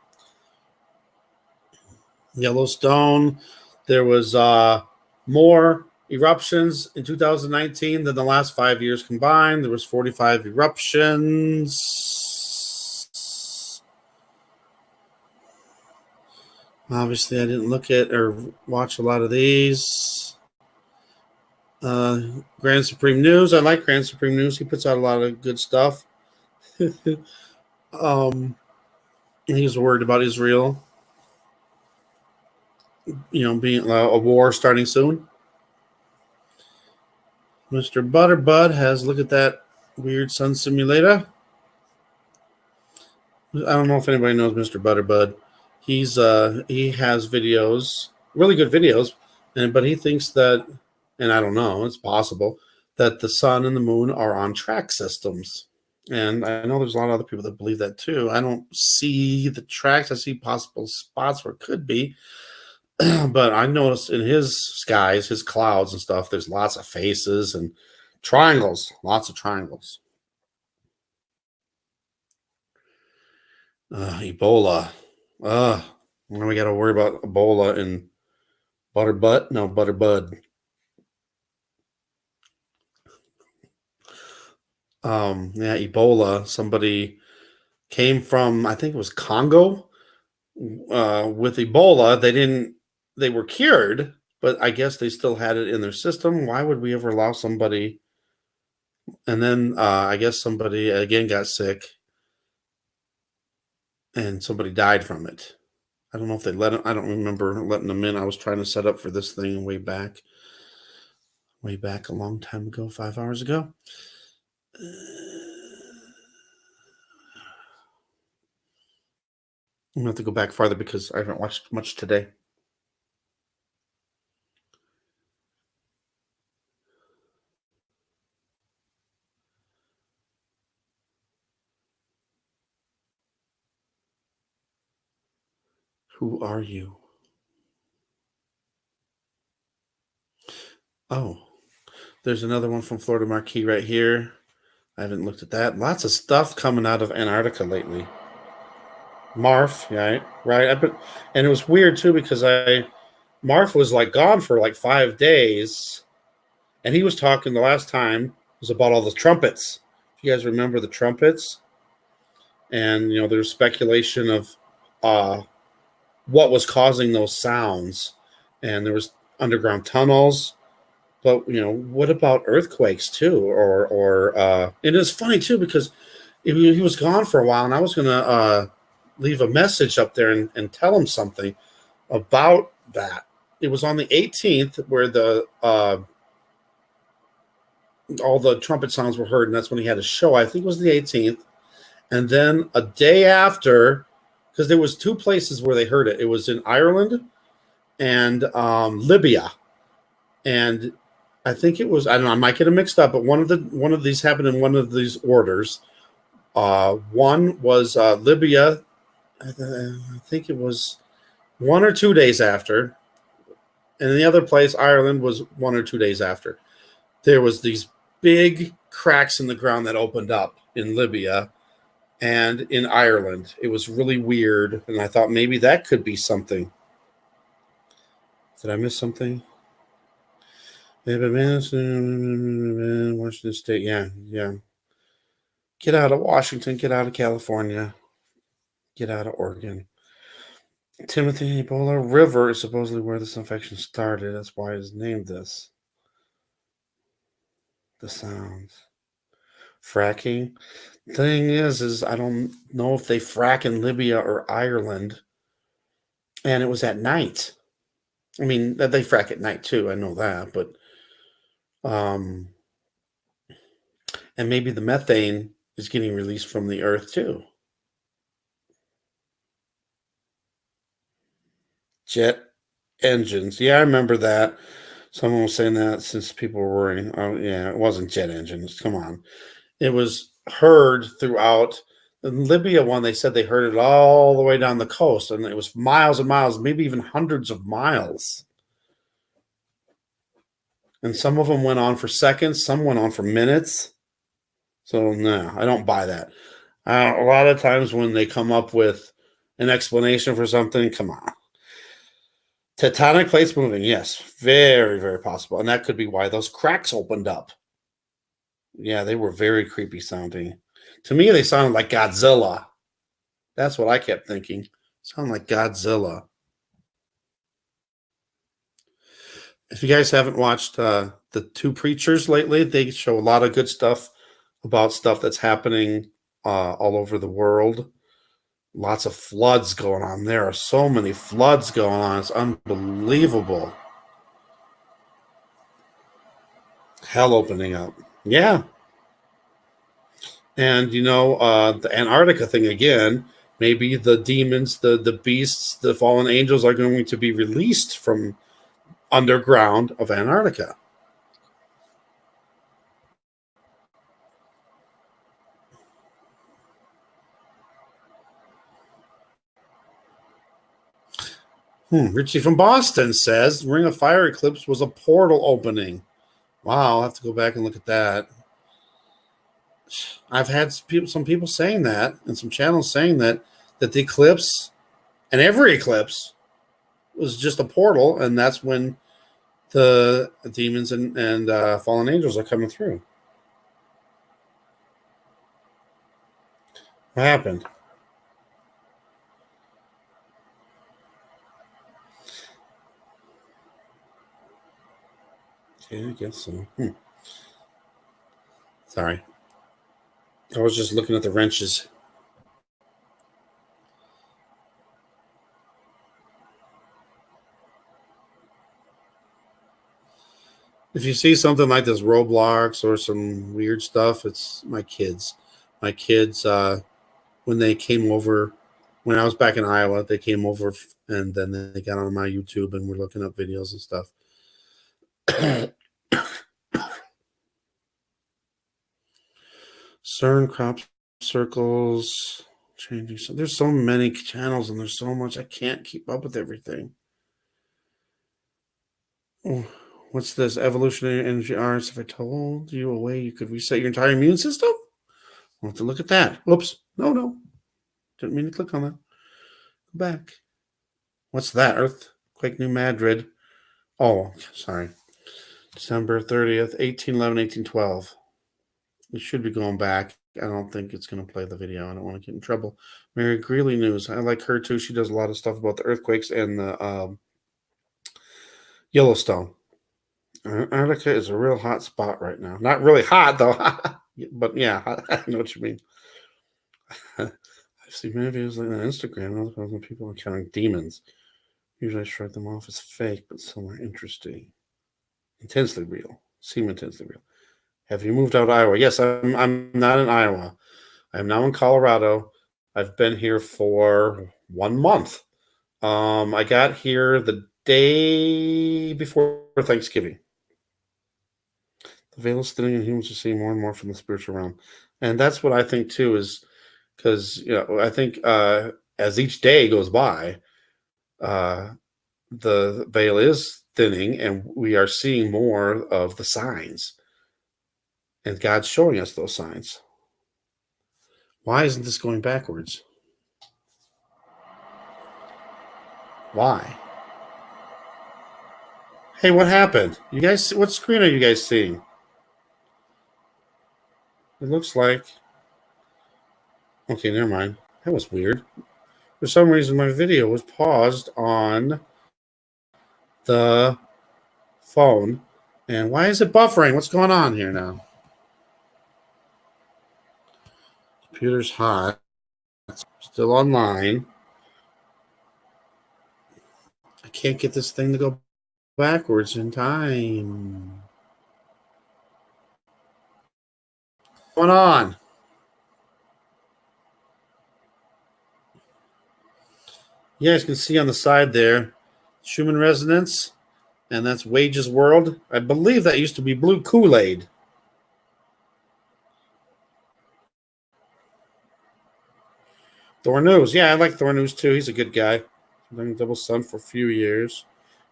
Yellowstone, there was more eruptions in 2019 than the last 5 years combined. There was 45 eruptions. Obviously, I didn't look at or watch a lot of these. Grand Supreme News. I like Grand Supreme News. He puts out a lot of good stuff. He was worried about Israel, being a war starting soon. Mr. Butterbud has, look at that weird sun simulator. I don't know if anybody knows Mr. Butterbud. he has videos, really good videos, but he thinks that, and I don't know, it's possible that the sun and the moon are on track systems. And I know there's a lot of other people that believe that too. I don't see the tracks. I see possible spots where it could be. But I noticed in his skies, his clouds and stuff, there's lots of faces and triangles, lots of triangles. Ebola. Now we got to worry about Ebola and Butterbutt. No, Butterbud. Yeah, Ebola. Somebody came from, I think it was Congo, with Ebola. They were cured, but I guess they still had it in their system. Why would we ever allow somebody? And then I guess somebody again got sick and somebody died from it. I don't know if they let him. I don't remember letting them in. I was trying to set up for this thing way back a long time ago, 5 hours ago. I'm gonna have to go back farther because I haven't watched much today. Who are you? Oh, there's another one from Florida Marquis right here. I haven't looked at that. Lots of stuff coming out of Antarctica lately. Marf, right. And it was weird too because Marf was like gone for like 5 days, and he was talking the last time was about all the trumpets. If you guys remember the trumpets, and there's speculation of uh, what was causing those sounds, and there was underground tunnels. But what about earthquakes too? Or it is funny too because he was gone for a while, and I was gonna leave a message up there and tell him something about that. It was on the 18th where the all the trumpet sounds were heard, and that's when he had a show. I think it was the 18th, and then a day after, because there was two places where they heard it. It was in Ireland and Libya, and I think it was, I don't know, I might get them mixed up, but one of these happened in one of these orders. One was Libya. I think it was 1 or 2 days after, and the other place, Ireland, was 1 or 2 days after. There was these big cracks in the ground that opened up in Libya and in Ireland. It was really weird, and I thought maybe that could be something. Did I miss something? Washington State, yeah. Get out of Washington, get out of California, get out of Oregon. Timothy, Ebola River is supposedly where this infection started. That's why it's named this. The sounds. Fracking. Thing is I don't know if they frack in Libya or Ireland. And it was at night. I mean, they frack at night too. I know that, but and maybe the methane is getting released from the earth too. Jet engines. Yeah, I remember that. Someone was saying that since people were worrying. Oh, yeah, it wasn't jet engines. Come on. It was heard throughout. The Libya one, they said they heard it all the way down the coast, and it was miles and miles, maybe even hundreds of miles. And some of them went on for seconds, some went on for minutes. So, no, I don't buy that. A lot of times when they come up with an explanation for something, come on. Tectonic plates moving, yes, very, very possible. And that could be why those cracks opened up. Yeah, they were very creepy sounding. To me, they sounded like Godzilla. That's what I kept thinking. Sound like Godzilla. If you guys haven't watched the two preachers lately, they show a lot of good stuff about stuff that's happening all over the world. Lots of floods going on. There are so many floods going on. It's unbelievable. Hell opening up. Yeah. And, the Antarctica thing again, maybe the demons, the beasts, the fallen angels are going to be released from underground of Antarctica. Richie from Boston says Ring of Fire eclipse was a portal opening. Wow, I'll have to go back and look at that. I've had some people saying that, and some channels saying that the eclipse and every eclipse was just a portal, and that's when the demons and fallen angels are coming through. What happened? Okay, I guess so. Sorry. I was just looking at the wrenches. If you see something like this Roblox or some weird stuff, it's my kids. My kids, when they came over, when I was back in Iowa, they came over and then they got on my YouTube and were looking up videos and stuff. CERN crop circles changing. So there's so many channels and there's so much I can't keep up with everything. Oh, what's this? Evolutionary energy arts. If I told you a way you could reset your entire immune system, I'll have to look at that. Whoops. No. Didn't mean to click on that. Go back. What's that? Earthquake New Madrid. Oh, sorry. December 30th, 1811, 1812. You should be going back. I don't think it's going to play the video. I don't want to get in trouble. Mary Greeley News. I like her too. She does a lot of stuff about the earthquakes and the Yellowstone. Antarctica is a real hot spot right now. Not really hot, though. But yeah, I know what you mean. I've seen many videos like on Instagram when people encountering demons. Usually I shrug them off as fake, but some are interesting. Intensely real. Seem intensely real. Have you moved out of Iowa? Yes, I'm not in Iowa. I'm now in Colorado. I've been here for 1 month. I got here the day before Thanksgiving. The veil is thinning and humans are seeing more and more from the spiritual realm. And that's what I think too, is because I think as each day goes by, the veil is thinning and we are seeing more of the signs. And God's showing us those signs. Why isn't this going backwards? Why? Hey, what happened? You guys, what screen are you guys seeing? It looks like... Okay, never mind. That was weird. For some reason, my video was paused on the phone. And why is it buffering? What's going on here now? Computer's hot. Still online. I can't get this thing to go backwards in time. What's going on? You guys can see on the side there, Schumann resonance, and that's Wages World. I believe that used to be Blue Kool-Aid. Thor News. Yeah, I like Thor News too. He's a good guy. I've been Double Sun for a few years.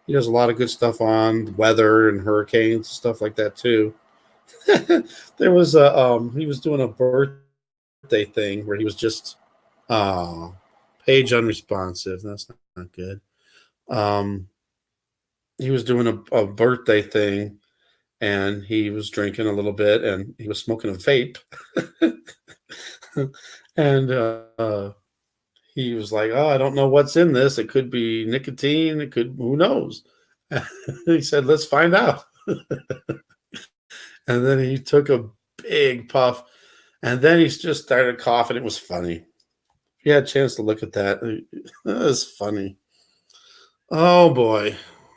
He does a lot of good stuff on weather and hurricanes, stuff like that too. There was he was doing a birthday thing where he was just page unresponsive. That's not good. He was doing a birthday thing and he was drinking a little bit and he was smoking a vape. And he was like, "Oh, I don't know what's in this. It could be nicotine. It could, who knows?" He said, "Let's find out." And then he took a big puff and then he just started coughing. It was funny. If you had a chance to look at that, it was funny. Oh boy.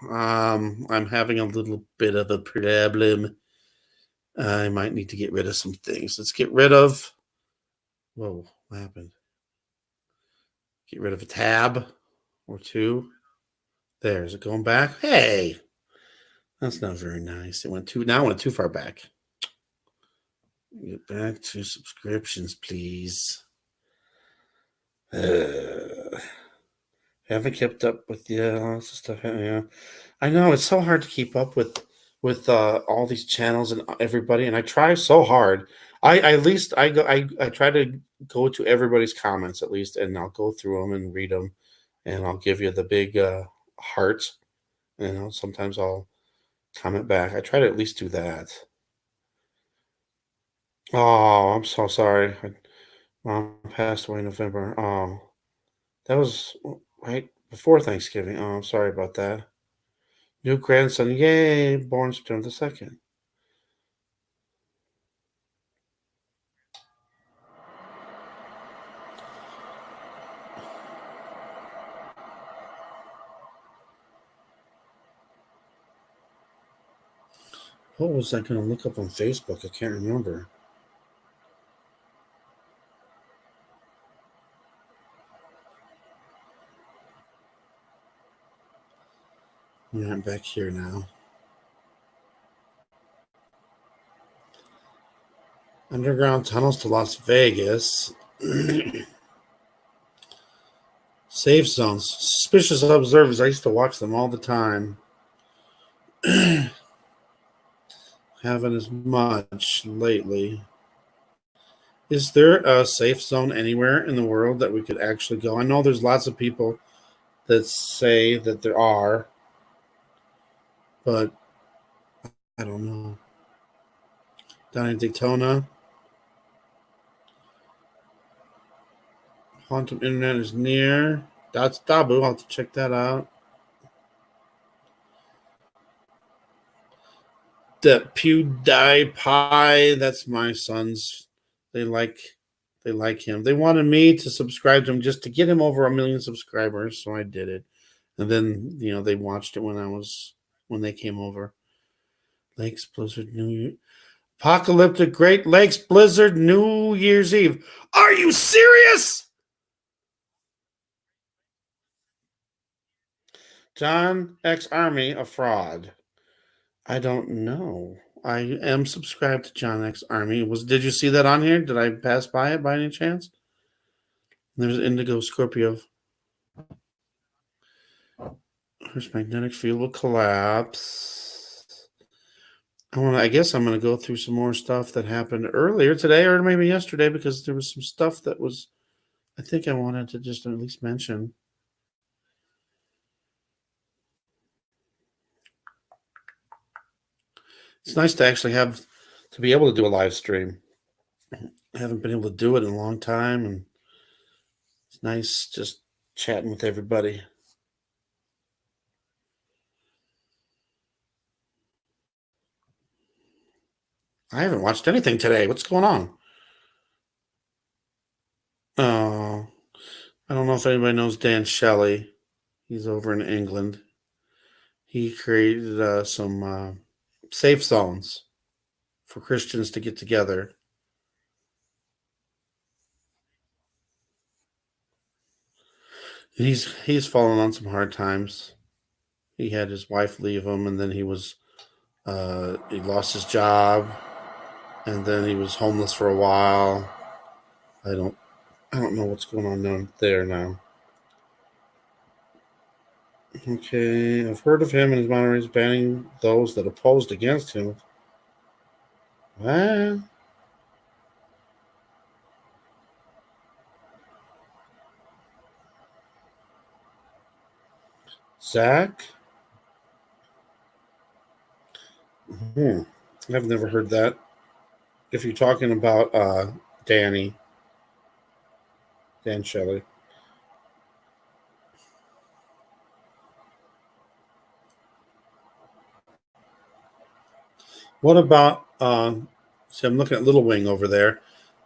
I'm having a little bit of a problem. I might need to get rid of some things. Let's get rid of... Whoa, what happened? Get rid of a tab or two. There's it going back. Hey, that's not very nice. It went too far back. Get back to subscriptions, please. Haven't kept up with lots of stuff. Yeah, I know it's so hard to keep up with all these channels and everybody, and I try so hard. I at least I try to go to everybody's comments at least, and I'll go through them and read them, and I'll give you the big heart. Sometimes I'll comment back. I try to at least do that. Oh, I'm so sorry. Mom passed away in November. Oh, that was right before Thanksgiving. Oh, I'm sorry about that. New grandson, yay, born September the 2nd. What was I going to look up on Facebook? I can't remember. I'm back here now. Underground tunnels to Las Vegas. Safe zones. Suspicious observers. I used to watch them all the time. Haven't as much lately. Is there a safe zone anywhere in the world that we could actually go? I know there's lots of people that say that there are, but I don't know. Down in Daytona, Quantum Internet is near. That's Dabu. I'll have to check that out. That PewDiePie, that's my son's. They like him. They wanted me to subscribe to him just to get him over 1 million subscribers, so I did it. And then they watched it when they came over. Lakes Blizzard New Year. Apocalyptic Great Lakes Blizzard New Year's Eve. Are you serious? John X Army, a fraud. I don't know. I am subscribed to John X Army. Did you see that on here? Did I pass by it by any chance? There's Indigo Scorpio. Earth's magnetic field will collapse. I guess I'm going to go through some more stuff that happened earlier today or maybe yesterday, because there was some stuff that I think I wanted to just at least mention. It's nice to actually to be able to do a live stream. I haven't been able to do it in a long time, and it's nice just chatting with everybody. I haven't watched anything today. What's going on? Oh, I don't know if anybody knows Dan Shelley. He's over in England. He created some safe zones for Christians to get together. He's fallen on some hard times. He had his wife leave him, and then he lost his job, and then he was homeless for a while. I don't know what's going on down there now. Okay, I've heard of him and his monitors banning those that opposed against him. What? Zach? I've never heard that. If you're talking about Dan Shelley. What about see, I'm looking at Little Wing over there.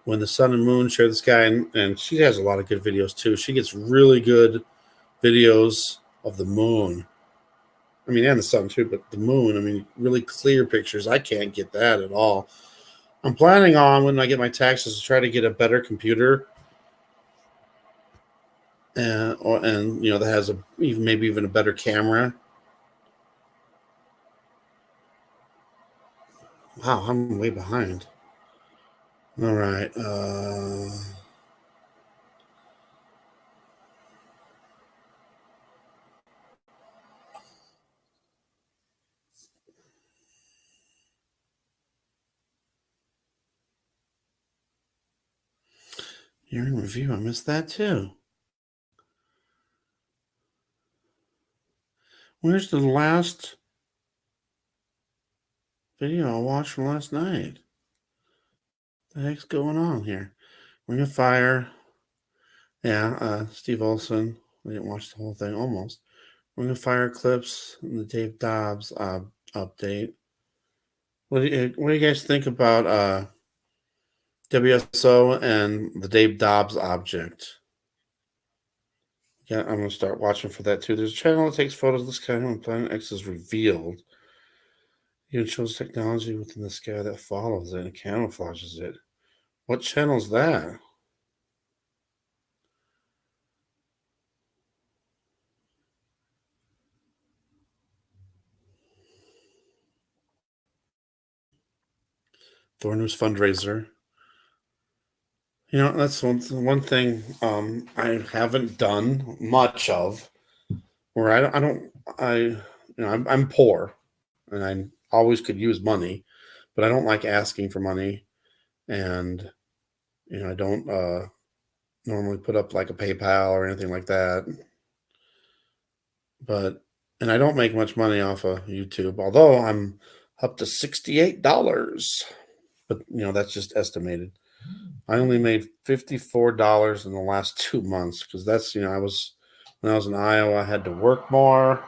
When the sun and moon share the sky, and she has a lot of good videos too. She gets really good videos of the moon. I mean, and the sun too, but the moon, I mean, really clear pictures. I can't get that at all. I'm planning on, when I get my taxes, to try to get a better computer. and that has maybe even a better camera. Wow, I'm way behind. All right. You're in review. I missed that too. Where's the last video I watched from last night? What the heck's going on here? Ring of Fire. Yeah, Steve Olson. I didn't watch the whole thing almost. Ring of Fire clips and the Dave Dobbs update. What do you guys think about WSO and the Dave Dobbs object? Yeah, I'm gonna start watching for that too. There's a channel that takes photos of the sky when Planet X is revealed. It shows technology within the sky that follows it and camouflages it. What channel's that? Thor News fundraiser. That's one thing I haven't done much of. Where I'm poor, and I always could use money, but I don't like asking for money, and I don't normally put up like a PayPal or anything like that. And I don't make much money off of YouTube, although I'm up to $68. But that's just estimated. I only made $54 in the last 2 months because that's when I was in Iowa, I had to work more.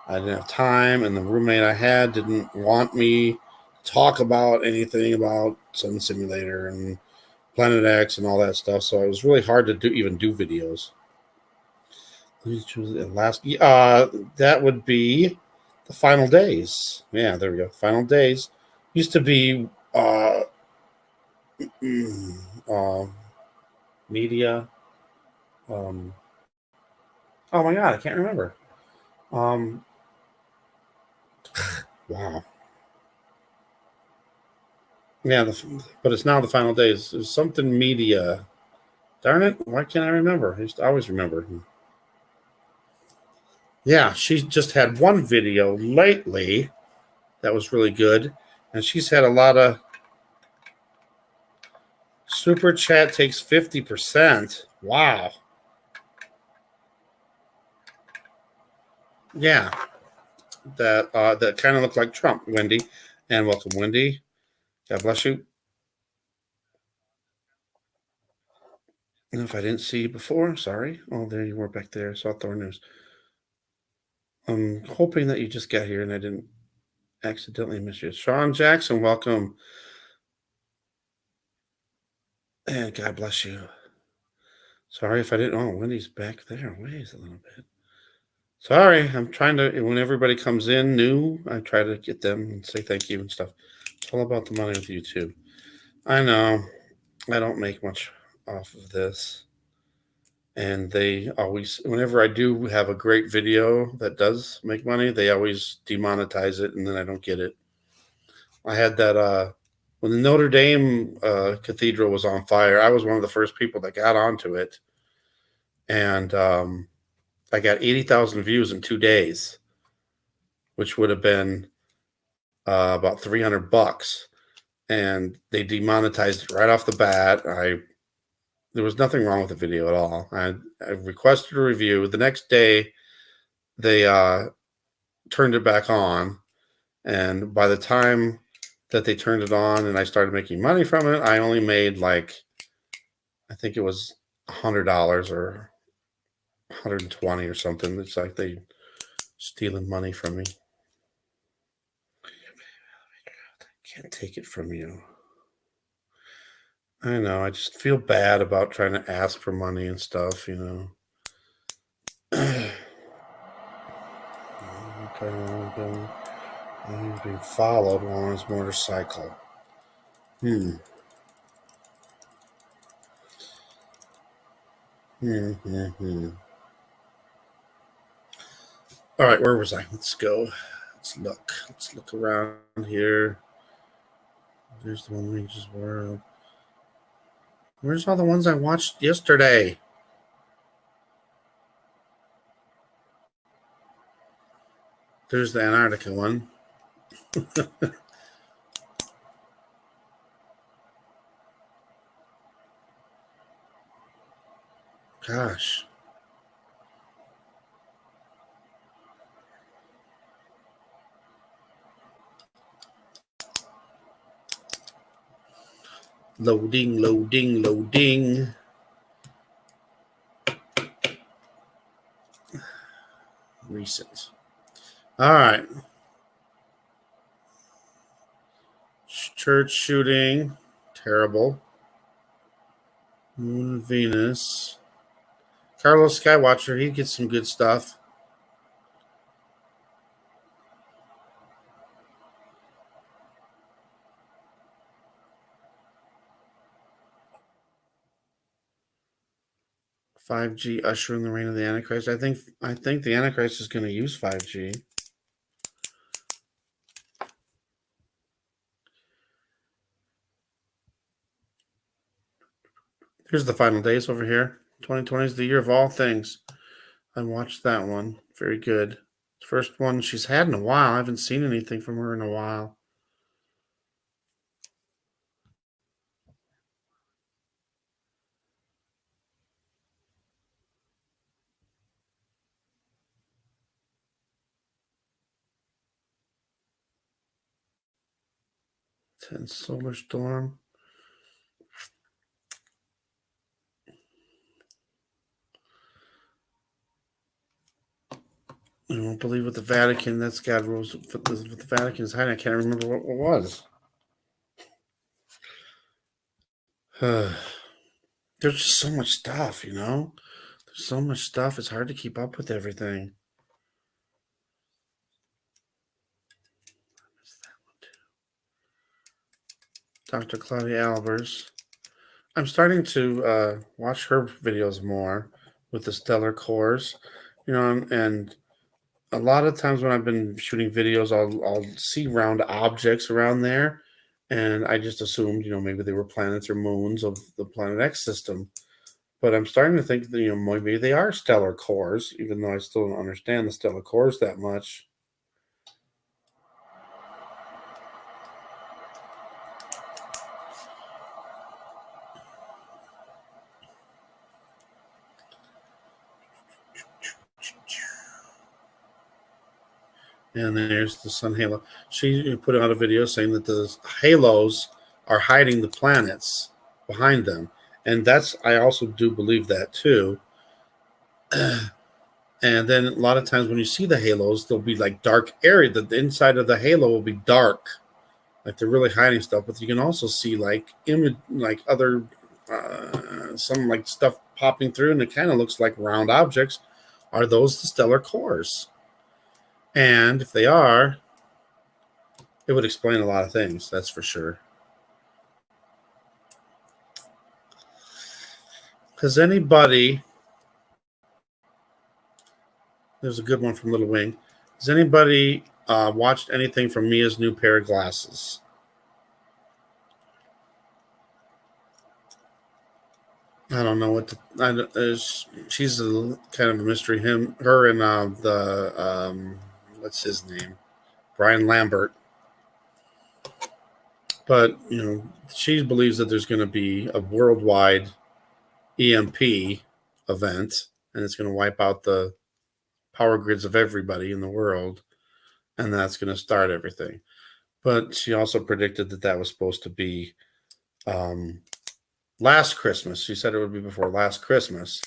I didn't have time, and the roommate I had didn't want me to talk about anything about Sun Simulator and Planet X and all that stuff. So it was really hard to even do videos. That would be the Final Days. Yeah, there we go. Final Days used to be media. Oh my god, I can't remember. Wow. Yeah, but it's now the Final Days. There's something media. Darn it! Why can't I remember? I used to always remember. Yeah, she's just had one video lately that was really good, and she's had a lot of super chat takes 50%. Wow. Yeah, that kind of looked like Trump, Wendy, and welcome, Wendy. God bless you. And if I didn't see you before, sorry. Oh, there you were back there. Saw Thor News. I'm hoping that you just got here and I didn't accidentally miss you. Sean Jackson, welcome. And God bless you. Sorry if I didn't. Oh, Wendy's back there. Wait a little bit. Sorry, I'm trying to. When everybody comes in new, I try to get them and say thank you and stuff. It's all about the money with YouTube. I know. I don't make much off of this. And they always, whenever I do have a great video that does make money, they always demonetize it and then I don't get it. I had that when the Notre Dame cathedral was on fire. I was one of the first people that got onto it. And I got 80,000 views in 2 days, which would have been about $300. And they demonetized it right off the bat. There was nothing wrong with the video at all. I requested a review. The next day, they turned it back on. And by the time that they turned it on and I started making money from it, I only made I think it was $100 or 120 or something. It's like they stealing money from me. Can't take it from you. I know. I just feel bad about trying to ask for money and stuff, He's being followed while on his motorcycle. Mm-hmm. All right, where was I? Let's go. Let's look. Let's look around here. There's the one we just were. Where's all the ones I watched yesterday? There's the Antarctica one. Gosh. Loading, loading, loading. Recent. All right. Church shooting. Terrible. Moon Venus. Carlos Skywatcher. He gets some good stuff. "5G ushering the reign of the Antichrist." I think the Antichrist is going to use 5G. Here's the final days over here. 2020 is the year of all things. I watched that one. Very good. First one she's had in a while. I haven't seen anything from her in a while. Tense solar storm. You won't believe what the Vatican. That's God rules. What the Vatican is hiding. I can't remember what it was. There's just so much stuff, you know. There's so much stuff. It's hard to keep up with everything. Dr. Claudia Albers. I'm starting to watch her videos more with the stellar cores, you know, and a lot of times when I've been shooting videos, I'll see round objects around there, and I just assumed, you know, maybe they were planets or moons of the Planet X system. But I'm starting to think that, you know, maybe they are stellar cores, even though I still don't understand the stellar cores that much. And there's the sun halo. She put out a video saying that the halos are hiding the planets behind them. And that's, I also do believe that too. And then a lot of times when you see the halos, there'll be like dark area. The inside of the halo will be dark, like they're really hiding stuff. But you can also see like image, like other, some like stuff popping through, and it kind of looks like round objects. Are those the stellar cores? And if they are, it would explain a lot of things. That's for sure. Has anybody? There's a good one from Little Wing. Has anybody watched anything from Mia's new pair of glasses? I don't know what she's a kind of a mystery. Her, and the what's his name, Brian Lambert. But you know, she believes that there's going to be a worldwide EMP event, and it's going to wipe out the power grids of everybody in the world, and that's going to start everything. But she also predicted that that was supposed to be last Christmas. She said it would be before last Christmas,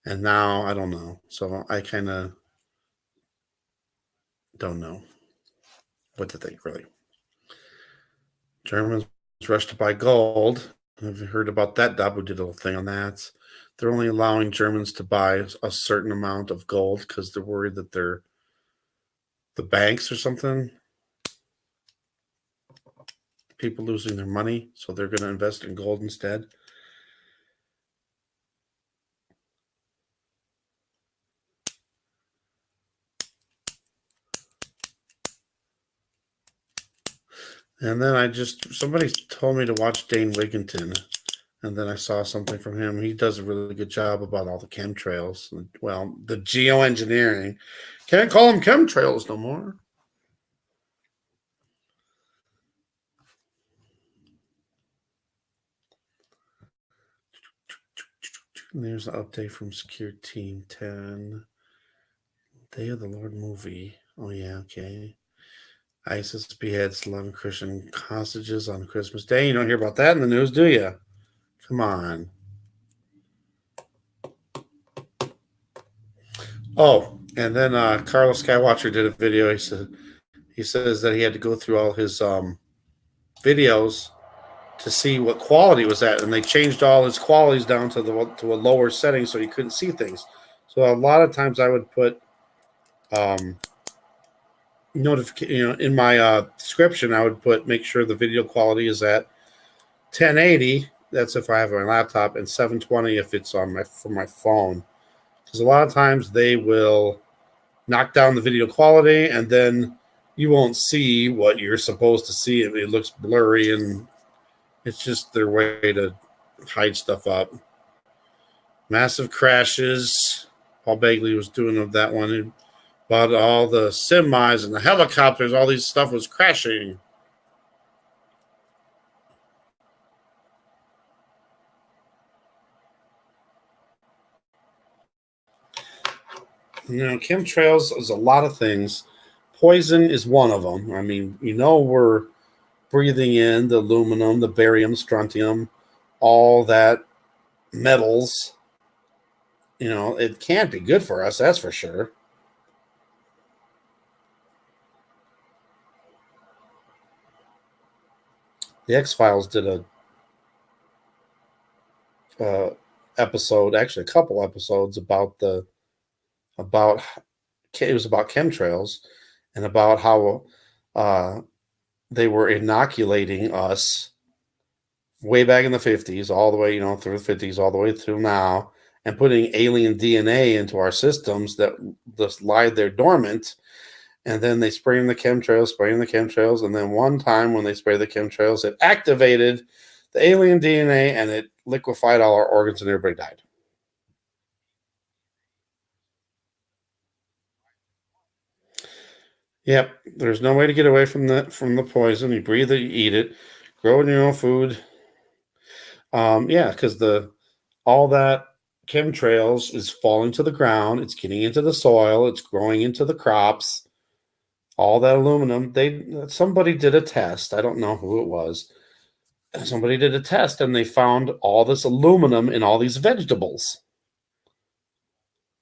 and now I don't know. So I kind of don't know what to think, really. Germans rush to buy gold. Have you heard about that? Dabu did a little thing on that. They're only allowing Germans to buy a certain amount of gold because they're worried that they're the banks or something. People losing their money, so they're going to invest in gold instead. And then somebody told me to watch Dane Wigington. And then I saw something from him. He does a really good job about all the chemtrails. Well, the geoengineering. Can't call them chemtrails no more. There's an update from Secure Team 10. Day of the Lord movie. Oh, yeah, okay. ISIS beheads 11 Christian hostages on Christmas Day. You don't hear about that in the news, do you? Come on. Oh, and then Carlos Skywatcher did a video. He says that he had to go through all his videos to see what quality was at, and they changed all his qualities down to a lower setting so he couldn't see things. So a lot of times I would put notification, in my description, I would put make sure the video quality is at 1080. That's if I have my laptop, and 720 if it's on my phone. Because a lot of times they will knock down the video quality, and then you won't see what you're supposed to see. It looks blurry, and it's just their way to hide stuff up. Massive crashes. Paul Bagley was doing that one. But all the semis and the helicopters, all these stuff was crashing. Chemtrails is a lot of things. Poison is one of them. I mean, we're breathing in the aluminum, the barium, strontium, all that metals. It can't be good for us, that's for sure. The X-Files did a episode, actually a couple episodes about it was about chemtrails and about how they were inoculating us way back in the 50s, all the way, through the 50s, all the way through now, and putting alien DNA into our systems that just lied there dormant. And then they spraying the chemtrails. And then one time when they sprayed the chemtrails, it activated the alien DNA and it liquefied all our organs and everybody died. Yep, there's no way to get away from the poison. You breathe it, you eat it, grow in your own food. Because all that chemtrails is falling to the ground. It's getting into the soil. It's growing into the crops. All that aluminum. Somebody did a test. I don't know who it was. Somebody did a test and they found all this aluminum in all these vegetables.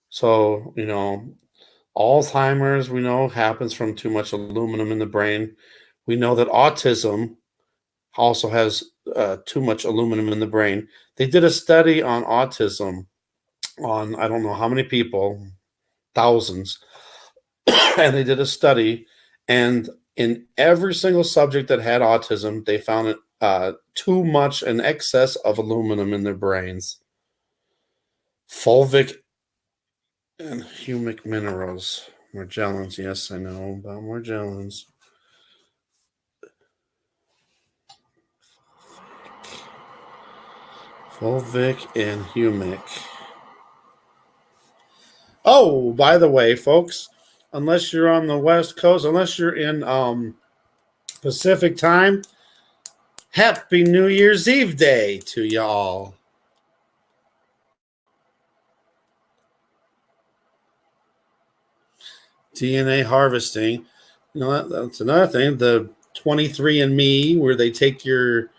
So, Alzheimer's, we know, happens from too much aluminum in the brain. We know that autism also has too much aluminum in the brain. They did a study on autism on I don't know how many people, thousands, and they did a study, and in every single subject that had autism, they found too much, an excess of aluminum in their brains. Fulvic and humic minerals. Morgellons, yes, I know about Morgellons. Fulvic and humic. Oh, by the way, folks, unless you're on the West Coast, unless you're in Pacific time, Happy New Year's Eve Day to y'all. DNA harvesting. That's another thing. The 23andMe, where they take your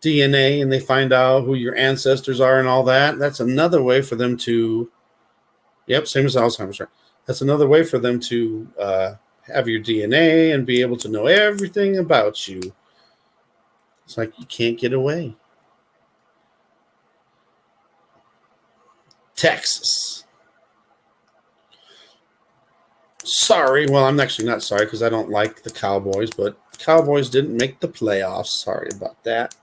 DNA and they find out who your ancestors are and all that. That's another way for them to, same as Alzheimer's. Right? That's another way for them to have your DNA and be able to know everything about you. It's like you can't get away. Texas. Sorry. Well, I'm actually not sorry because I don't like the Cowboys, but the Cowboys didn't make the playoffs. Sorry about that.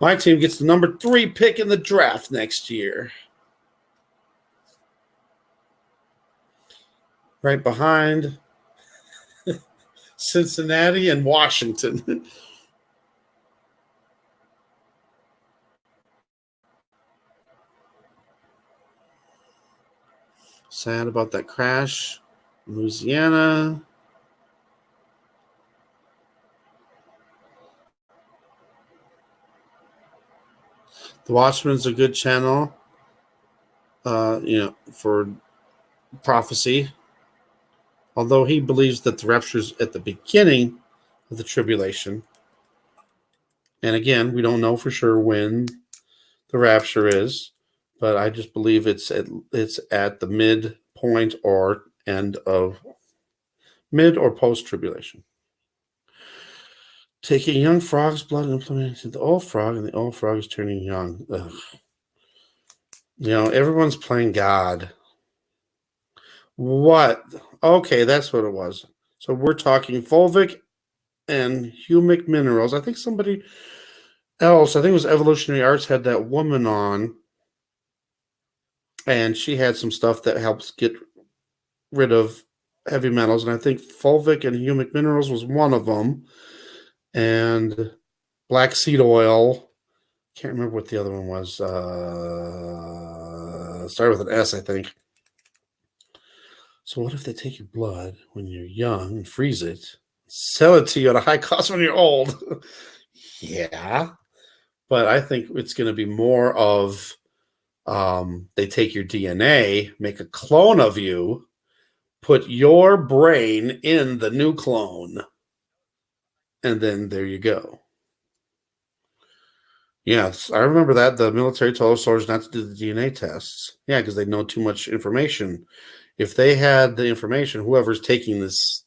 My team gets the number 3 pick in the draft next year. Right behind Cincinnati and Washington. Sad about that crash. Louisiana. The Watchmen's a good channel, for prophecy. Although he believes that the rapture's at the beginning of the tribulation. And again, we don't know for sure when the rapture is, but I just believe it's at the midpoint or end of mid or post tribulation. Taking young frog's blood and implementing it into the old frog, and the old frog is turning young. Ugh. Everyone's playing God. What? Okay, that's what it was. So we're talking fulvic and humic minerals. I think somebody else, I think it was Evolutionary Arts, had that woman on, and she had some stuff that helps get rid of heavy metals, and I think fulvic and humic minerals was one of them, and black seed oil. Can't remember what the other one was. Started with an S, I think. So what if they take your blood when you're young and freeze it, sell it to you at a high cost when you're old? Yeah, but I think it's going to be more of they take your DNA, make a clone of you, put your brain in the new clone, and then there you go. Yes, I remember that. The military told soldiers not to do the DNA tests. Yeah, because they know too much information. If they had the information, whoever's taking this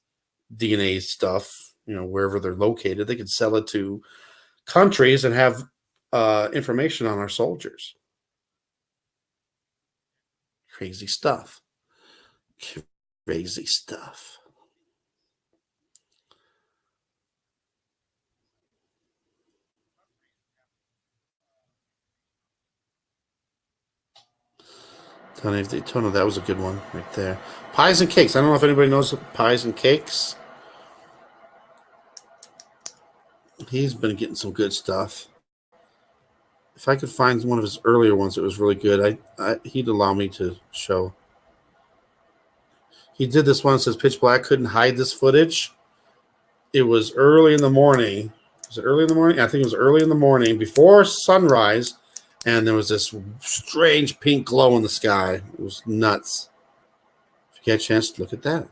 DNA stuff, wherever they're located, they could sell it to countries and have information on our soldiers. Crazy stuff. Crazy stuff. Tony of Daytona, that was a good one right there. Pies and cakes. I don't know if anybody knows pies and cakes. He's been getting some good stuff. If I could find one of his earlier ones that was really good, he'd allow me to show. He did this one that says Pitch Black couldn't hide this footage. It was early in the morning. Was it early in the morning? I think it was early in the morning before sunrise, and there was this strange pink glow in the sky. It was nuts. If you get a chance to look at that.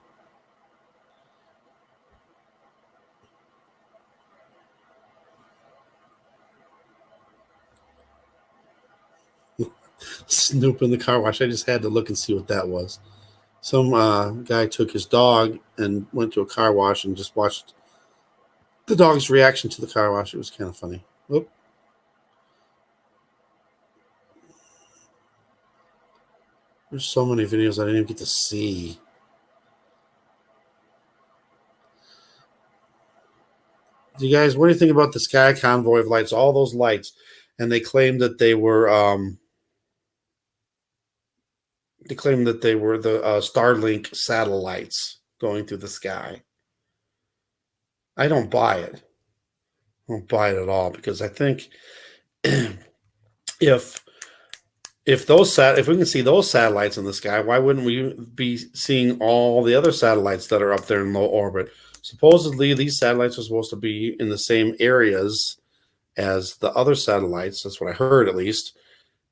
Snoop in the car wash. I just had to look and see what that was. Some guy took his dog and went to a car wash and just watched the dog's reaction to the car wash. It was kind of funny. Oop. There's so many videos I didn't even get to see. You guys, what do you think about the sky convoy of lights? All those lights, and they claimed that they were the Starlink satellites going through the sky. I don't buy it. I don't buy it at all, because I think if we can see those satellites in the sky, why wouldn't we be seeing all the other satellites that are up there in low orbit? Supposedly, these satellites are supposed to be in the same areas as the other satellites. That's what I heard, at least.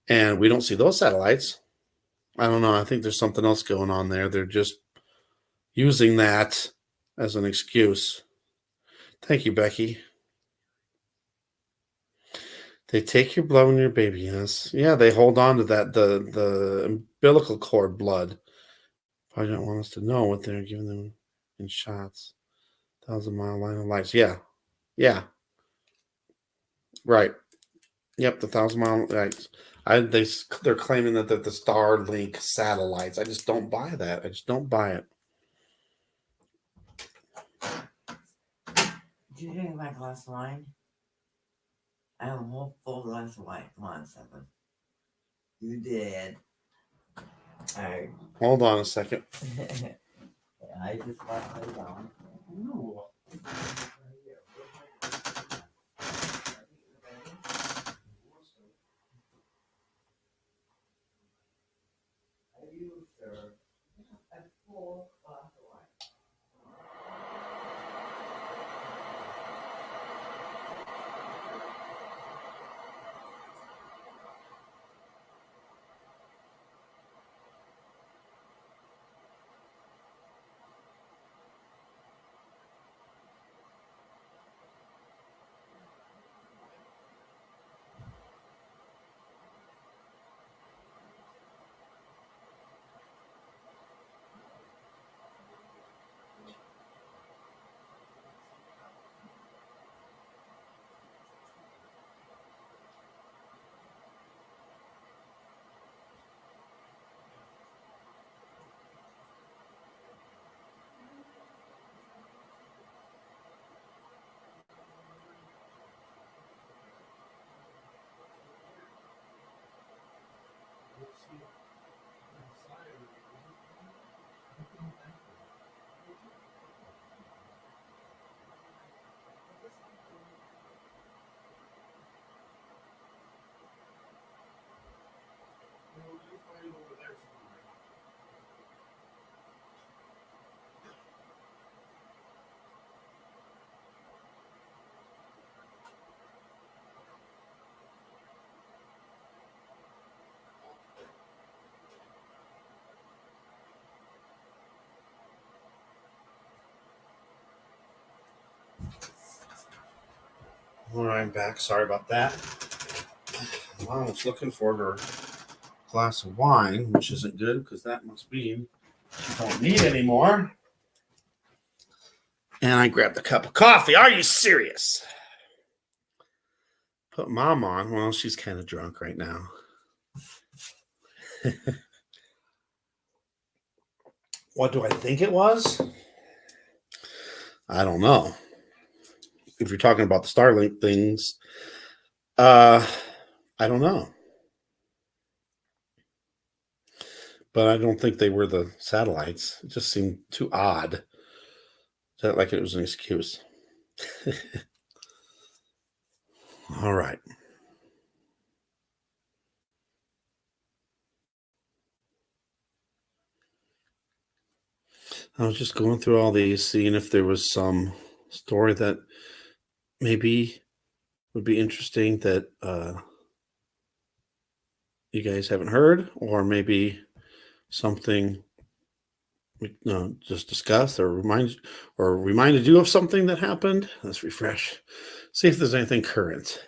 And we don't see those satellites. I don't know. I think there's something else going on there. They're just using that as an excuse. Thank you, Becky. They take your blood when you're a baby, yes. Yeah, they hold on to that, the umbilical cord blood. Probably don't want us to know what they're giving them in shots. 1,000-mile line of lights. Yeah. Yeah. Right. Yep, the 1,000-mile lights. They're claiming that they're the Starlink satellites. I just don't buy that. I just don't buy it. Did you drink my glass of wine? I have a whole full glass of wine. Come on, Stefan. You did. Alright. Hold on a second. I just want to lay down. No. All right, I'm back. Sorry about that. Well, I was looking for her glass of wine, which isn't good because that must mean she don't need anymore. And I grabbed a cup of coffee. Are you serious? Put Mom on. Well, she's kind of drunk right now. What do I think it was? I don't know. If you're talking about the Starlink things, I don't know. But I don't think they were the satellites. It just seemed too odd. That like it was an excuse. All right. I was just going through all these, seeing if there was some story that maybe would be interesting that you guys haven't heard, or maybe something we just discussed or reminded you of something that happened. Let's refresh, see if there's anything current.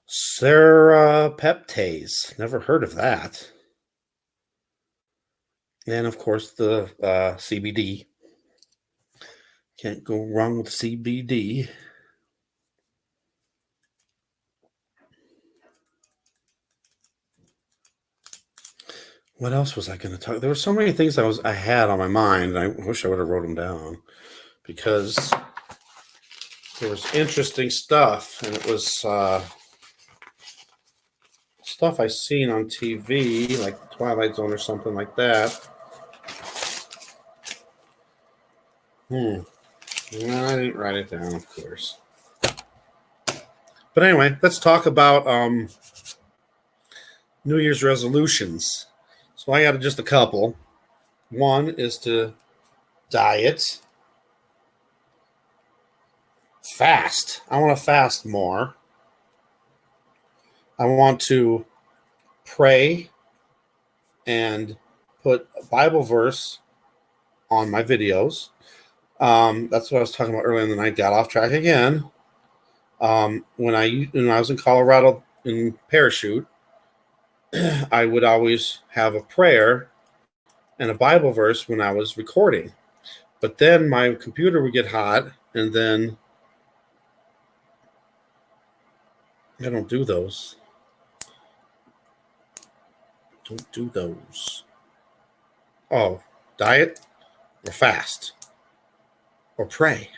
Serapeptase, never heard of that. And of course, the CBD. Can't go wrong with CBD. What else was I going to talk? There were so many things I had on my mind, and I wish I would have wrote them down because there was interesting stuff, and it was stuff I seen on TV, like Twilight Zone or something like that. No, I didn't write it down, of course. But anyway, let's talk about New Year's resolutions. So I got just a couple. One is to diet. Fast. I want to fast more. I want to pray and put a Bible verse on my videos. That's what I was talking about earlier in the night. Got off track again. When I was in Colorado in parachute, I would always have a prayer and a Bible verse when I was recording. But then my computer would get hot, and then I don't do those. Don't do those. Oh, diet or fast or pray.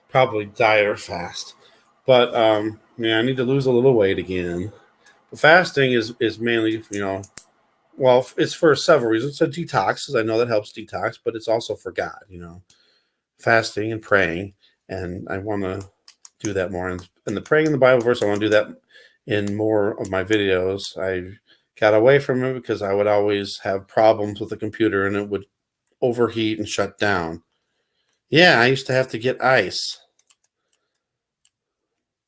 Probably diet or fast. But I need to lose a little weight again. But fasting is mainly, Well, it's for several reasons. It's a detox, because I know that helps detox, but it's also for God, fasting and praying. And I want to do that more. And the praying in the Bible verse, I want to do that in more of my videos. I got away from it because I would always have problems with the computer and it would overheat and shut down. Yeah, I used to have to get ice.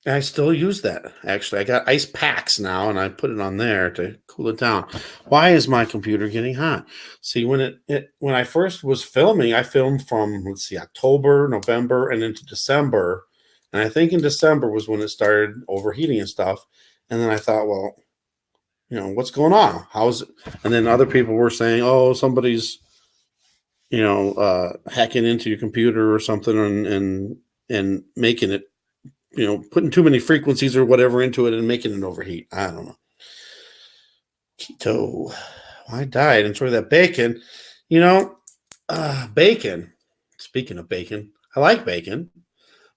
I still use that, actually. I got ice packs now, and I put it on there to cool it down. Why is my computer getting hot? See, when when I first was filming, I filmed from, let's see, October, November, and into December. And I think in December was when it started overheating and stuff. And then I thought, well, what's going on? How's it? And then other people were saying, oh, somebody's, hacking into your computer or something and making it, putting too many frequencies or whatever into it and making it overheat. I don't know. Keto. I died. Enjoy that bacon. Bacon. Speaking of bacon, I like bacon,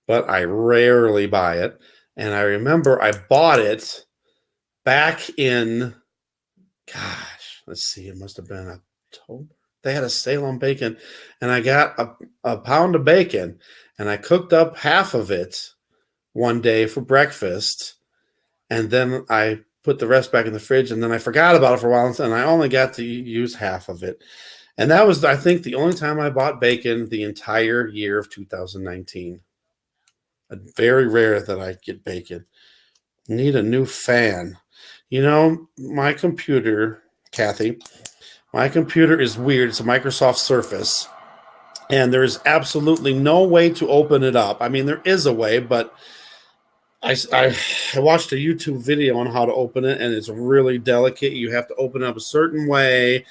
but I rarely buy it. And I remember I bought it back in, gosh, let's see, it must have been October. They had a sale on bacon, and I got a pound of bacon, and I cooked up half of it one day for breakfast, and then I put the rest back in the fridge, and then I forgot about it for a while, and I only got to use half of it. And that was, I think, the only time I bought bacon the entire year of 2019. Very rare that I get bacon. Need a new fan. My computer, Kathy, my computer is weird. It's a Microsoft Surface, and there is absolutely no way to open it up. I mean, there is a way, but I watched a YouTube video on how to open it, and it's really delicate. You have to open it up a certain way,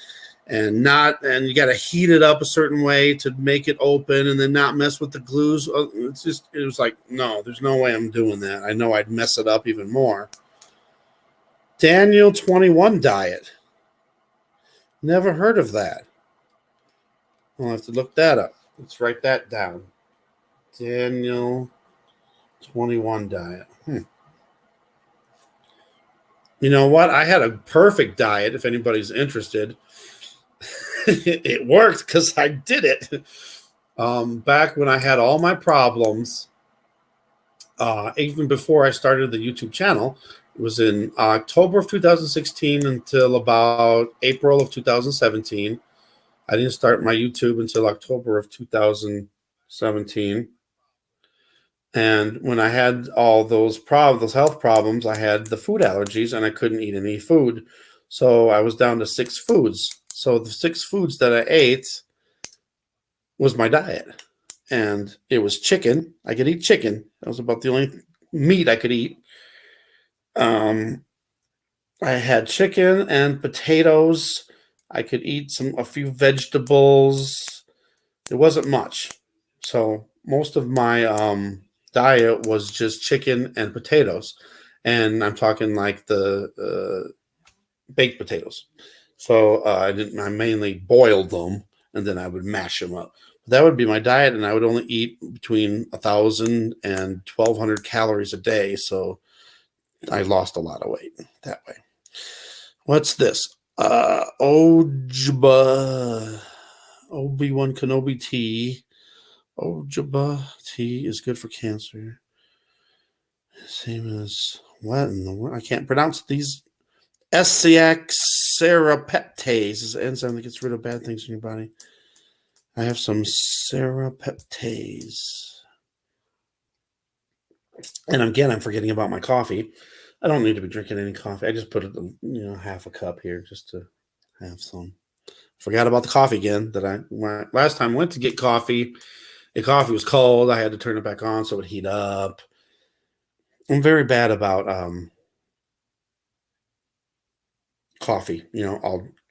and you got to heat it up a certain way to make it open, and then not mess with the glues. It was like, no, there's no way I'm doing that. I know I'd mess it up even more. Daniel 21 diet. Never heard of that. I'll have to look that up. Let's write that down. Daniel 21 diet. You know what? I had a perfect diet, if anybody's interested. It worked because I did it. Back when I had all my problems, even before I started the YouTube channel, it was in October of 2016 until about April of 2017. I didn't start my YouTube until October of 2017. And when I had all those health problems, I had the food allergies and I couldn't eat any food. So I was down to 6 foods. So the 6 foods that I ate was my diet. And it was chicken. I could eat chicken. That was about the only meat I could eat. I had chicken and potatoes. I could eat a few vegetables. It wasn't much. So most of my diet was just chicken and potatoes. And I'm talking like the baked potatoes. So I mainly boiled them, and then I would mash them up. That would be my diet, and I would only eat between 1,000 and 1,200 calories a day. So I lost a lot of weight that way. What's this? Ojba. Obi-Wan Kenobi tea. Ojaba tea is good for cancer. Same as what in the world? I can't pronounce these. Serapeptase is an enzyme that gets rid of bad things in your body. I have some serapeptase. And again, I'm forgetting about my coffee. I don't need to be drinking any coffee. I just put half a cup here just to have some. Forgot about the coffee again. Last time I went to get coffee, the coffee was cold. I had to turn it back on so it would heat up. I'm very bad about coffee.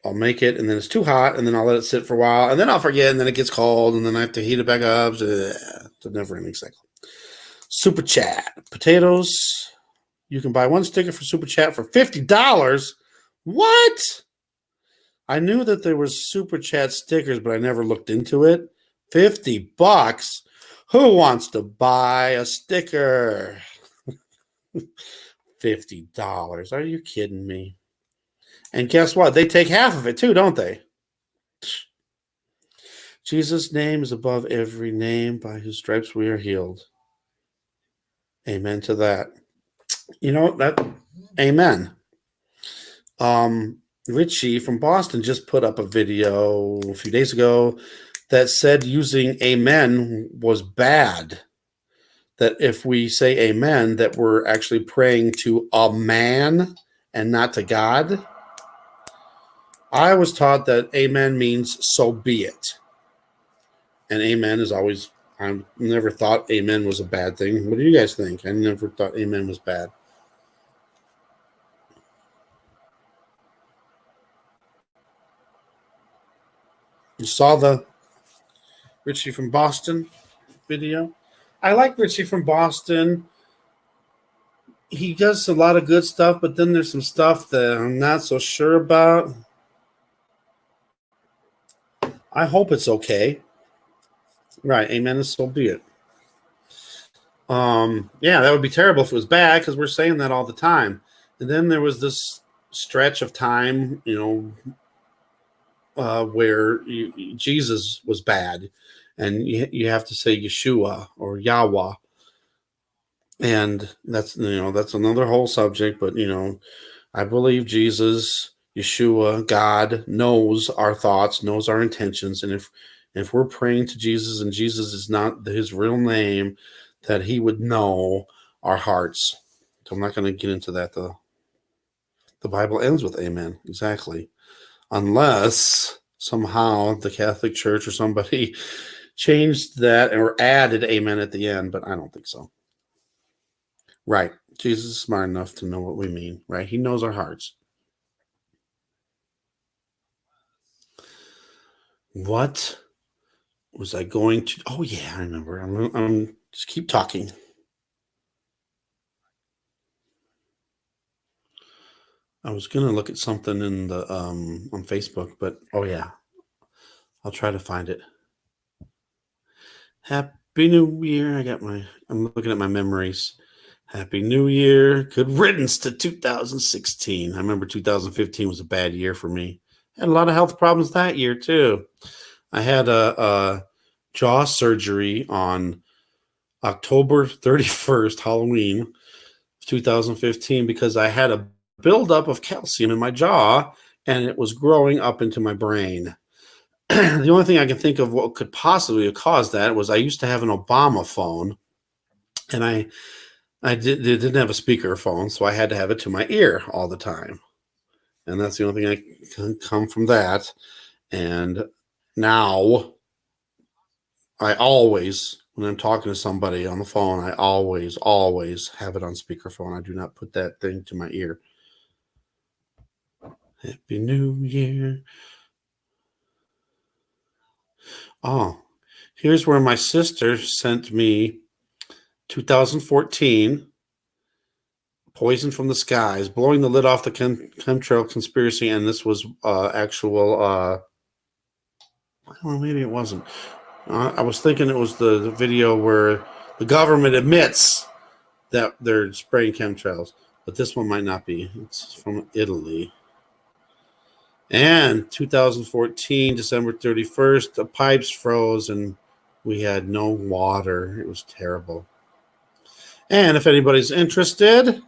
I'll make it, and then it's too hot, and then I'll let it sit for a while, and then I'll forget, and then it gets cold, and then I have to heat it back up. It's a never-ending cycle. Super Chat. Potatoes. You can buy 1 sticker for Super Chat for $50. What? I knew that there was Super Chat stickers, but I never looked into it. $50. Who wants to buy a sticker? $50. Are you kidding me? And guess what? They take half of it too, don't they? Jesus' name is above every name. By his stripes we are healed. Amen to that. You know that. Amen. Richie from Boston just put up a video a few days ago that said using amen was bad. That if we say amen, that we're actually praying to a man and not to God. I was taught that amen means so be it. And amen is always, I never thought amen was a bad thing. What do you guys think? I never thought amen was bad. You saw the Richie from Boston video? I like Richie from Boston. He does a lot of good stuff, but then there's some stuff that I'm not so sure about. I hope it's okay. Right, amen, and so be it. Yeah, that would be terrible if it was bad because we're saying that all the time. And then there was this stretch of time, where Jesus was bad, and you have to say Yeshua or Yahweh, and that's another whole subject. But I believe Jesus, Yeshua, God knows our thoughts, knows our intentions, and if we're praying to Jesus and Jesus is not his real name, that he would know our hearts. So I'm not going to get into that though. The Bible ends with amen, exactly. Unless somehow the Catholic Church or somebody changed that or added amen at the end, but I don't think so. Right. Jesus is smart enough to know what we mean, right? He knows our hearts. What was I going to? Oh, yeah, I remember. I'm just keep talking. I was going to look at something in the on Facebook, but oh, yeah. I'll try to find it. Happy New Year. I'm looking at my memories. Happy New Year. Good riddance to 2016. I remember 2015 was a bad year for me. Had a lot of health problems that year, too. I had a jaw surgery on October 31st, Halloween, 2015, because I had a buildup of calcium in my jaw, and it was growing up into my brain. The only thing I can think of what could possibly have caused that was I used to have an Obama phone, and I didn't have a speaker phone, so I had to have it to my ear all the time. And that's the only thing I can come from that. And now I always, when I'm talking to somebody on the phone, I always have it on speakerphone. I do not put that thing to my ear. Happy New Year. Oh, here's where my sister sent me 2014 Poison from the Skies, blowing the lid off the chemtrail conspiracy. And this was actual, I don't know, maybe it wasn't. I was thinking it was the video where the government admits that they're spraying chemtrails, but this one might not be. It's from Italy. And 2014, December 31st, the pipes froze and we had no water. It was terrible. And if anybody's interested,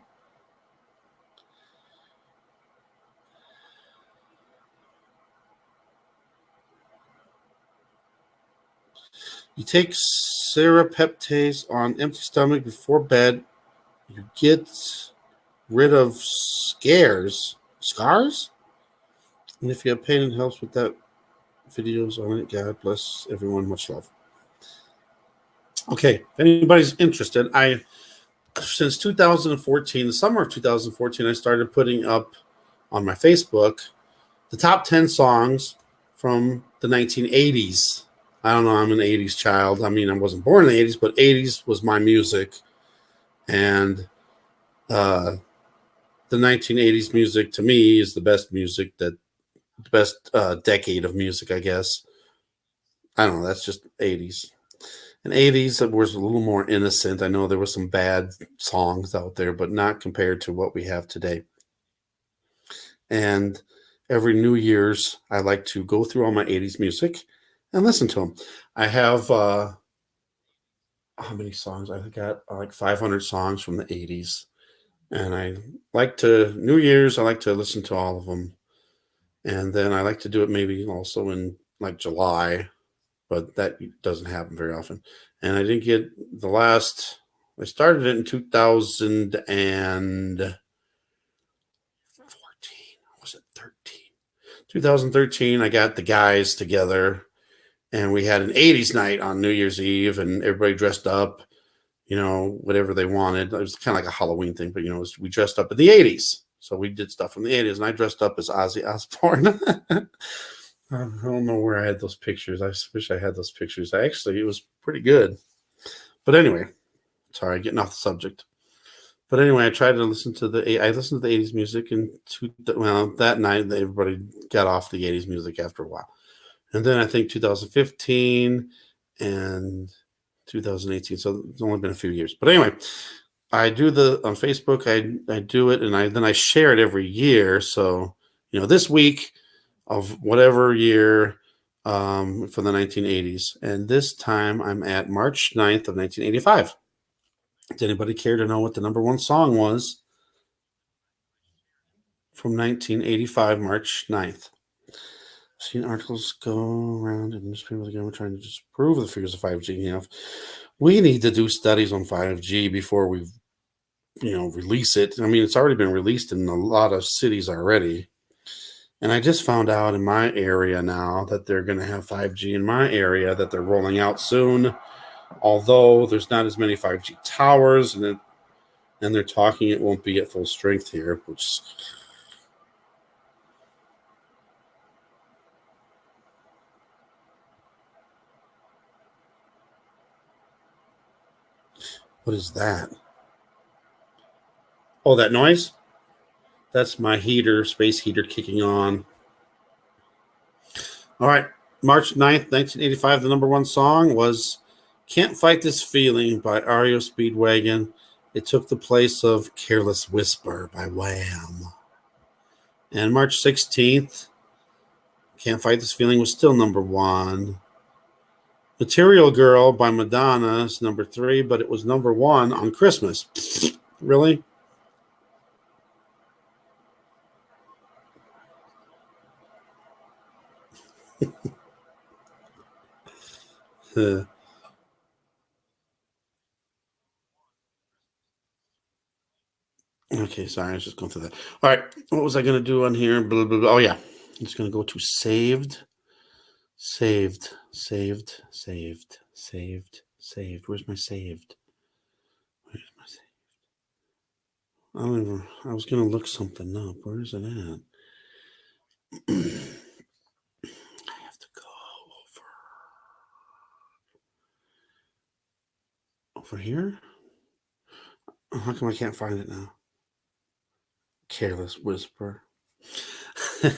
you take serapeptase on empty stomach before bed. You get rid of scars. And if you have pain, it helps with that. Videos on it. God bless everyone. Much love. Okay, if anybody's interested, since 2014, the summer of 2014, I started putting up on my Facebook the top 10 songs from the 1980s. I don't know, I'm an 80s child. I mean, I wasn't born in the 80s, but 80s was my music. And the 1980s music to me is the best music, the best decade of music, I guess. I don't know, that's just 80s. In 80s, it was a little more innocent. I know there were some bad songs out there, but not compared to what we have today. And every New Year's, I like to go through all my 80s music and listen to them. I have, how many songs? I got like 500 songs from the 80s. And New Year's, I like to listen to all of them. And then I like to do it maybe also in like July, but that doesn't happen very often. And I didn't get I started it in 2014. Was it 13? 2013, I got the guys together and we had an 80s night on New Year's Eve and everybody dressed up, whatever they wanted. It was kind of like a Halloween thing, but, we dressed up in the 80s. So we did stuff from the 80s and I dressed up as Ozzy Osbourne. I don't know where I had those pictures. I wish I had those pictures. It was pretty good. But anyway, sorry, getting off the subject. But anyway, I listened to the 80s music, and that night everybody got off the 80s music after a while. And then I think 2015 and 2018. So it's only been a few years. But anyway, I do on Facebook. I do it, and then I share it every year. So this week of whatever year for the 1980s, and this time I'm at March 9th of 1985. Does anybody care to know what the number one song was from 1985, March 9th? I've seen articles go around in newspapers again. We're trying to just prove the figures of 5G. We need to do studies on 5G before we, release it. I mean, it's already been released in a lot of cities already. And I just found out in my area now that they're going to have 5G in my area, that they're rolling out soon. Although there's not as many 5G towers, and they're talking it won't be at full strength here, which what is that? Oh, that noise? That's my space heater kicking on. All right. March 9th, 1985, the number one song was Can't Fight This Feeling by REO Speedwagon. It took the place of Careless Whisper by Wham. And March 16th, Can't Fight This Feeling was still number one. Material Girl by Madonna is number 3, but it was number 1 on Christmas. Really? Okay, sorry, I was just going through that. All right, what was I going to do on here? Blah, blah, blah. Oh, yeah. I'm just going to go to saved. Where's my saved? I was going to look something up. Where is it at? I have to go over here. How come I can't find it now? Careless Whisper. Where's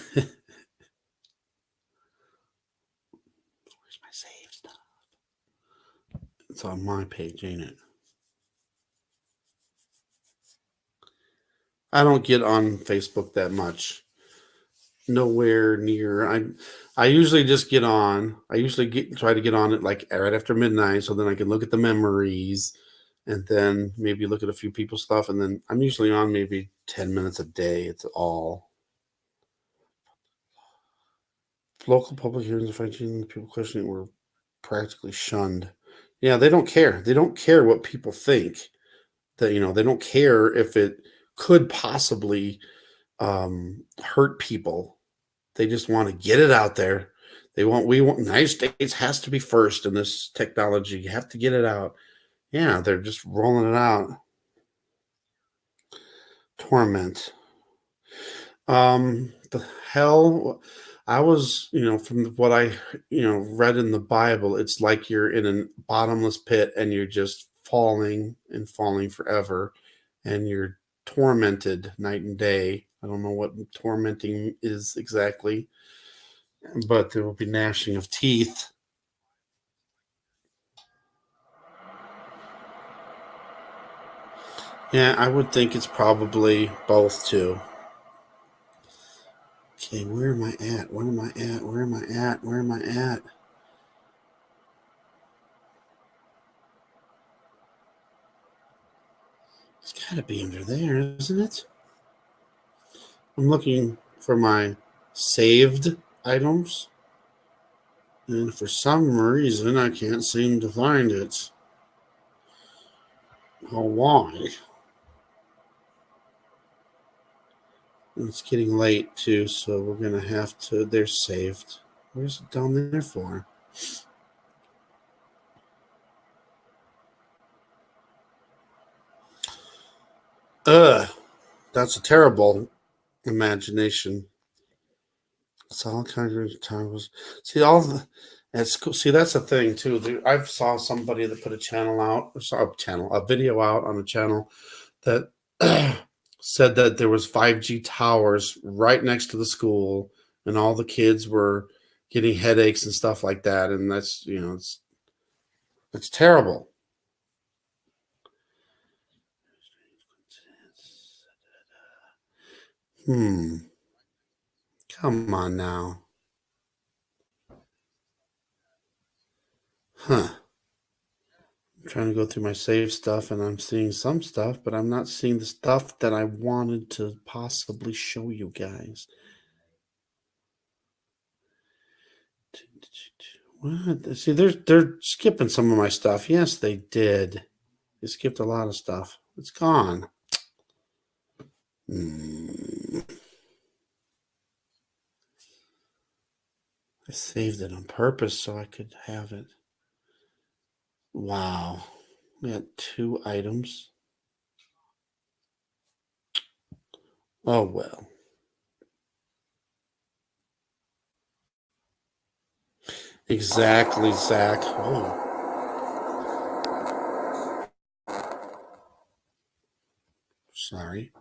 my save stuff? It's on my page, ain't it? I don't get on Facebook that much. Nowhere near. I usually just get on. I usually try to get on it like right after midnight, so then I can look at the memories, and then maybe look at a few people's stuff, and then I'm usually on maybe 10 minutes a day. It's all local public hearings. If I the people questioning were practically shunned. Yeah, they don't care. They don't care what people think. That they don't care if it could possibly hurt people. They just want to get it out there. We want the United States has to be first in this technology. You have to get it out. Yeah, they're just rolling it out. Torment. The hell, I was, from what I, read in the Bible, it's like you're in a bottomless pit and you're just falling and falling forever, and you're tormented night and day. I don't know what tormenting is exactly, but there will be gnashing of teeth. Yeah, I would think it's probably both too. Okay, where am I at? Where am I at? Where am I at? Where am I at? It's got to be under there, isn't it? I'm looking for my saved items. And for some reason, I can't seem to find it. Oh, why? It's getting late, too, so we're going to have to... They're saved. Where's it down there for? Ugh. That's a terrible imagination. It's all kinds of times. See, all the... It's cool. See, that's the thing, too. I saw somebody that put a channel out, or saw a video out on a channel that said that there was 5G towers right next to the school, and all the kids were getting headaches and stuff like that. And that's, it's terrible. Come on now. Huh. I'm trying to go through my save stuff, and I'm seeing some stuff, but I'm not seeing the stuff that I wanted to possibly show you guys. What? See, they're skipping some of my stuff. Yes, they did. They skipped a lot of stuff. It's gone. I saved it on purpose so I could have it. Wow. We got 2 items. Oh, well. Exactly, Zach. Oh. Sorry.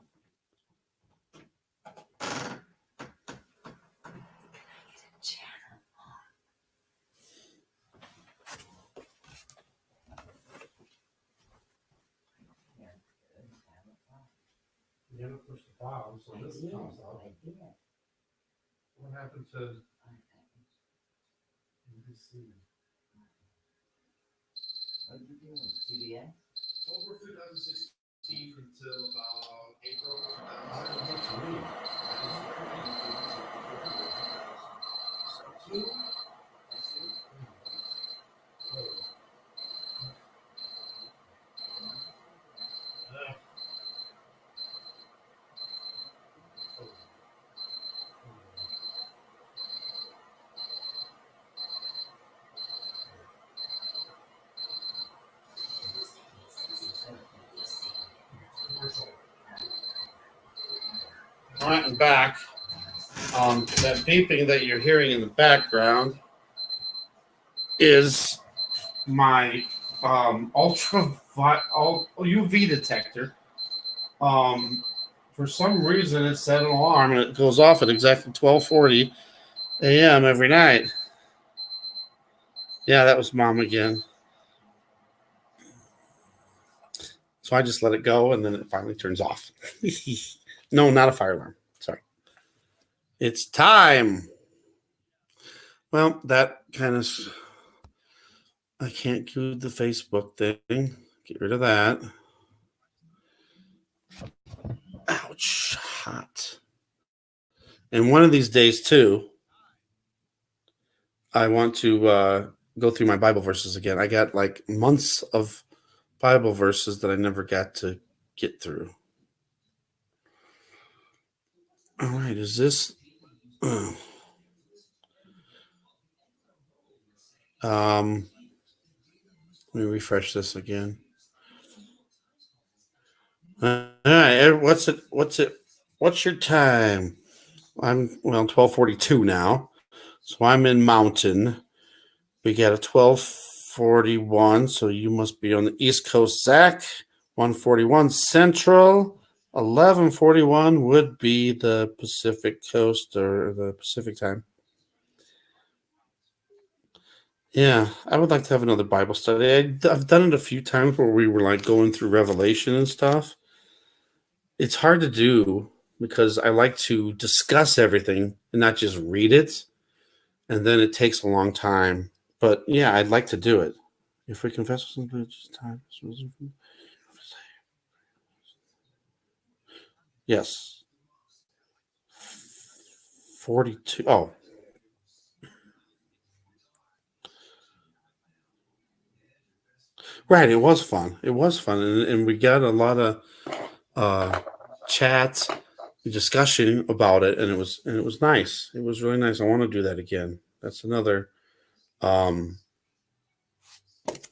You haven't pushed the file, so this comes out. What happened to NBC? What did you do? CBS? Over 2016 until about April 2017. All right, I'm back. That beeping that you're hearing in the background is my UV detector. For some reason, it set an alarm and it goes off at exactly 12:40 a.m. every night. Yeah, that was Mom again. So I just let it go, and then it finally turns off. No, not a fire alarm. Sorry. It's time. Well, that kind of... I can't do the Facebook thing. Get rid of that. Ouch. Hot. And one of these days, too, I want to go through my Bible verses again. I got like months of Bible verses that I never got to get through. All right, is this... let me refresh this again. All right, what's your time? I'm 12:42 now, so I'm in Mountain. We got a 12:41, so you must be on the East Coast, Zach. 1:41 Central. 11:41 would be the Pacific Coast or the Pacific time. Yeah, I would like to have another Bible study. I've done it a few times where we were like going through Revelation and stuff. It's hard to do because I like to discuss everything and not just read it. And then it takes a long time. But yeah, I'd like to do it. If we confess something, just time. Yes. 42. Oh, right. It was fun. It was fun. And we got a lot of uh, chats, discussion about it. And it was nice. It was really nice. I want to do that again. That's another um,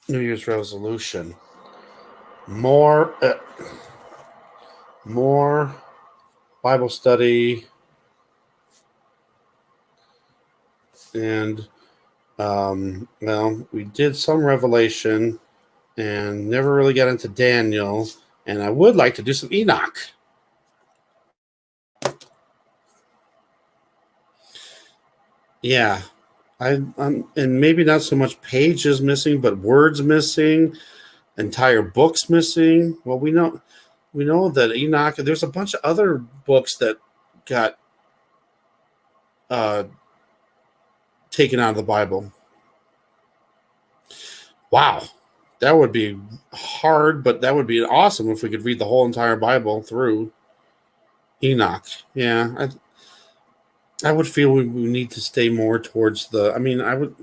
New Year's resolution. More, more Bible study and well, we did some Revelation and never really got into Daniel. And I would like to do some Enoch. Yeah, and maybe not so much pages missing, but words missing, entire books missing. Well, we know that Enoch. There's a bunch of other books that got uh, taken out of the Bible. Wow, that would be hard, but that would be awesome if we could read the whole entire Bible through Enoch. Yeah, I would feel we need to stay more towards the. I mean, I would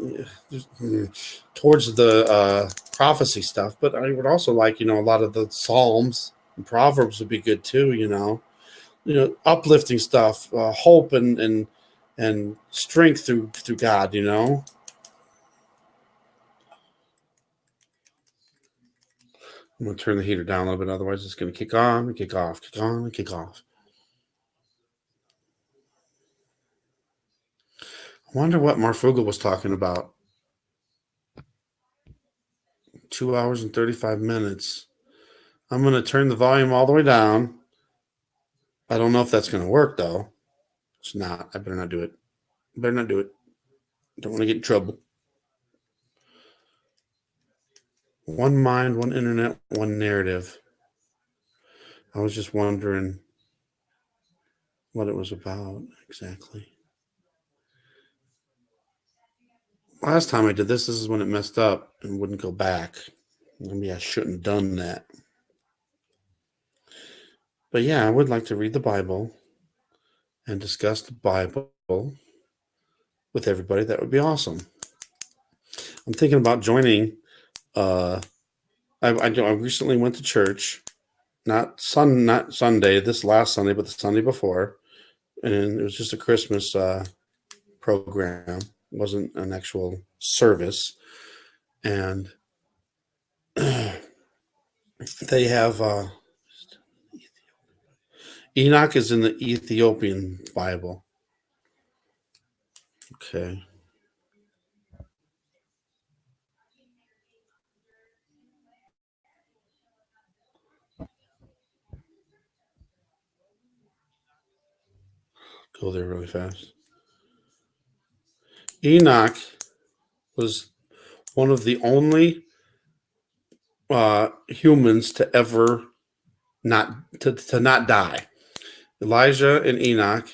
towards the prophecy stuff, but I would also like a lot of the Psalms and Proverbs would be good too. Uplifting stuff, hope and strength through God. I'm gonna turn the heater down a little bit, otherwise it's gonna kick on and kick off, kick on and kick off. I wonder what Marfuga was talking about. 2 hours and 35 minutes. I'm going to turn the volume all the way down. I don't know if that's going to work, though. It's not. I better not do it. Better not do it. Don't want to get in trouble. One mind, one internet, one narrative. I was just wondering what it was about exactly. Last time I did this is when it messed up and wouldn't go back. Maybe I shouldn't have done that. But yeah, I would like to read the Bible and discuss the Bible with everybody. That would be awesome. I'm thinking about joining. I recently went to church, not Sunday, this last Sunday, but the Sunday before, and it was just a Christmas program. It wasn't an actual service, and they have Enoch is in the Ethiopian Bible. Okay. Go there really fast. Enoch was one of the only humans to ever to not die. Elijah and Enoch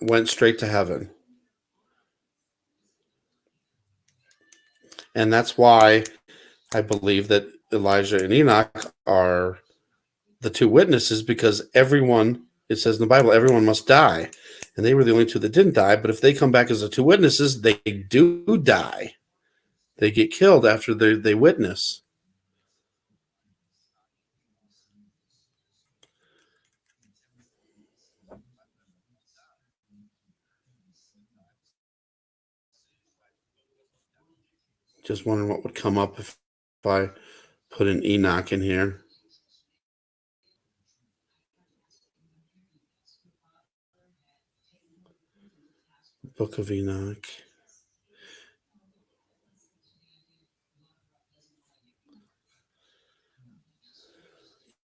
went straight to heaven. And that's why I believe that Elijah and Enoch are the two witnesses, because everyone, it says in the Bible, everyone must die. And they were the only two that didn't die. But if they come back as the two witnesses, they do die. They get killed after they witness. Just wondering what would come up if I put an Enoch in here. Book of Enoch.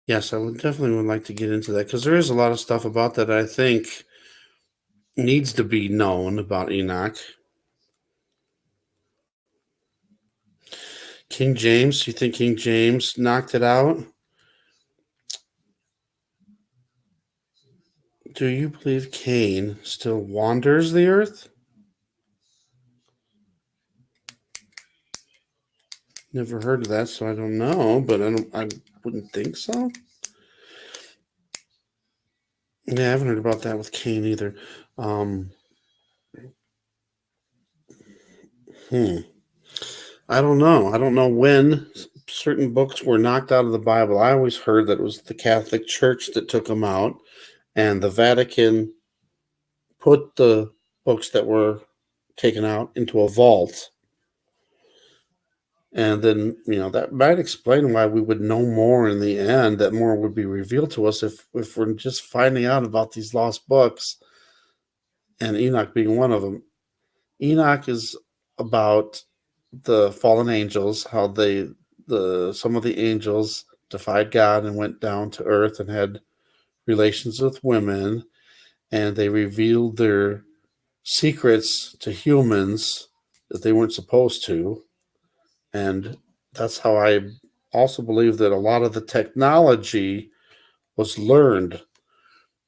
Yes, I would definitely like to get into that, because there is a lot of stuff about that I think needs to be known about Enoch. King James, you think King James knocked it out? Do you believe Cain still wanders the earth? Never heard of that, so I don't know, but I wouldn't think so. Yeah, I haven't heard about that with Cain either. I don't know. I don't know when certain books were knocked out of the Bible. I always heard that it was the Catholic Church that took them out, and the Vatican put the books that were taken out into a vault. And then, that might explain why we would know more in the end, that more would be revealed to us if we're just finding out about these lost books, and Enoch being one of them. Enoch is about the fallen angels, how some of the angels defied God and went down to earth and had relations with women, and they revealed their secrets to humans that they weren't supposed to. And that's how I also believe that a lot of the technology was learned,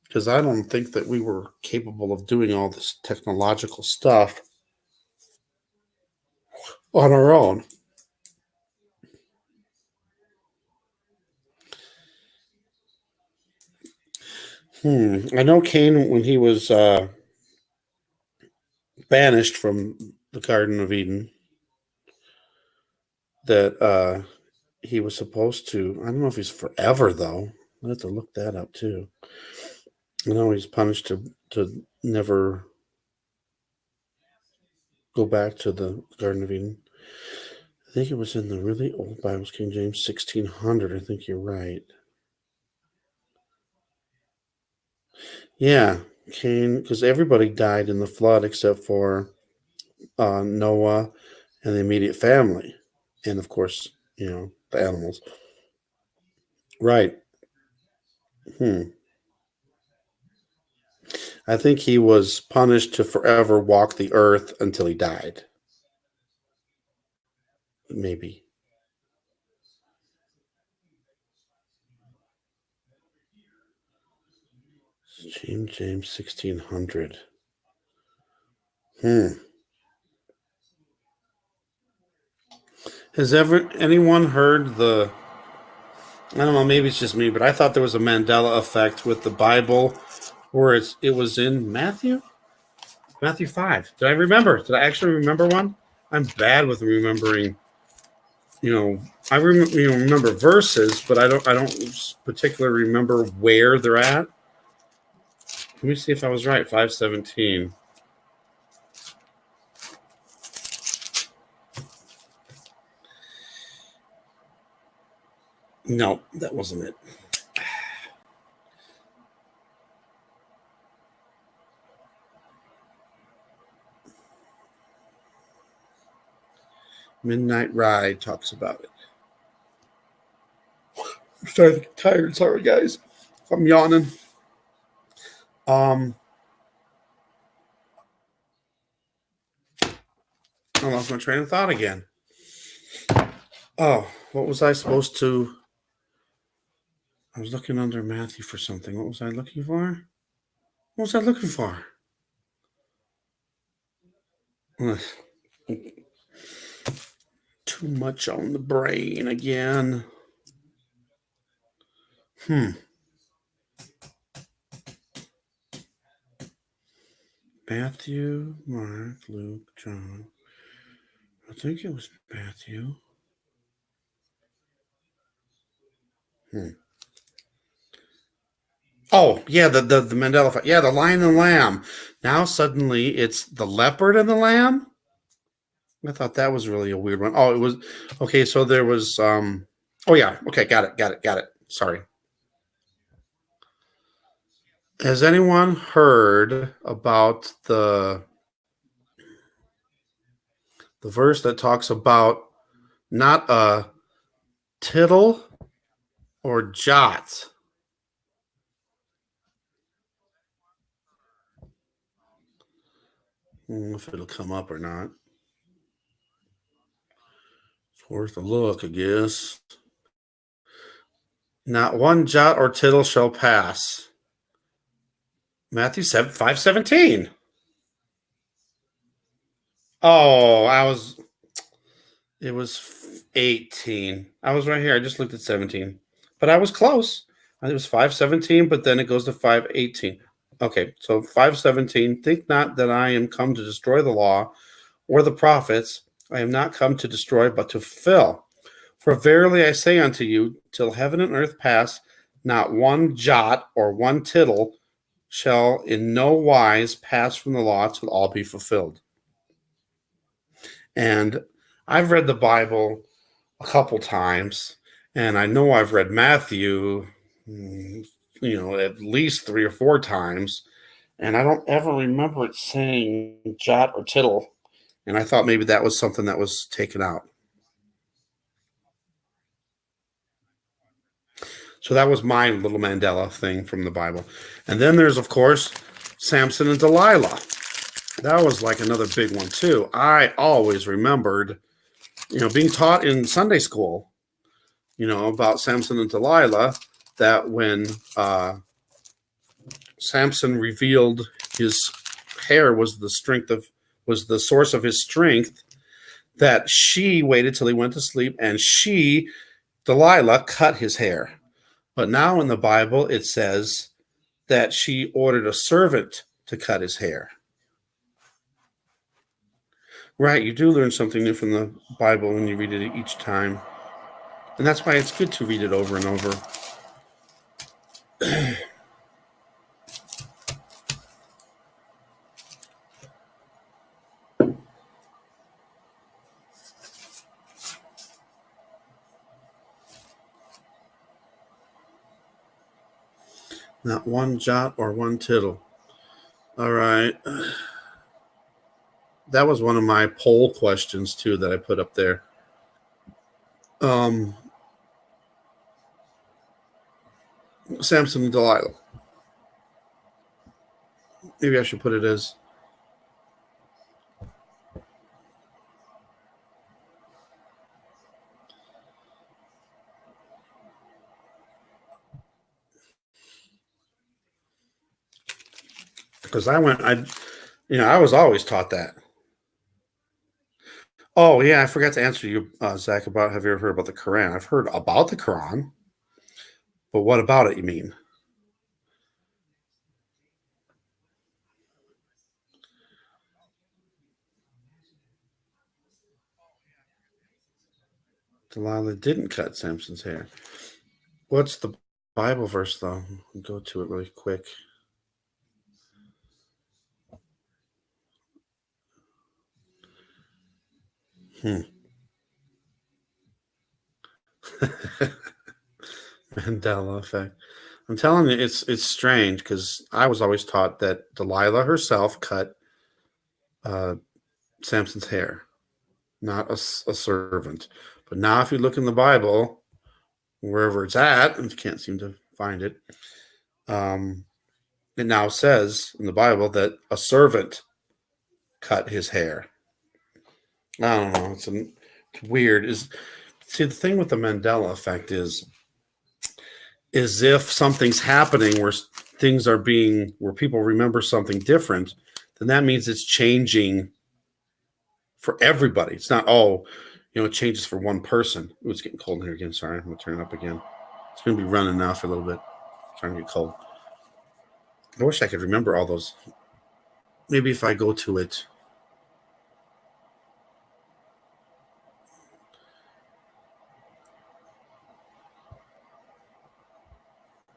because I don't think that we were capable of doing all this technological stuff on our own. I know Cain, when he was banished from the Garden of Eden, that he was supposed to, I don't know if he's forever, though. I have to look that up, too. I know he's punished to never go back to the Garden of Eden. I think it was in the really old Bibles, King James 1600. I think you're right. Yeah, Cain, because everybody died in the flood except for Noah and the immediate family. And of course, the animals. Right. I think he was punished to forever walk the earth until he died. Maybe. James 1600. Has anyone heard I don't know, maybe it's just me, but I thought there was a Mandela effect with the Bible where it was in Matthew 5. Did I remember? Did I actually remember one? I'm bad with remembering. I remember verses, but I don't particularly remember where they're at. Let me see if I was right. 5:17. No, that wasn't it. Midnight Ride talks about it. I'm starting to get tired. Sorry, guys. I'm yawning. I lost my train of thought again. Oh, what was I supposed to? I was looking under Matthew for something. What was I looking for? What was I looking for? Too much on the brain again. Matthew, Mark, Luke, John. I think it was Matthew. Oh, yeah, the Mandela effect. Yeah, the lion and the lamb. Now suddenly it's the leopard and the lamb. I thought that was really a weird one. Oh, it was okay. So there was oh yeah, okay, got it. Sorry. Has anyone heard about the verse that talks about not a tittle or jot? If it'll come up or not. It's worth a look, I guess. Not one jot or tittle shall pass. Matthew 7, 5:17. Oh, it was 18. I was right here. I just looked at 17. But I was close. It was 5:17, but then it goes to 5:18. Okay, so 5:17. Think not that I am come to destroy the law or the prophets. I am not come to destroy, but to fulfill. For verily I say unto you, till heaven and earth pass, not one jot or one tittle shall in no wise pass from the law till all be fulfilled. And I've read the Bible a couple times, and I know I've read Matthew, at least 3 or 4 times, and I don't ever remember it saying jot or tittle. And I thought maybe that was something that was taken out. So that was my little Mandela thing from the Bible. And then there's, of course, Samson and Delilah. That was like another big one, too. I always remembered, being taught in Sunday school, about Samson and Delilah, that when Samson revealed his hair was the source of his strength, that she waited till he went to sleep, and Delilah, cut his hair. But now in the Bible, it says that she ordered a servant to cut his hair. Right, you do learn something new from the Bible when you read it each time. And that's why it's good to read it over and over. Not one jot or one tittle. All right. That was one of my poll questions, too, that I put up there. Samson and Delilah. Maybe I should put it as because I was always taught that. Oh, yeah, I forgot to answer you, Zach, about have you ever heard about the Quran? I've heard about the Quran, but what about it, you mean? Delilah didn't cut Samson's hair. What's the Bible verse, though? I'll go to it really quick. Mandela effect. I'm telling you, it's strange because I was always taught that Delilah herself cut Samson's hair, not a servant. But now, if you look in the Bible, wherever it's at, and you can't seem to find it, it now says in the Bible that a servant cut his hair. I don't know. It's weird. See, the thing with the Mandela effect is if something's happening where where people remember something different, then that means it's changing for everybody. It's not, it changes for one person. Ooh, it's getting cold in here again. Sorry, I'm going to turn it up again. It's going to be running now for a little bit. It's starting to get cold. I wish I could remember all those. Maybe if I go to it.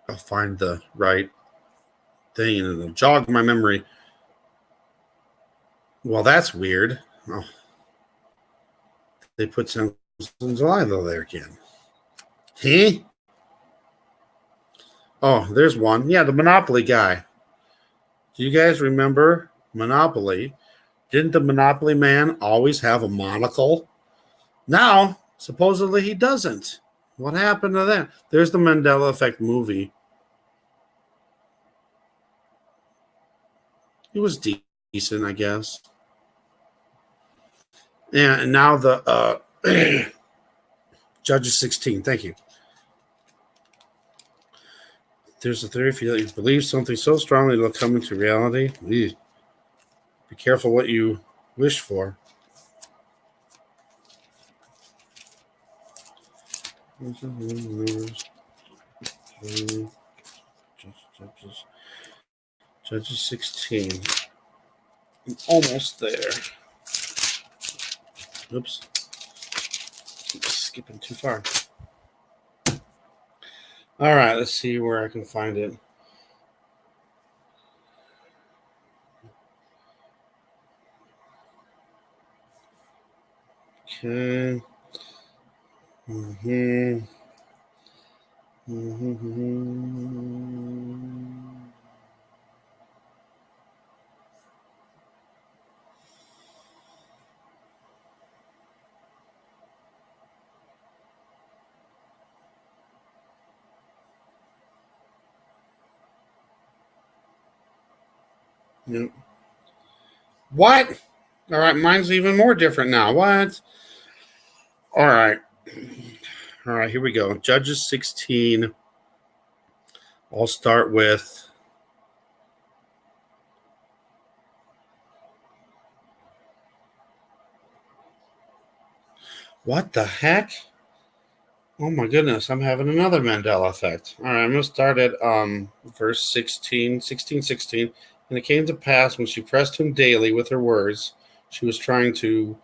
I'll find the right thing and it'll jog my memory. Well, that's weird. Oh, they put some Delilah there again. He? Oh, there's one. Yeah, the Monopoly guy. Do you guys remember Monopoly? Didn't the Monopoly man always have a monocle? Now, supposedly he doesn't. What happened to that? There's the Mandela Effect movie. It was decent, I guess. Yeah, and now the Judges 16. Thank you. there's a theory if you believe something so strongly it'll come into reality. Be careful what you wish for. Judges 16. I'm almost there. Oops. Skipping too far. All right, let's see where I can find it. Okay. Yep. What? All right, mine's even more different now. What? All right. All right, here we go. Judges 16. I'll start with what the heck? Oh my goodness, I'm having another Mandela effect. All right, I'm going to start at verse 16. And it came to pass when she pressed him daily with her words, she was trying to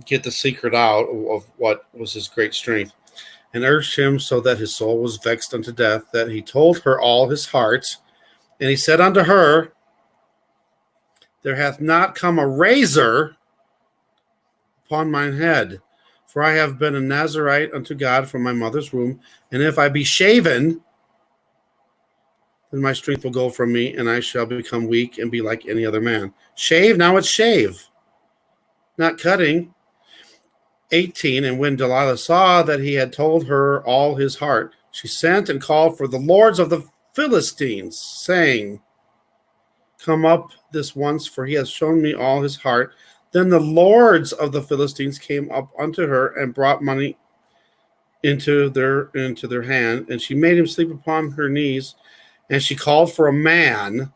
get the secret out of what was his great strength, and urged him so that his soul was vexed unto death, that he told her all his heart. And he said unto her, there hath not come a razor upon mine head, for I have been a Nazarite unto God from my mother's womb, and if I be shaven, then my strength will go from me, and I shall become weak and be like any other man. Shave, now it's shave, not cutting. 18, and when Delilah saw that he had told her all his heart, she sent and called for the lords of the Philistines, saying, come up this once, for he has shown me all his heart. Then the lords of the Philistines came up unto her and brought money into their hand, and she made him sleep upon her knees, and she called for a man,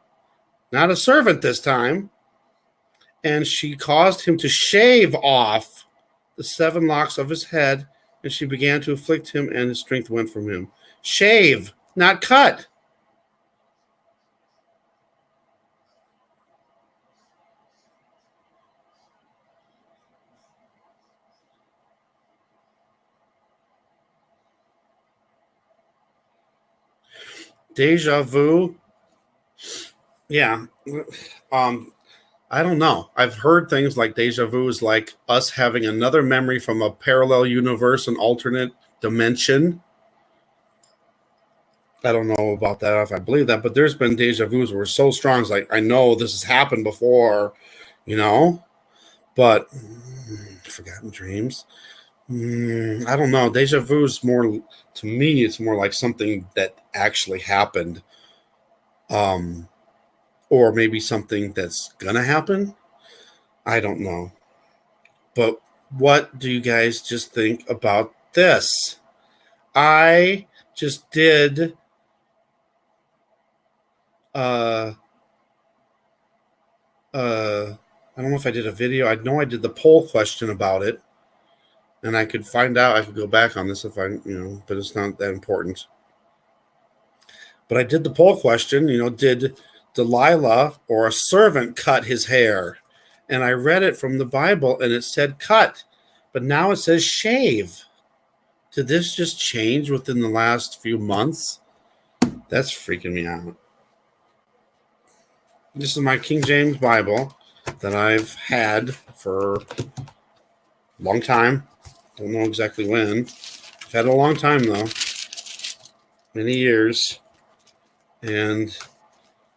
not a servant this time, and she caused him to shave off the 7 locks of his head, and she began to afflict him, and his strength went from him. Shave, not cut. Deja vu. Yeah. I don't know. I've heard things like deja vu is like us having another memory from a parallel universe, an alternate dimension. I don't know about that, if I believe that, but there's been deja vus where so strong. It's like, I know this has happened before, but forgotten dreams. I don't know. Deja vu is more, to me, it's more like something that actually happened. Or maybe something that's going to happen. I don't know. But what do you guys just think about this? I just did I don't know if I did a video. I know I did the poll question about it. And I could find out. I could go back on this if I, but it's not that important. But I did the poll question, did Delilah or a servant cut his hair? And I read it from the Bible and it said cut, but now it says shave. Did this just change within the last few months? That's freaking me out. This is my King James Bible that I've had for a long time. Don't know exactly when. I've had it a long time though. Many years. And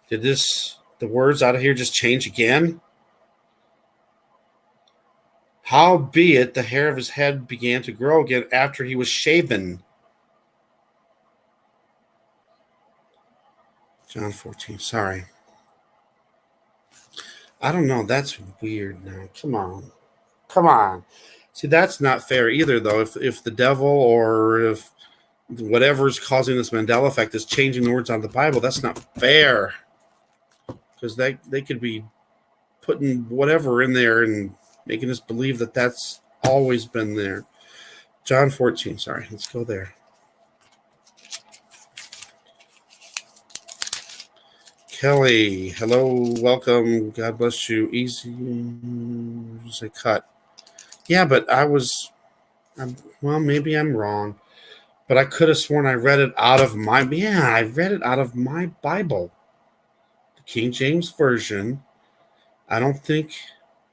did the words out of here just change again? Howbeit the hair of his head began to grow again after he was shaven. John 14, sorry. I don't know. That's weird now. Come on. See, that's not fair either, though. If the devil or if whatever's causing this Mandela effect is changing the words out of the Bible. That's not fair, because they could be putting whatever in there and making us believe that that's always been there. John 14, sorry, let's go there. Kelly, hello, welcome, God bless you. Easy as a cut. Yeah, but well, maybe I'm wrong, but I could have sworn I read it out of I read it out of my Bible, the King James Version. I don't think,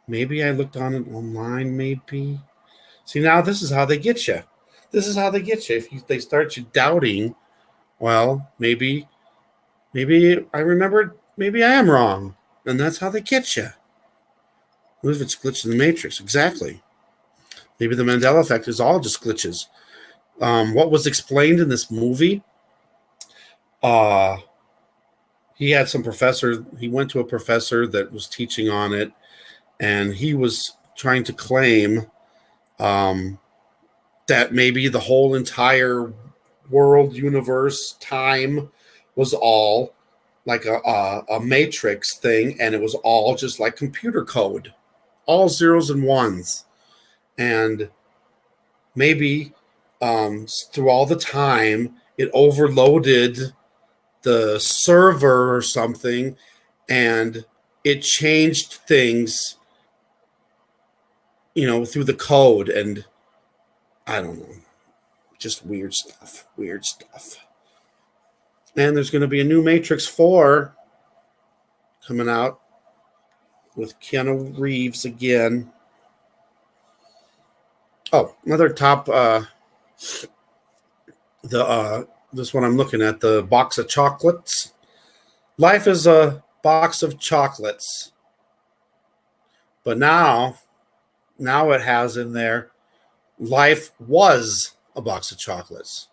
maybe I looked on it online, maybe. See, now this is how they get you. This is how they get you. If they start you doubting, well, maybe I remembered, maybe I am wrong. And that's how they get you. What if it's glitch in the matrix? Exactly. Maybe the Mandela effect is all just glitches. What was explained in this movie, he had some professor, he went to a professor that was teaching on it, and he was trying to claim that maybe the whole entire world, universe, time was all like a matrix thing, and it was all just like computer code, all zeros and ones. And maybe through all the time, it overloaded the server or something, and it changed things, through the code, and I don't know, just weird stuff. And there's going to be a new Matrix 4 coming out with Keanu Reeves again. Oh, another top, this one I'm looking at, the box of chocolates. Life is a box of chocolates. But now it has in there, life was a box of chocolates.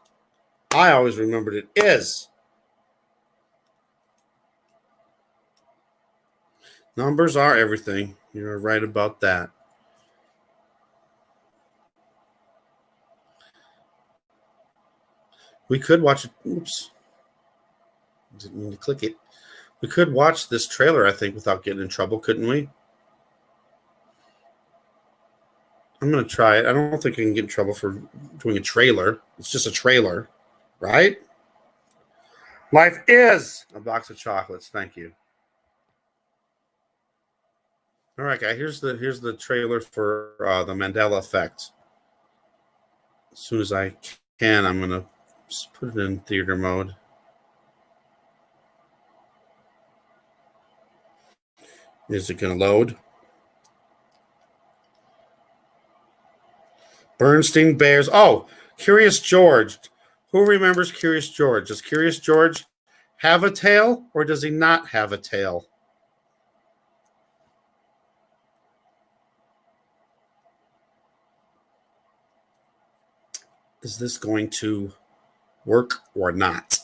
I always remembered it is. Numbers are everything. You're right about that. We could watch it. Oops. Didn't mean to click it. We could watch this trailer, I think, without getting in trouble, couldn't we? I'm going to try it. I don't think I can get in trouble for doing a trailer. It's just a trailer, right? Life is a box of chocolates. Thank you. All right, guys. Here's the trailer for the Mandela effect. As soon as I can, I'm going to just put it in theater mode. Is it going to load? Bernstein Bears. Oh, Curious George. Who remembers Curious George? Does Curious George have a tail, or does he not have a tail? Is this going to work or not?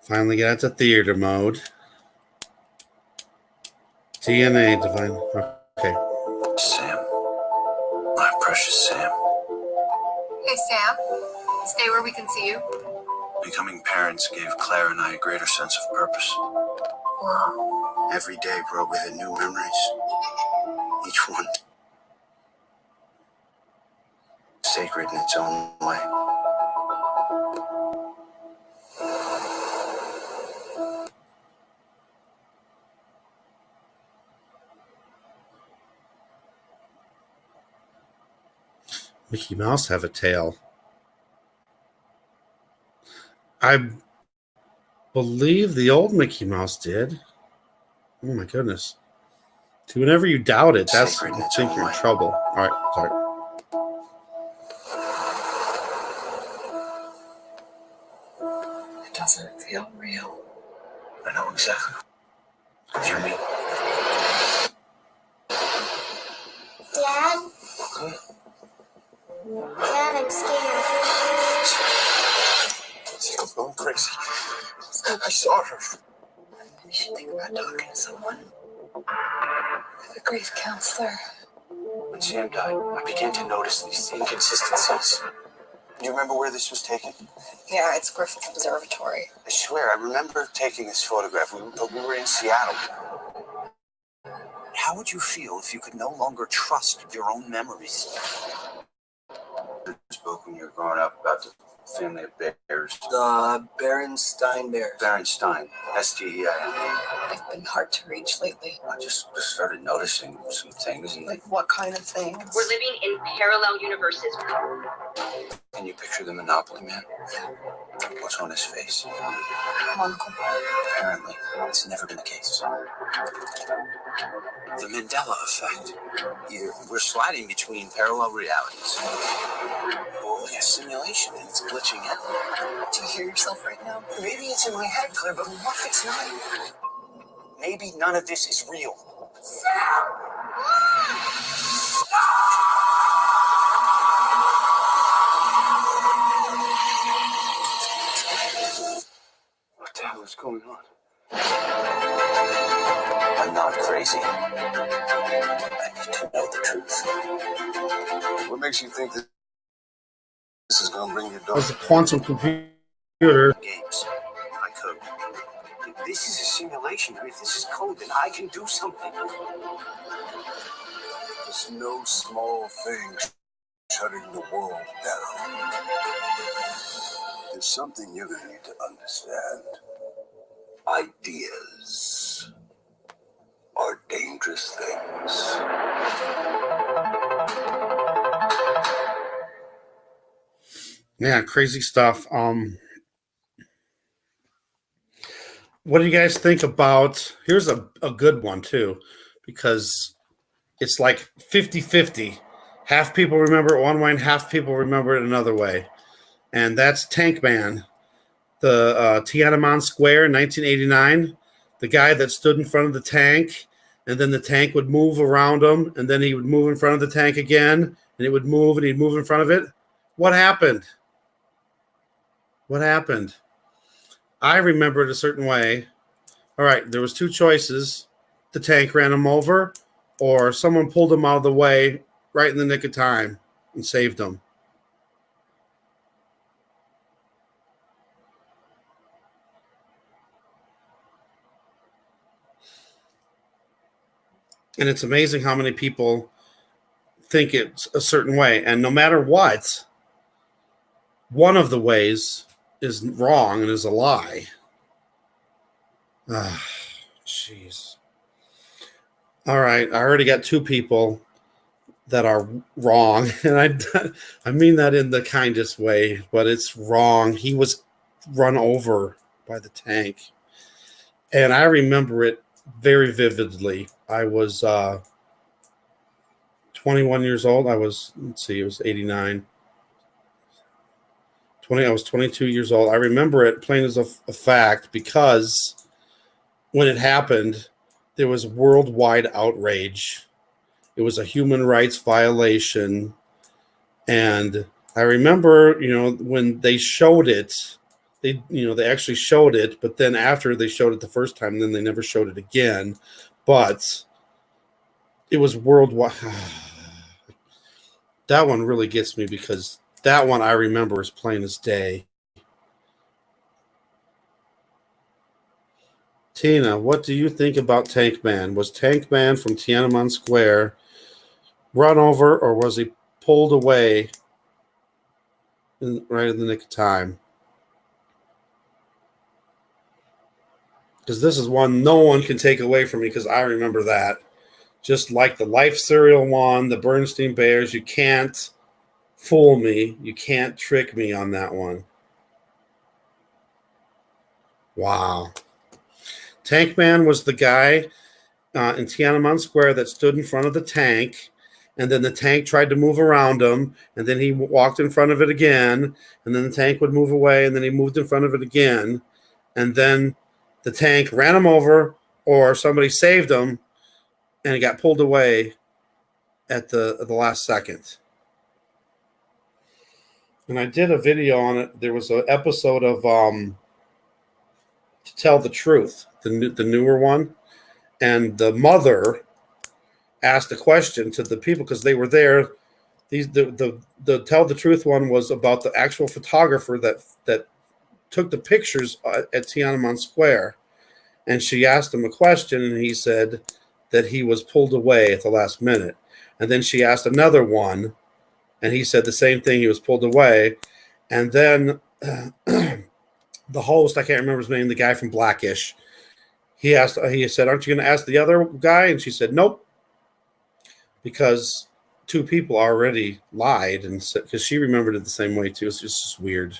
Finally get out to theater mode. DNA divine. Okay. Sam. My precious Sam. Hey, Sam. Stay where we can see you. Becoming parents gave Claire and I a greater sense of purpose. Wow. Every day brought with it new memories. Each one sacred in its own way. Mickey Mouse have a tail? I believe the old Mickey Mouse did. Oh my goodness. See, whenever you doubt it, that's I think you're in trouble. All right, sorry. It doesn't feel real. I know exactly what you mean. Dad? Okay. Dad, I'm scared. Tickle's going crazy. I saw her. You should think about talking to someone. The grief counselor. When Sam died, I began to notice these inconsistencies. Do you remember where this was taken? Yeah, it's Griffith Observatory. I swear, I remember taking this photograph. We were in Seattle. How would you feel if you could no longer trust your own memories? Spoke when you were growing up about the family of bears. The Berenstein Bears. Berenstein. S-T-E-I-N. They've been hard to reach lately. I just started noticing some things. And Like what kind of things? We're living in parallel universes. can you picture the Monopoly Man? What's on his face? Monocle. Apparently, it's never been the case. The Mandela effect. Either we're sliding between parallel realities, or like a simulation and it's glitching out. Do you hear yourself right now? Maybe it's in my head, Claire, but what if it's not? Maybe none of this is real. What the hell is going on? I'm not crazy. I need to know the truth. What makes you think that this is going to bring you As down? a quantum computer. Games. I could. If this is a simulation, if this is code, then I can do something. It's no small thing shutting the world down. There's something you're going to need to understand. Ideas are dangerous things. Yeah, crazy stuff. What do you guys think about, here's a good one too, because it's like 50-50. Half people remember it one way and half people remember it another way. And that's Tank Man, the Tiananmen Square in 1989. The guy that stood in front of the tank, and then the tank would move around him, and then he would move in front of the tank again, and it would move, and he'd move in front of it. What happened? What happened? I remember it a certain way. All right, there was two choices. The tank ran him over, or someone pulled him out of the way right in the nick of time and saved him. And it's amazing how many people think it's a certain way. And no matter what, one of the ways is wrong and is a lie. Ah, jeez. All right, I already got two people that are wrong, and I mean that in the kindest way, but it's wrong. He was run over by the tank, and I remember it very vividly. I was 21 years old. I was, it was 89. I was 22 years old. I remember it plain as a fact because when it happened, there was worldwide outrage. It was a human rights violation. And I remember, when they showed it, they actually showed it, but then after they showed it the first time, then they never showed it again. But it was worldwide. That one really gets me because that one I remember as plain as day. Tina, what do you think about Tank Man? Was Tank Man from Tiananmen Square run over, or was he pulled away right in the nick of time? Because this is one no one can take away from me because I remember that. Just like the Life Cereal one, the Bernstein Bears, you can't fool me. You can't trick me on that one. Wow. Tank Man was the guy in Tiananmen Square that stood in front of the tank, and then the tank tried to move around him, and then he walked in front of it again, and then the tank would move away, and then he moved in front of it again, and then the tank ran him over, or somebody saved him, and he got pulled away at the last second. And I did a video on it. There was an episode of To Tell the Truth, the newer one, and the mother asked a question to the people because they were there. The tell the truth one was about the actual photographer that took the pictures at Tiananmen Square, and she asked him a question, and he said that he was pulled away at the last minute. And then she asked another one, and he said the same thing. He was pulled away, and then the host, I can't remember his name, the guy from Blackish, he said, "Aren't you going to ask the other guy?" And she said, "Nope," because two people already lied, and because she remembered it the same way too. It's just weird.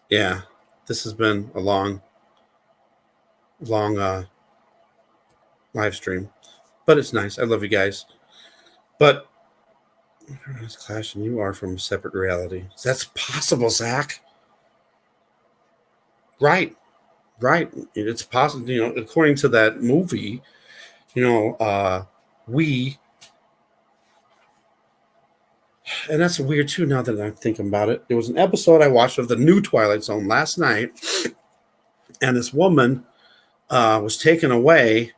Yeah, this has been a long live stream, but it's nice. I love you guys. But Clash, and you are from a separate reality. That's possible, Zach. Right. It's possible. According to that movie, we. And that's weird too. Now that I'm thinking about it, there was an episode I watched of the new Twilight Zone last night, and this woman was taken away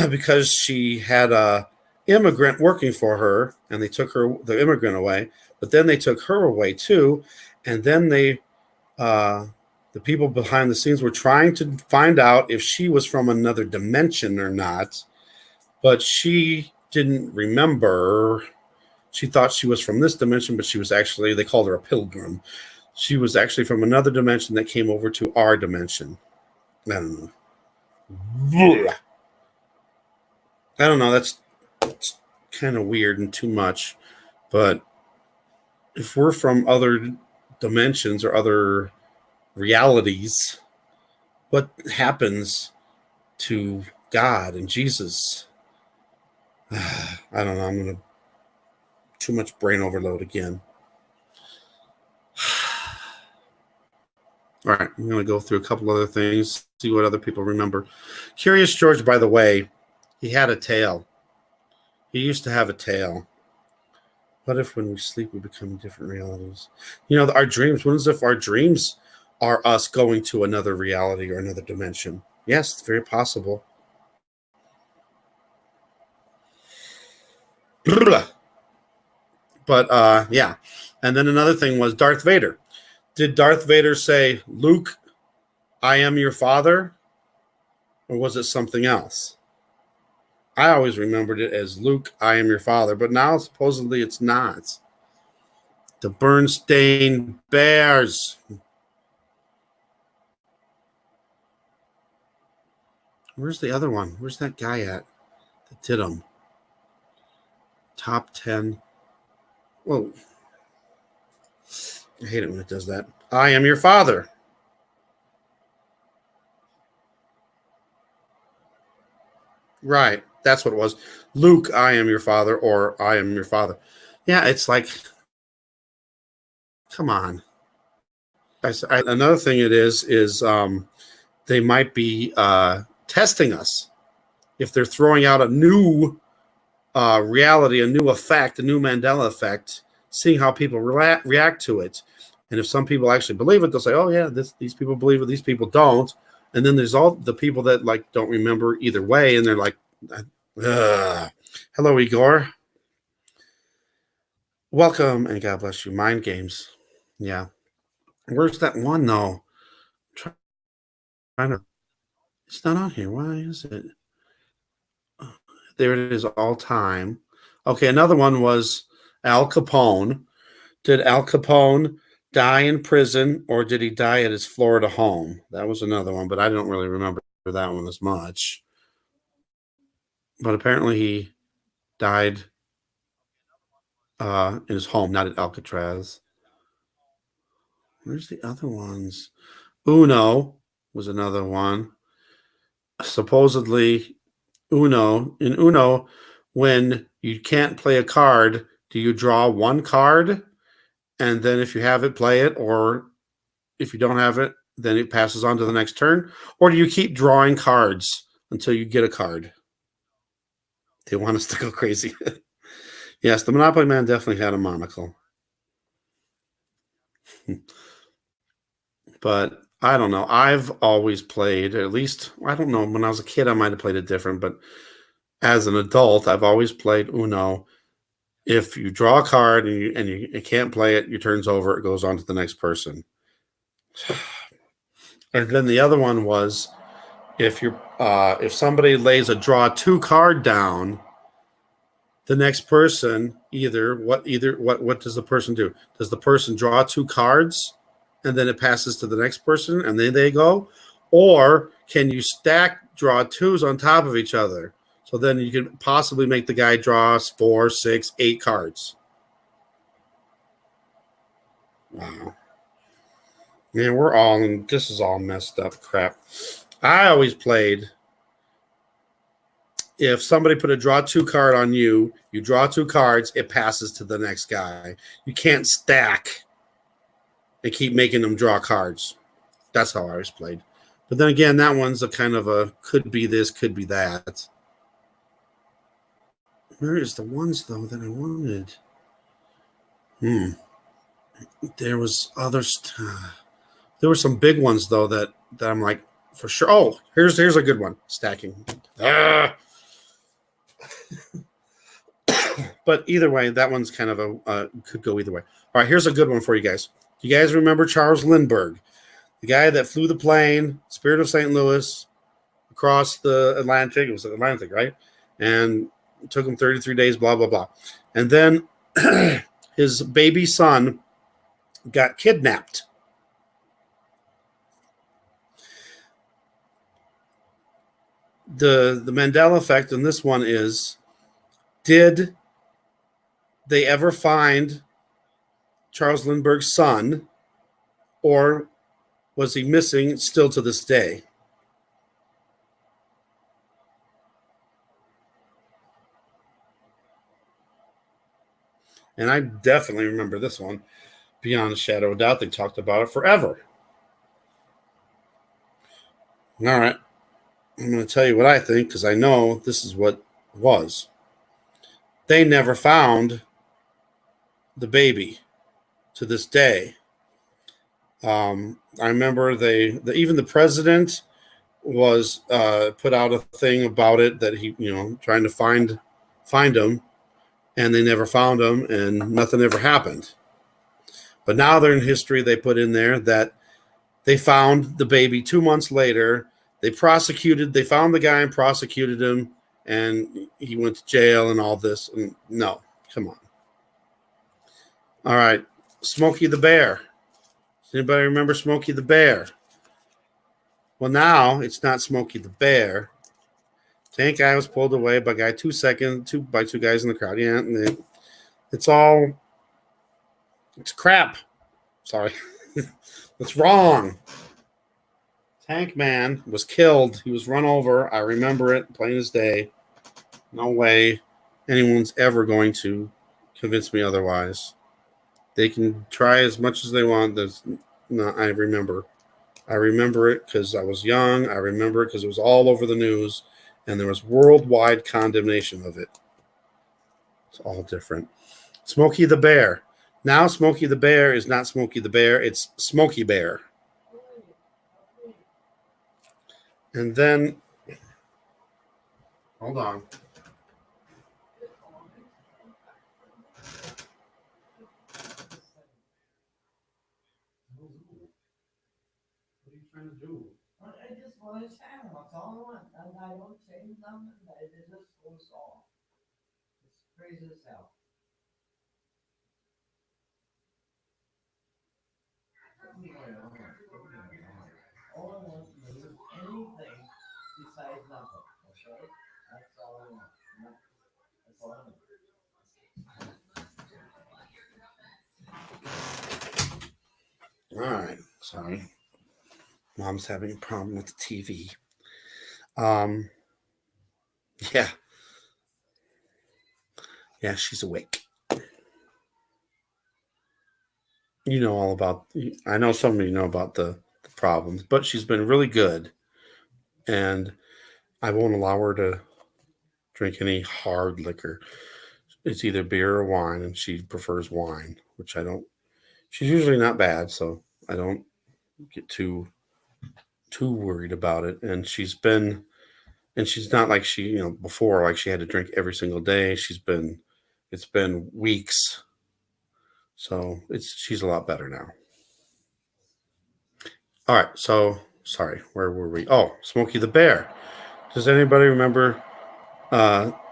because she had a immigrant working for her, and they took the immigrant away. But then they took her away too, and then the people behind the scenes were trying to find out if she was from another dimension or not, but she didn't remember. She thought she was from this dimension, but she was actually, they called her a pilgrim. She was actually from another dimension that came over to our dimension. I don't know. That's kind of weird and too much. But if we're from other dimensions or other realities, what happens to God and Jesus? I don't know. I'm going to too much brain overload again. All right, I'm going to go through a couple other things, see what other people remember. Curious George, by the way, he had a tail. He used to have a tail. What if when we sleep we become different realities? Our dreams, what if our dreams are us going to another reality or another dimension? Yes, it's very possible. But yeah. And then another thing was Darth Vader. Did Darth Vader say, "Luke, I am your father"? Or was it something else? I always remembered it as "Luke, I am your father," but now supposedly it's not. The Bernstein Bears. Where's the other one? Where's that guy at that did them? Top 10. Whoa. I hate it when it does that. I am your father. Right. That's what it was. Luke, I am your father, or I am your father. Yeah, it's like, come on. Another thing it is they might be testing us. If they're throwing out a new reality, a new effect, a new Mandela effect, seeing how people react to it. And if some people actually believe it, they'll say, "Oh yeah, these people believe it, these people don't." And then there's all the people that don't remember either way, and they're like, ugh. Hello, Igor. Welcome, and God bless you. Mind games. Yeah. Where's that one, though? It's not on here. Why is it? There it is, all time. Okay, another one was Al Capone. Did Al Capone die in prison, or did he die at his Florida home? That was another one, but I don't really remember that one as much. But apparently he died in his home, not at Alcatraz. Where's the other ones? Uno was another one. Supposedly, in Uno, when you can't play a card, do you draw one card? And then if you have it, play it, or if you don't have it, then it passes on to the next turn? Or do you keep drawing cards until you get a card? They want us to go crazy. Yes, the Monopoly Man definitely had a monocle. But I don't know. I've always played, at least, I don't know, when I was a kid, I might have played it different, but as an adult, I've always played Uno. If you draw a card and you can't play it, your turn's over. It goes on to the next person. And then the other one was if somebody lays a draw 2 card down, the next person what does the person do? Does the person draw 2 cards and then it passes to the next person and then they go? Or can you stack draw 2s on top of each other? So then you can possibly make the guy draw 4, 6, 8 cards. Wow. Yeah, this is all messed up crap. I always played, if somebody put a draw 2 card on you, you draw 2 cards, it passes to the next guy. You can't stack and keep making them draw cards. That's how I always played. But then again, that one's a kind of a could be this, could be that. Where is the ones though that I wanted? There was others. There were some big ones though that I'm like for sure. Oh, here's a good one. Stacking. But either way, that one's kind of a could go either way. All right, here's a good one for you guys. You guys remember Charles Lindbergh, the guy that flew the plane, Spirit of St. Louis, across the Atlantic. It was the Atlantic, right? And it took him 33 days, blah, blah, blah. And then his baby son got kidnapped. The Mandela effect in this one is, did they ever find Charles Lindbergh's son, or was he missing still to this day? And I definitely remember this one. Beyond a shadow of a doubt, they talked about it forever. All right. I'm going to tell you what I think, because I know this is what it was. They never found the baby to this day. I remember even the president was put out a thing about it, that he, trying to find him, and they never found him, and nothing ever happened. But now they're in history. They put in there that they found the baby 2 months later. They found the guy and prosecuted him, and he went to jail and all this. And no, come on. All right, Smokey the Bear. Does anybody remember Smokey the Bear? Well, now it's not Smokey the Bear. Tank guy was pulled away by guy 2 seconds, by 2 guys in the crowd. Yeah, and it's crap. Sorry. It's wrong. Tank Man was killed. He was run over. I remember it plain as day. No way anyone's ever going to convince me otherwise. They can try as much as they want. I remember. I remember it because I was young. I remember it because it was all over the news, and there was worldwide condemnation of it. It's all different. Smokey the Bear. Now Smokey the Bear is not Smokey the Bear. It's Smokey Bear. And then, hold on. What are you trying to do? I just want to chat. That's all I want. And I don't change nothing. It just goes off. It's crazy as hell. All I want to do is anything besides nothing. Okay? That's all I want. That's all I want. All right. Sorry. Mom's having a problem with the TV. Yeah. Yeah, she's awake. You know all about, I know some of you know about the problems, but she's been really good. And I won't allow her to drink any hard liquor. It's either beer or wine, and she prefers wine, which I don't. She's usually not bad, so I don't get too worried about it. And she's been And she's not like she, before, like she had to drink every single day. It's been weeks. So she's a lot better now. All right. So sorry, where were we? Oh, Smokey the Bear. Does anybody remember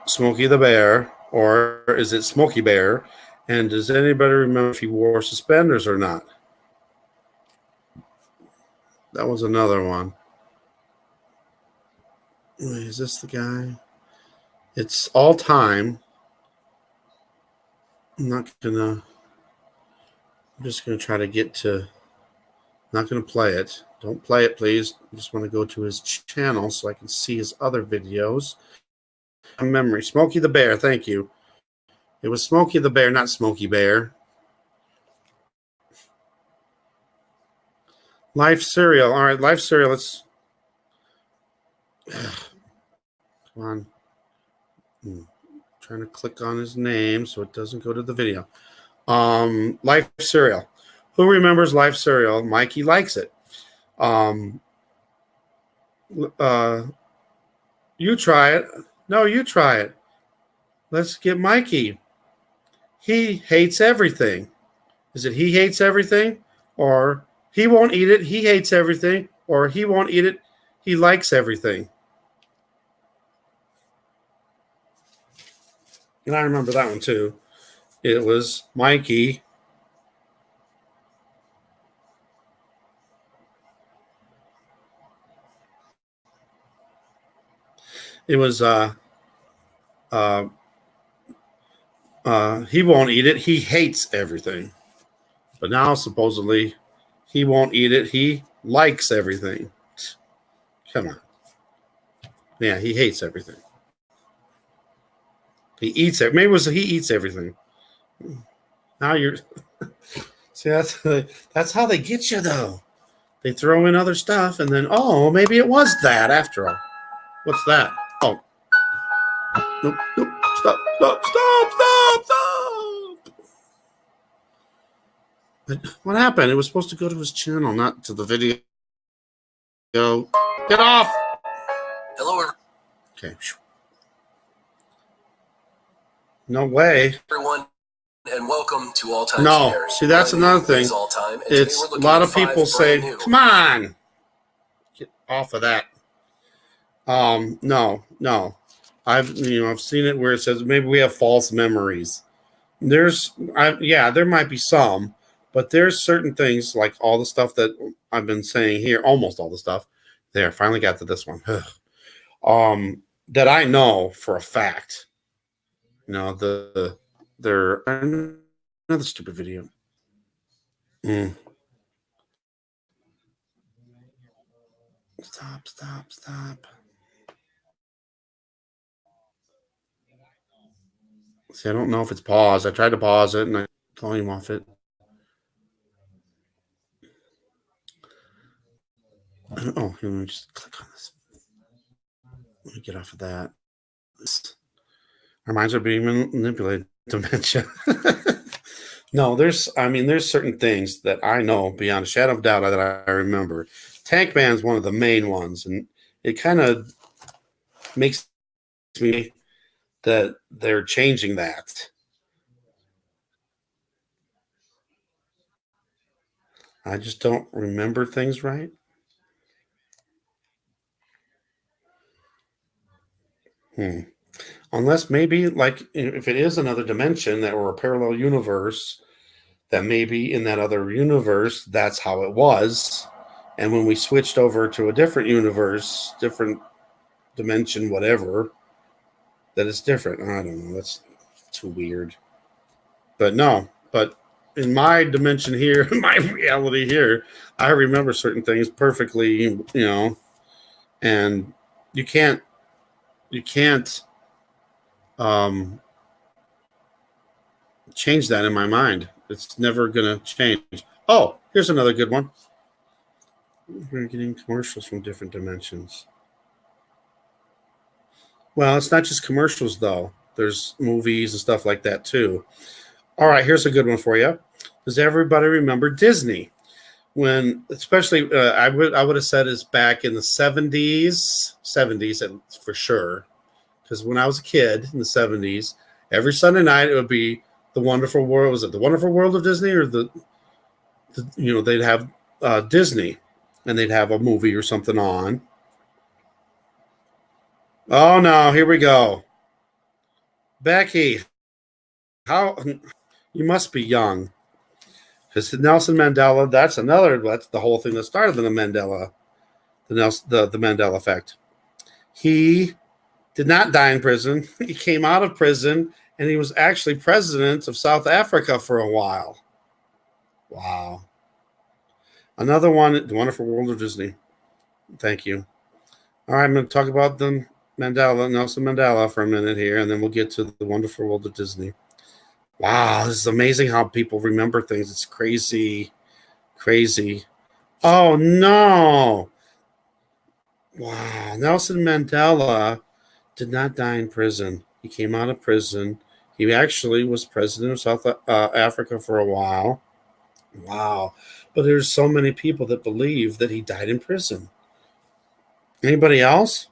Smokey the Bear, or is it Smokey Bear? And does anybody remember if he wore suspenders or not? That was another one. Wait, is this the guy? It's all time. I'm just gonna try to get to. Not gonna play it. Don't play it, please. I just want to go to his channel so I can see his other videos. Memory, Smokey the Bear. Thank you. It was Smokey the Bear, not Smokey Bear. Life cereal. All right, life cereal. Let's. Come on. Trying to click on his name so it doesn't go to the video. Life cereal. Who remembers Life cereal? Mikey likes it. You try it. No, you try it. Let's get Mikey. He hates everything. Is it he hates everything? Or he won't eat it, he hates everything? Or he won't eat it, he likes everything? And I remember that one too. It was Mikey. It was he won't eat it, he hates everything. But now supposedly he won't eat it, he likes everything. Come on. Yeah, he hates everything. He eats it. Maybe it was he eats everything. Now you're see that's how they get you though. They throw in other stuff and then maybe it was that after all. What's that? Oh. Nope. Stop. What happened? It was supposed to go to his channel, not to the video. Get off. Hello, okay. No way. everyone, and welcome to All Time No. Shares. See, that's another thing. All time, It's a lot of people say, "Come on, get off of that." No. I've seen it where it says maybe we have false memories. There might be some, but there's certain things like all the stuff that I've been saying here, almost all the stuff. There, finally got to this one. That I know for a fact. They're another stupid video. Stop. See, I don't know if it's paused. I tried to pause it and I volume off it. Let me just click on this. Let me get off of that. Our minds are being manipulated. Dementia. No, there's certain things that I know beyond a shadow of doubt that I remember. Tank Man's one of the main ones, and it kind of makes me that they're changing that. I just don't remember things right. Unless maybe, like, if it is another dimension that or a parallel universe, that maybe in that other universe, that's how it was. And when we switched over to a different universe, different dimension, whatever, that it's different. I don't know. That's too weird. But in my dimension here, my reality here, I remember certain things perfectly, and you can't change that in my mind. It's never going to change. Oh, here's another good one. We're getting commercials from different dimensions. Well, it's not just commercials, though. There's movies and stuff like that, too. All right, here's a good one for you. Does everybody remember Disney? when especially I would have said it's back in the 70s for sure, because when I was a kid in the 70s, every Sunday night it would be The Wonderful World. Was it The Wonderful World of Disney, or the they'd have Disney, and they'd have a movie or something on. Oh no, here we go. Becky, how you must be young. Because Nelson Mandela, that's the whole thing that started the Mandela, the Mandela effect. He did not die in prison. He came out of prison, and he was actually president of South Africa for a while. Wow. Another one, The Wonderful World of Disney. Thank you. All right, I'm going to talk about the Nelson Mandela for a minute here, and then we'll get to The Wonderful World of Disney. Wow, this is amazing how people remember things. It's crazy. Crazy. Oh, no. Wow. Nelson Mandela did not die in prison. He came out of prison. He actually was president of South Africa for a while. Wow. But there's so many people that believe that he died in prison. Anybody else?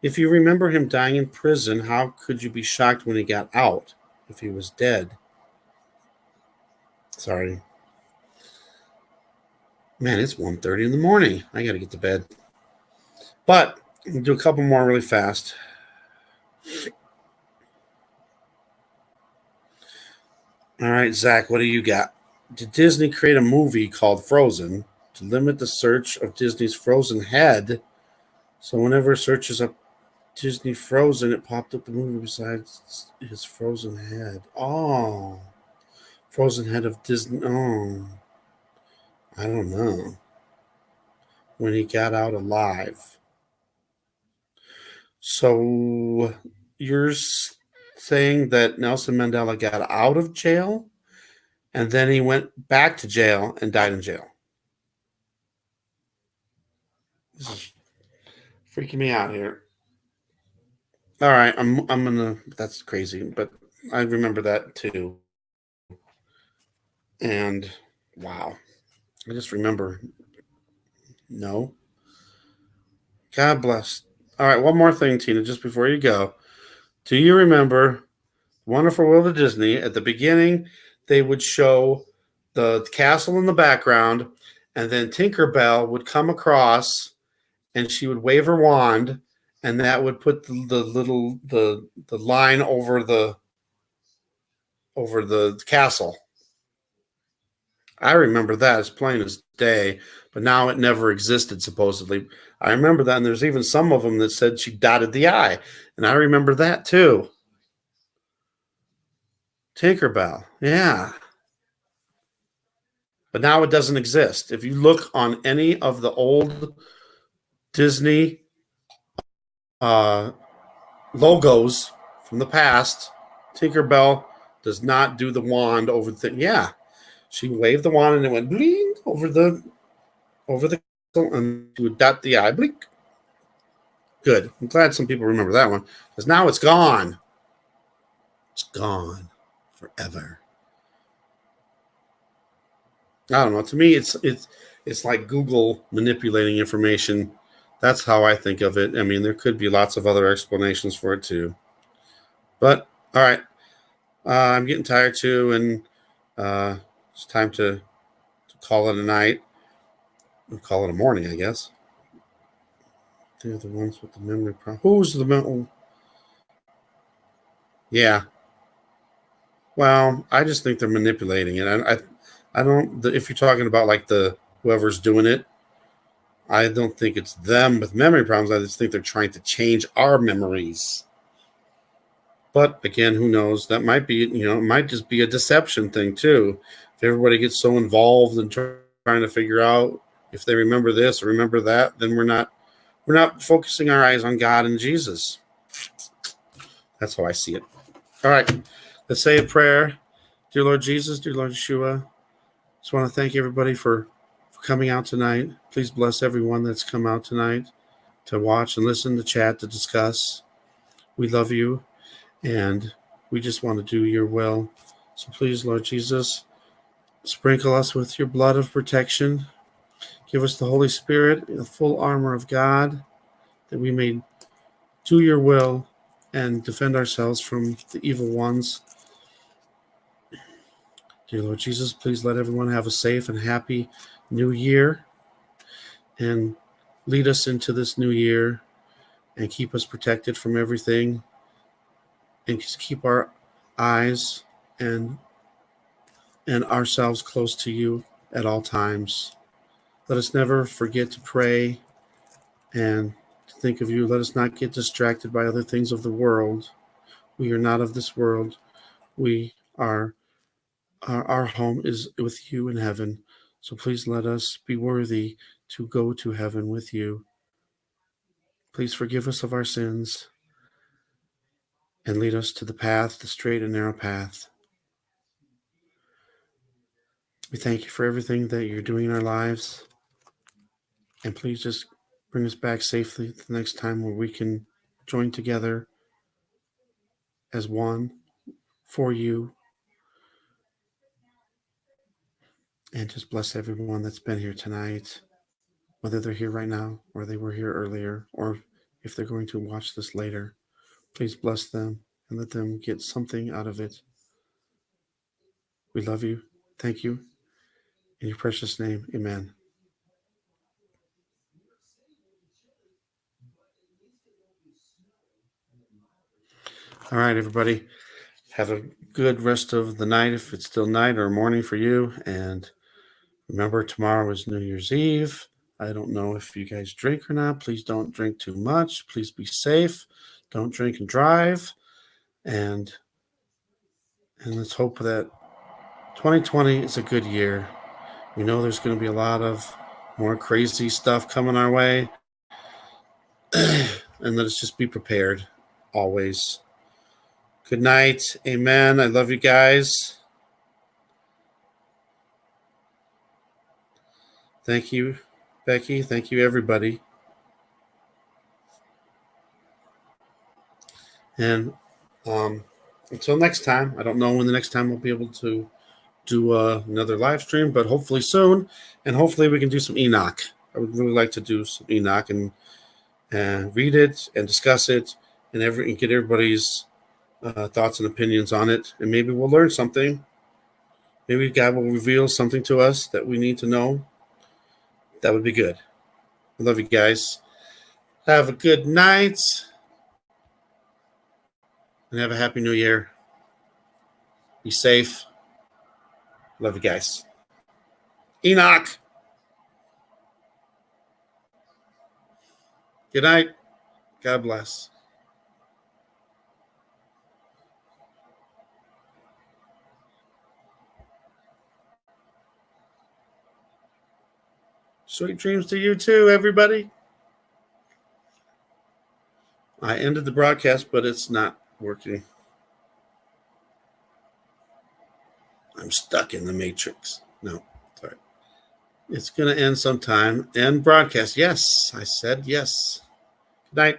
If you remember him dying in prison, how could you be shocked when he got out if he was dead? Sorry. Man, it's 1:30 in the morning. I got to get to bed. But we'll do a couple more really fast. All right, Zach, what do you got? Did Disney create a movie called Frozen to limit the search of Disney's Frozen head? So whenever it searches up Disney Frozen, it popped up the movie besides his frozen head. Oh, frozen head of Disney. Oh, I don't know. When he got out alive. So you're saying that Nelson Mandela got out of jail and then he went back to jail and died in jail. This is freaking me out here. All right, I'm gonna. That's crazy, but I remember that too. And wow, I just remember. No. God bless. All right, one more thing, Tina, just before you go. Do you remember Wonderful World of Disney? At the beginning, they would show the castle in the background, and then Tinkerbell would come across, and she would wave her wand, and that would put the line over the castle. I remember that as plain as day, but now it never existed, supposedly. I remember that, and there's even some of them that said she dotted the I, and I remember that too. Tinkerbell, yeah. But now it doesn't exist. If you look on any of the old Disney logos from the past, Tinkerbell does not do the wand over the thing. Yeah, she waved the wand and it went bling over the and she would dot the I. Blink. Good. I'm glad some people remember that one because now it's gone. It's gone forever. I don't know. To me, it's like Google manipulating information. That's how I think of it. I mean, there could be lots of other explanations for it too. But all right, I'm getting tired too, and it's time to call it a night. We'll call it a morning, I guess. They're the ones with the memory problem. Who's the memory? Yeah. Well, I just think they're manipulating it. I don't. If you're talking about like the whoever's doing it, I don't think it's them with memory problems. I just think they're trying to change our memories. But again, who knows? That might be, it might just be a deception thing too. If everybody gets so involved in trying to figure out if they remember this or remember that, then we're not focusing our eyes on God and Jesus. That's how I see it. All right, let's say a prayer. Dear Lord Jesus, dear Lord Yeshua, just want to thank everybody for coming out tonight. Please bless everyone that's come out tonight to watch and listen, to chat, to discuss. We love you, and We just want to do your will. So please, Lord Jesus, sprinkle us with your blood of protection. Give us the Holy Spirit, the full armor of God, that we may do your will and defend ourselves from the evil ones. Dear Lord Jesus, please let everyone have a safe and happy new year and lead us into this new year and keep us protected from everything and just keep our eyes and ourselves close to you at all times. Let us never forget to pray and to think of you. Let us not get distracted by other things of the world. We are not of this world. We are, our home is with you in heaven. So please let us be worthy to go to heaven with you. Please forgive us of our sins and lead us to the path, the straight and narrow path. We thank you for everything that you're doing in our lives. And please just bring us back safely the next time where we can join together as one for you. And just bless everyone that's been here tonight, whether they're here right now or they were here earlier, or if they're going to watch this later. Please bless them and let them get something out of it. We love you. Thank you. In your precious name, amen. All right, everybody. Have a good rest of the night if it's still night or morning for you. And remember, tomorrow is New Year's Eve. I don't know if you guys drink or not. Please don't drink too much. Please be safe. Don't drink and drive. And let's hope that 2020 is a good year. We know there's going to be a lot of more crazy stuff coming our way. And let's just be prepared always. Good night. Amen. I love you guys. Thank you, Becky. Thank you, everybody. And until next time, I don't know when the next time we'll be able to do another live stream, but hopefully soon. And hopefully we can do some Enoch. I would really like to do some Enoch and read it and discuss it and get everybody's thoughts and opinions on it. And maybe we'll learn something. Maybe God will reveal something to us that we need to know. That would be good. I love you guys. Have a good night. And have a happy new year. Be safe. Love you guys. Enoch. Good night. God bless. Sweet dreams to you too, everybody. I ended the broadcast, but it's not working. I'm stuck in the matrix. No, sorry. It's going to end sometime. End broadcast. Yes, I said yes. Good night.